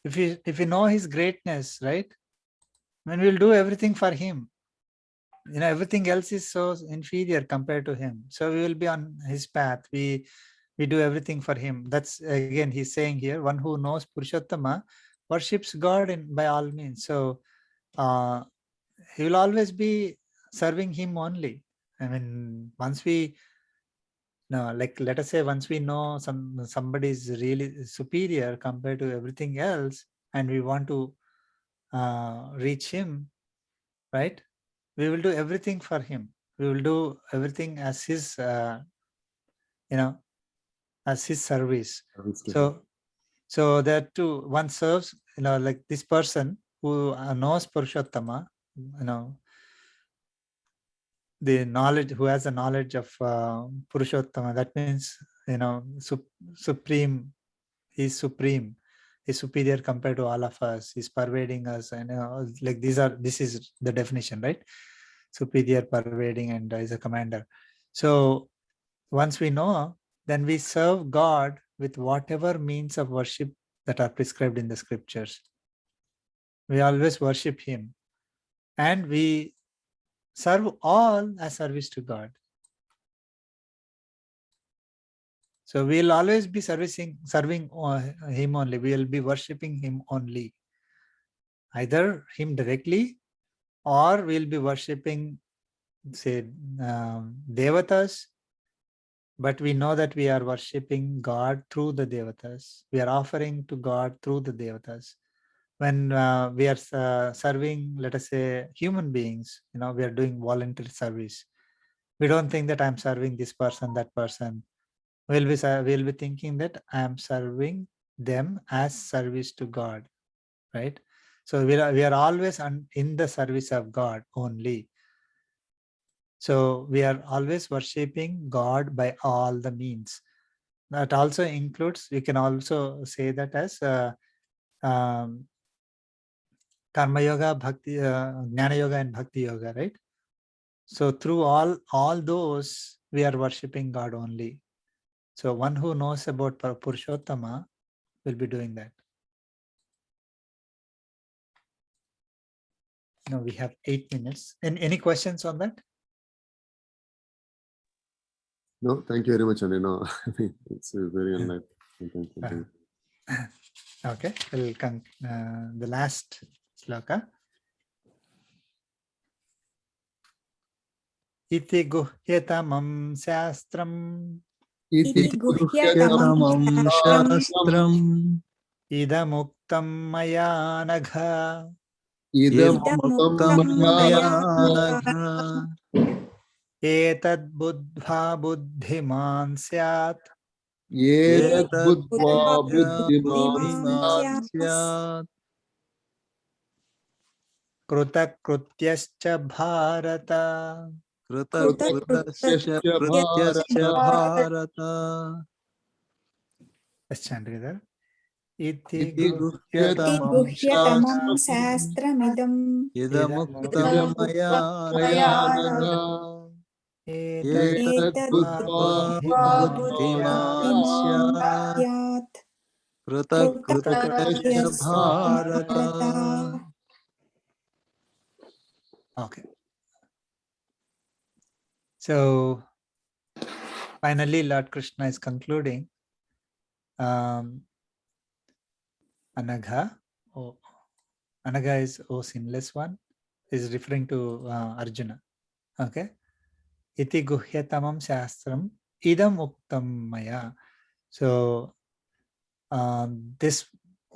If we know his greatness, right? Then we'll do everything for him. You know, everything else is so inferior compared to him. So we will be on his path. We do everything for him. That's again, he's saying here, one who knows Purushottama worships God by all means. So he will always be serving him only. I mean, once we like, let us say, once we know somebody is really superior compared to everything else, and we want to reach him, right? We will do everything for him. We will do everything as his, as his service. So that too, one serves, like this person who knows Purushottama, the knowledge, who has a knowledge of Purushottama. That means, supreme. He's supreme. He's superior compared to all of us. He's pervading us, and like this is the definition, right? Superior, pervading, and is a commander. So once we know, then we serve God with whatever means of worship that are prescribed in the scriptures. We always worship him, and we serve all as service to God. So we'll always be serving him only. We'll be worshipping him only. Either him directly, or we'll be worshipping, say, devatas. But we know that we are worshipping God through the devatas. We are offering to God through the devatas. When we are serving, let us say, human beings, we are doing voluntary service. We don't think that I'm serving this person, that person. We'll be thinking that I am serving them as service to God, right? So we are always in the service of God only. So we are always worshipping God by all the means. That also includes, we can also say that as Karma Yoga, Bhakti, Jnana Yoga, and Bhakti Yoga, right? So through all those, we are worshipping God only. So one who knows about Purushottama will be doing that. Now we have 8 minutes. And any questions on that? No, thank you very much, Anil. No, it's very unlike. Okay, we'll the last sloka. Iti guhyatamam shastram Iti guhyatamam guhyatamam shastram shastram idamuktam maya nagha idamuktam idamuktam maya maya nagha etad buddha buddhiman syat etat buddha buddhva buddhiman buddhiman sat syat कृतकृत्यश्च Bharat कृतकृत्यश्च कृतकृत्यश्च Bharat Bharat Let's chant together. Iti इति इति गुह्यतमं गुह्यतमं शास्त्रम् शास्त्रमिदम् इदमुक्तं idamuktam मया मया नघ etad एतद् एतद्बुद्ध्वा बुद्ध्वा बुद्धिमान् बुद्धिमान् स्यात् स्यात् कृतकृत्यश्च कृतकृत्यश्च Bharat Bharat. Okay. So finally, Lord Krishna is concluding. Anagha, oh, Anagha is sinless one, is referring to Arjuna. Okay. Iti guhyatamam shastram idam uktam maya. So this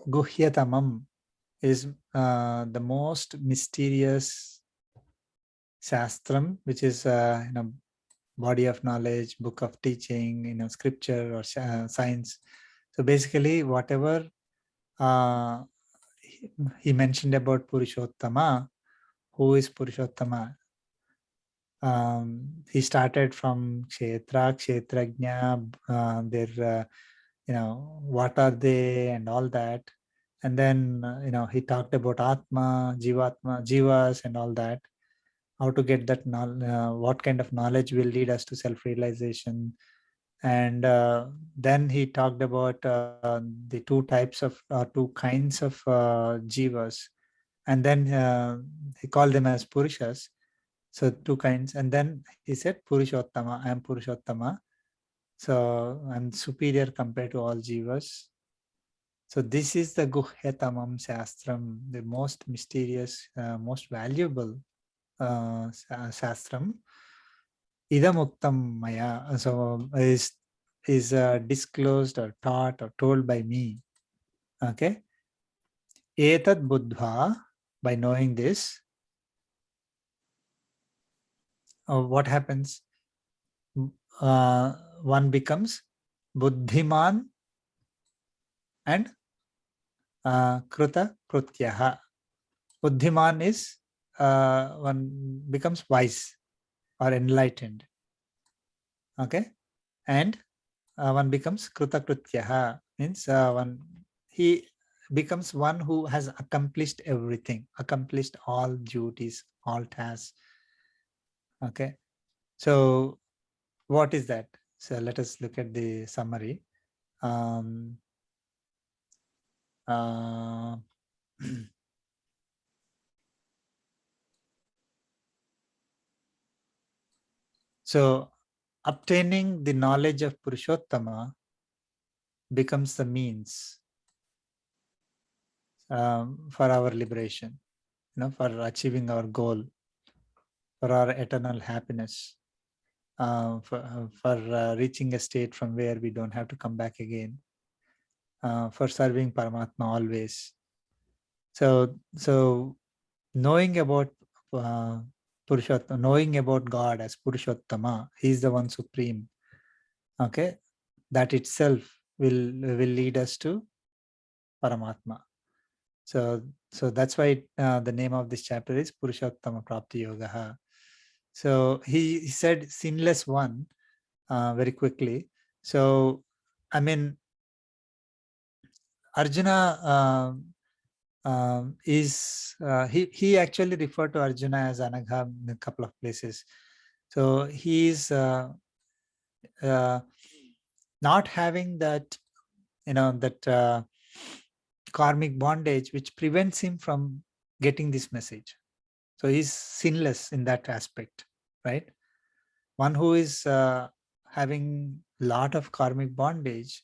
guhyatamam is the most mysterious shastram, which is body of knowledge, book of teaching, scripture or science. So basically, whatever he mentioned about Purushottama, who is Purushottama? He started from Kshetra, Kshetrajna, their, what are they and all that. And then, he talked about Atma, Jivatma, Jivas and all that. How to get that, what kind of knowledge will lead us to self-realization. And then he talked about the two kinds of Jivas. And then he called them as Purushas. So two kinds. And then he said, Purushottama, I am Purushottama. So I'm superior compared to all Jivas. So this is the Guhyatamam Shastram, the most mysterious, most valuable Shastram. Idamuktam Maya. So is disclosed or taught or told by me. Okay. Etad Buddha, by knowing this, what happens? One becomes Buddhiman and Kruta Krutyaha. Buddhiman is one becomes wise or enlightened. Okay. And one becomes Kruta Krutyaha, means he becomes one who has accomplished everything, accomplished all duties, all tasks. Okay. So what is that? So let us look at the summary. So obtaining the knowledge of Purushottama becomes the means for our liberation, for achieving our goal, for our eternal happiness, for reaching a state from where we don't have to come back again, for serving Paramatma always. So knowing about Purushottama, knowing about God as Purushottama, He is the one supreme. Okay, that itself will lead us to Paramatma. So that's why the name of this chapter is Purushottama Prapti Yoga. So he said sinless one very quickly. So I mean, Arjuna is he actually referred to Arjuna as Anagha in a couple of places. So he is not having that, that karmic bondage which prevents him from getting this message. So he's sinless in that aspect, right? One who is having lot of karmic bondage,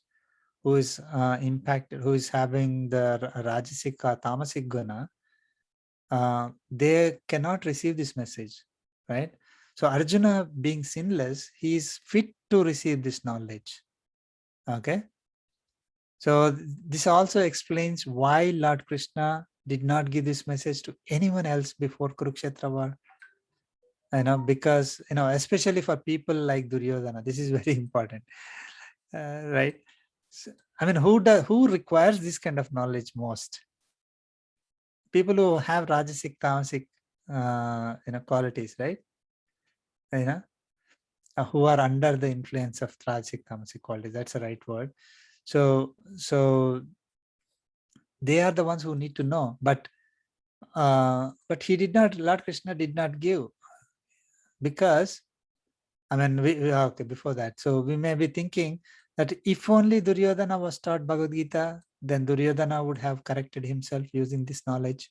who is impacted, who is having the Rajasic or Tamasic Guna, they cannot receive this message, right? So Arjuna, being sinless, he is fit to receive this knowledge. Okay. So this also explains why Lord Krishna did not give this message to anyone else before Kurukshetra war. Because, especially for people like Duryodhana, this is very important, right? So, who requires this kind of knowledge most? People who have Rajasic, Tamasic, qualities, right? Who are under the influence of Rajasic, Tamasic qualities. That's the right word. So they are the ones who need to know. But he did not. Lord Krishna did not give, because okay, before that. So we may be thinking that if only Duryodhana was taught Bhagavad Gita, then Duryodhana would have corrected himself using this knowledge.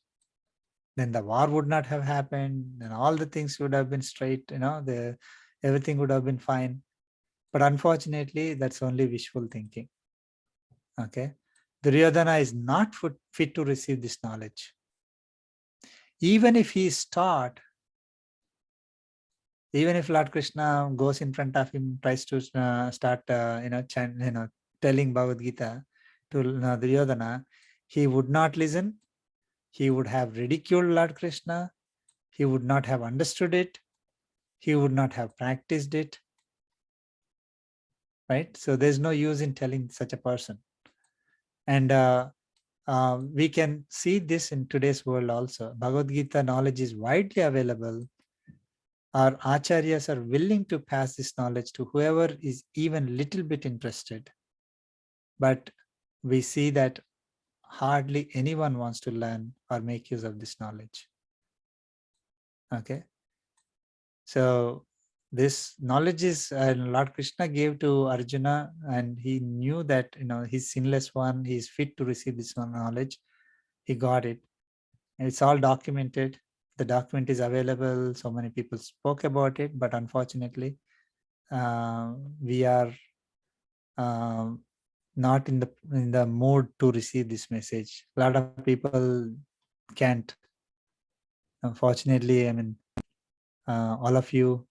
Then the war would not have happened, and all the things would have been straight, everything would have been fine. But unfortunately, that's only wishful thinking. Okay. Duryodhana is not fit to receive this knowledge. Even if he is taught, even if Lord Krishna goes in front of him, tries to start, telling Bhagavad Gita to Duryodhana, he would not listen. He would have ridiculed Lord Krishna. He would not have understood it. He would not have practiced it. Right? So there's no use in telling such a person. And we can see this in today's world also. Bhagavad Gita knowledge is widely available. Our acharyas are willing to pass this knowledge to whoever is even little bit interested. But we see that hardly anyone wants to learn or make use of this knowledge. Okay. So this knowledge is Lord Krishna gave to Arjuna, and he knew that he's sinless one, he's fit to receive this knowledge. He got it. And it's all documented. The document is available. So many people spoke about it, but unfortunately, we are not in the mood to receive this message. A lot of people can't. Unfortunately, all of you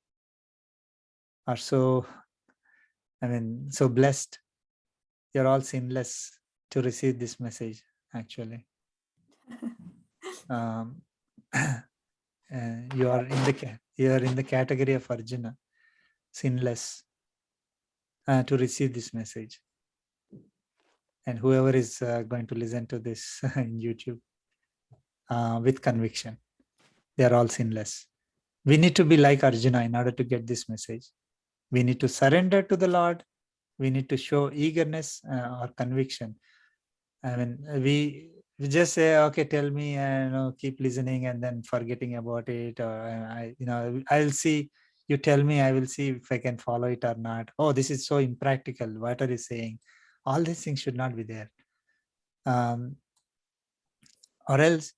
are so blessed. You're all sinless to receive this message, actually. You are in the category of Arjuna, sinless, to receive this message. And whoever is going to listen to this in YouTube with conviction, they are all sinless. We need to be like Arjuna in order to get this message. We need to surrender to the Lord. We need to show eagerness or conviction. We just say, okay, tell me, keep listening, and then forgetting about it. Or I'll see. You tell me, I will see if I can follow it or not. Oh, this is so impractical. What are you saying? All these things should not be there. Or else,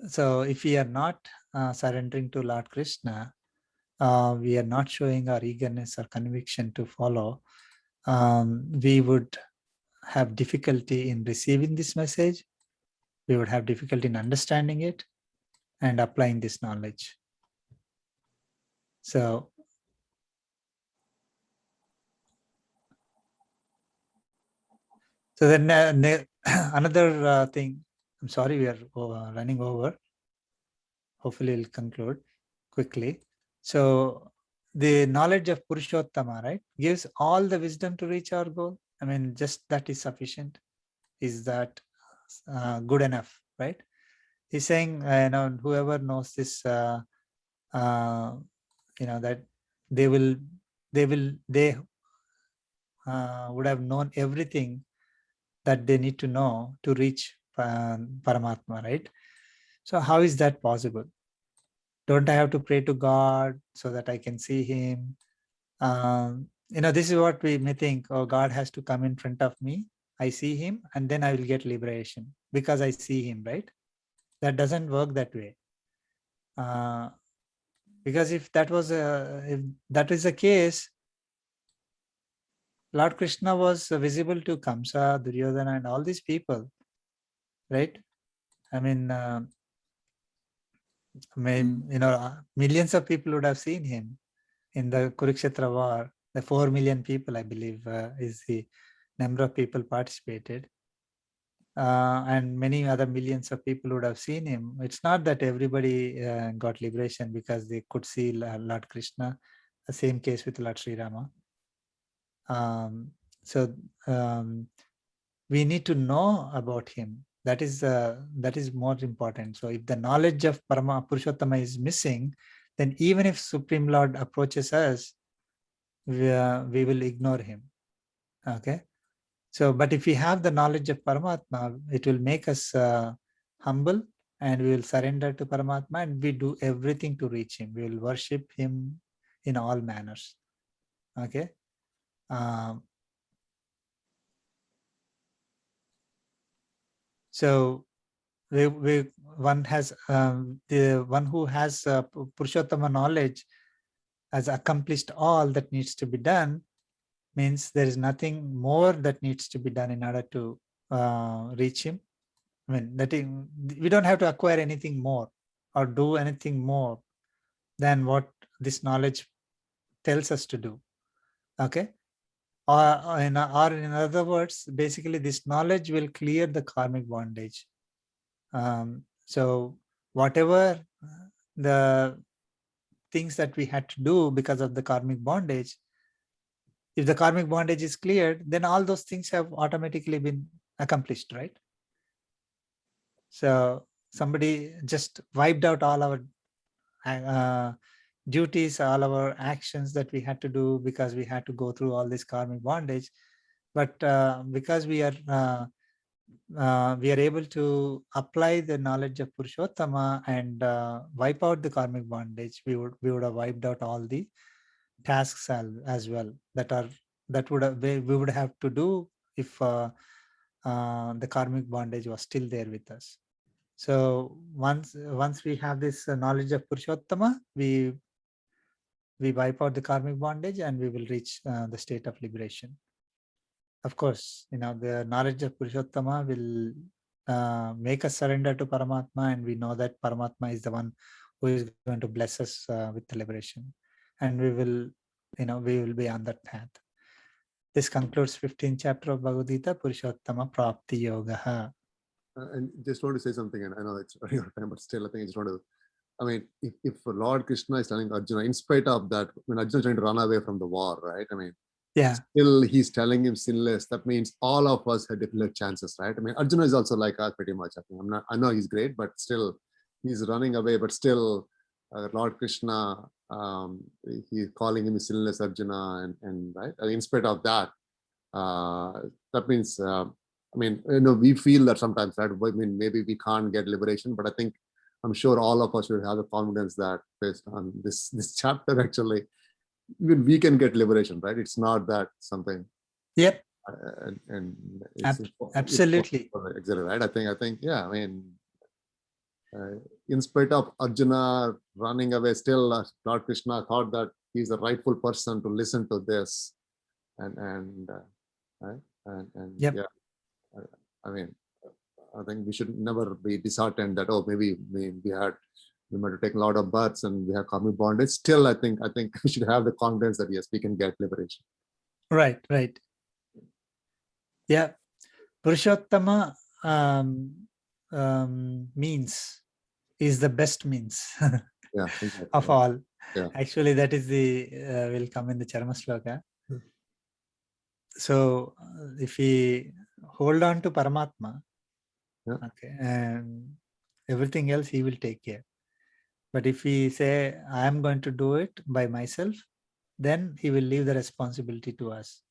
so if we are not surrendering to Lord Krishna, we are not showing our eagerness or conviction to follow, we would have difficulty in receiving this message. We would have difficulty in understanding it and applying this knowledge. So then another thing, I'm sorry, we are running over. Hopefully we'll conclude quickly. So the knowledge of Purushottama, right, gives all the wisdom to reach our goal. Just that is sufficient. Is that good enough, right? He's saying, whoever knows this, that they would have known everything that they need to know to reach Paramatma, right? So how is that possible? Don't I have to pray to God so that I can see him? This is what we may think. Oh, God has to come in front of me. I see him, and then I will get liberation because I see him, right? That doesn't work that way. Because if that is the case, Lord Krishna was visible to Kamsa, Duryodhana, and all these people, right? I mean, millions of people would have seen him in the Kurukshetra war. The 4 million people, I believe, is the number of people participated. And many other millions of people would have seen him. It's not that everybody got liberation because they could see Lord Krishna. The same case with Lord Sri Rama. So we need to know about him. That is more important. So if the knowledge of Parama Purushottama is missing, then even if Supreme Lord approaches us, we will ignore him. Okay. So, but if we have the knowledge of Paramatma, it will make us humble, and we will surrender to Paramatma, and we do everything to reach him. We will worship him in all manners. Okay. So one has the one who has Purushottama knowledge has accomplished all that needs to be done, means there is nothing more that needs to be done in order to reach him. I mean, we don't have to acquire anything more or do anything more than what this knowledge tells us to do. Okay. Or in other words, basically this knowledge will clear the karmic bondage. So whatever the things that we had to do because of the karmic bondage, if the karmic bondage is cleared, then all those things have automatically been accomplished, right? So somebody just wiped out all our duties, all our actions that we had to do because we had to go through all this karmic bondage. But because we are able to apply the knowledge of Purushottama and wipe out the karmic bondage, we would have wiped out all the tasks as well that we would have to do if the karmic bondage was still there with us. So once we have this knowledge of Purushottama, we wipe out the karmic bondage and we will reach the state of liberation. Of course, the knowledge of Purushottama will make us surrender to Paramatma, and we know that Paramatma is the one who is going to bless us with the liberation, and we will be on that path. This concludes 15th chapter of Bhagavad Gita, Purushottama Prapti Yoga. And just want to say something, and I know it's running out of time, but still, I think I just want to. I mean, if Lord Krishna is telling Arjuna, in spite of that, when Arjuna is trying to run away from the war, right? I mean, yeah, still he's telling him sinless. That means all of us had different chances, right? I mean, Arjuna is also like us pretty much. I think I know he's great, but still he's running away. But still, Lord Krishna, he's calling him sinless Arjuna, and right. In spite of that, that means. I mean, we feel that sometimes, right? I mean, maybe we can't get liberation, but I'm sure all of us should have the confidence that based on this chapter, actually, even we can get liberation, right? It's not that something. Yep. And it's absolutely. It's exactly right. I think, yeah. I mean, in spite of Arjuna running away, still Lord Krishna thought that he's the rightful person to listen to this, and yep. Yeah. I mean, I think we should never be disheartened that maybe we might have taken a lot of births and we have karmic bondage. Still, I think we should have the confidence that yes, we can get liberation. Right. Yeah, Purushottama means is the best means Yeah, exactly. of all. Yeah. Actually, that is the will come in the Charma Sloka. So if we hold on to Paramatma, okay, and everything else he will take care. But if we say, I am going to do it by myself, then he will leave the responsibility to us.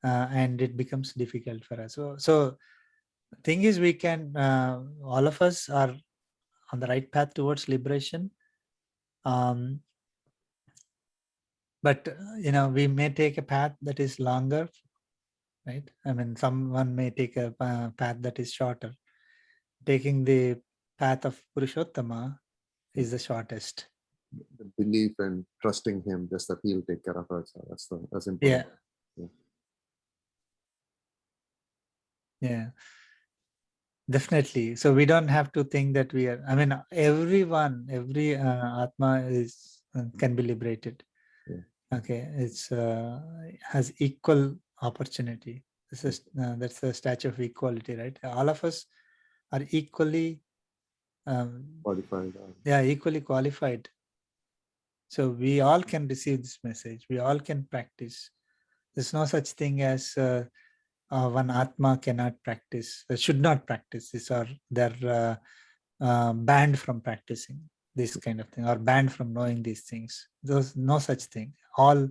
And it becomes difficult for us. So the thing is, we can, all of us are on the right path towards liberation. But, we may take a path that is longer, right? I mean, someone may take a path that is shorter. Taking the path of Purushottama is the shortest. The belief and trusting him, just that he'll take care of us. That's important. Yeah, Yeah, definitely. So we don't have to think that we are, I mean, everyone, every Atma is can be liberated. Yeah. Okay, it's has equal opportunity. This is that's the statue of equality, right? All of us are equally Qualified. equally qualified. So we all can receive this message. We all can practice. There's no such thing as one Atma cannot practice, should not practice this, or they're banned from practicing this kind of thing, or banned from knowing these things. There's no such thing. All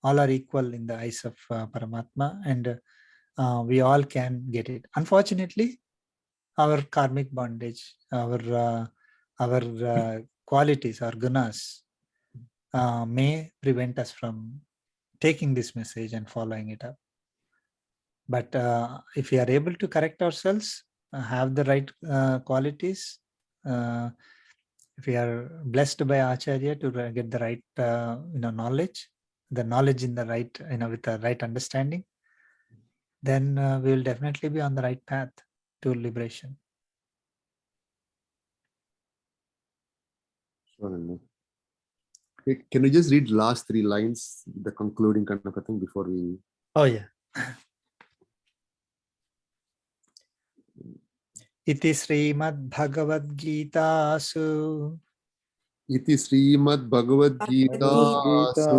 are equal in the eyes of Paramatma, and we all can get it. Unfortunately, our karmic bondage, our qualities, our gunas, may prevent us from taking this message and following it up. But if we are able to correct ourselves, have the right qualities, if we are blessed by Acharya to get the right knowledge, the knowledge in the right, with the right understanding, then we will definitely be on the right path to liberation. Sure. Can you just read last 3 lines, the concluding kind of a thing before we... Oh yeah. Iti Srimad Bhagavad Gitasu Iti Srimad Bhagavad Gita Gita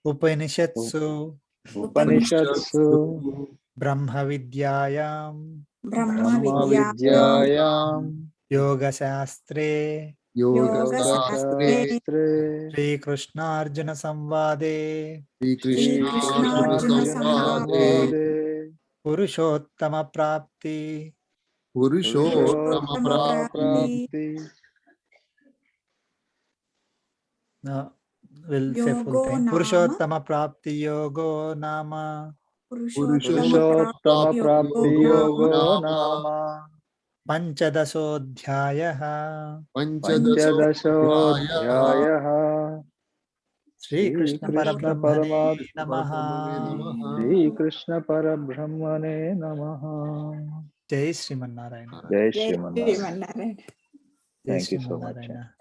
Upanishatsu Upanishatsu Brahma Vidyayam Brahma Brahma Vidya Vidyayam Yoga Shastre Yoga Yoga Shastre Shastre Shastre Sri Krishna Arjuna Samvade Sri Shri Krishna Krishna Arjuna Arjuna Samvade Samvade Purushottama Prapti. Purushottama Purushottama Prapti Prapti No, we'll say full Yogo time. Nama Purushottama Prapti Yogo Nama Purushottama Purushottama Prapti Prapti Yogo Yogo Nama Panchadasodhyayah. Panchadasodhyayah. Panchadashodhyayah Sri Sri Krishna Krishna Parabrahmane Krishna Parabrahmane Namaha. Namaha. Sri Krishna Parabrahmane Namaha. Jai Sriman Narayana. Jai Jai Sriman Narayana. Sriman Narayana. Jai Thank you so Sriman much. Narayana.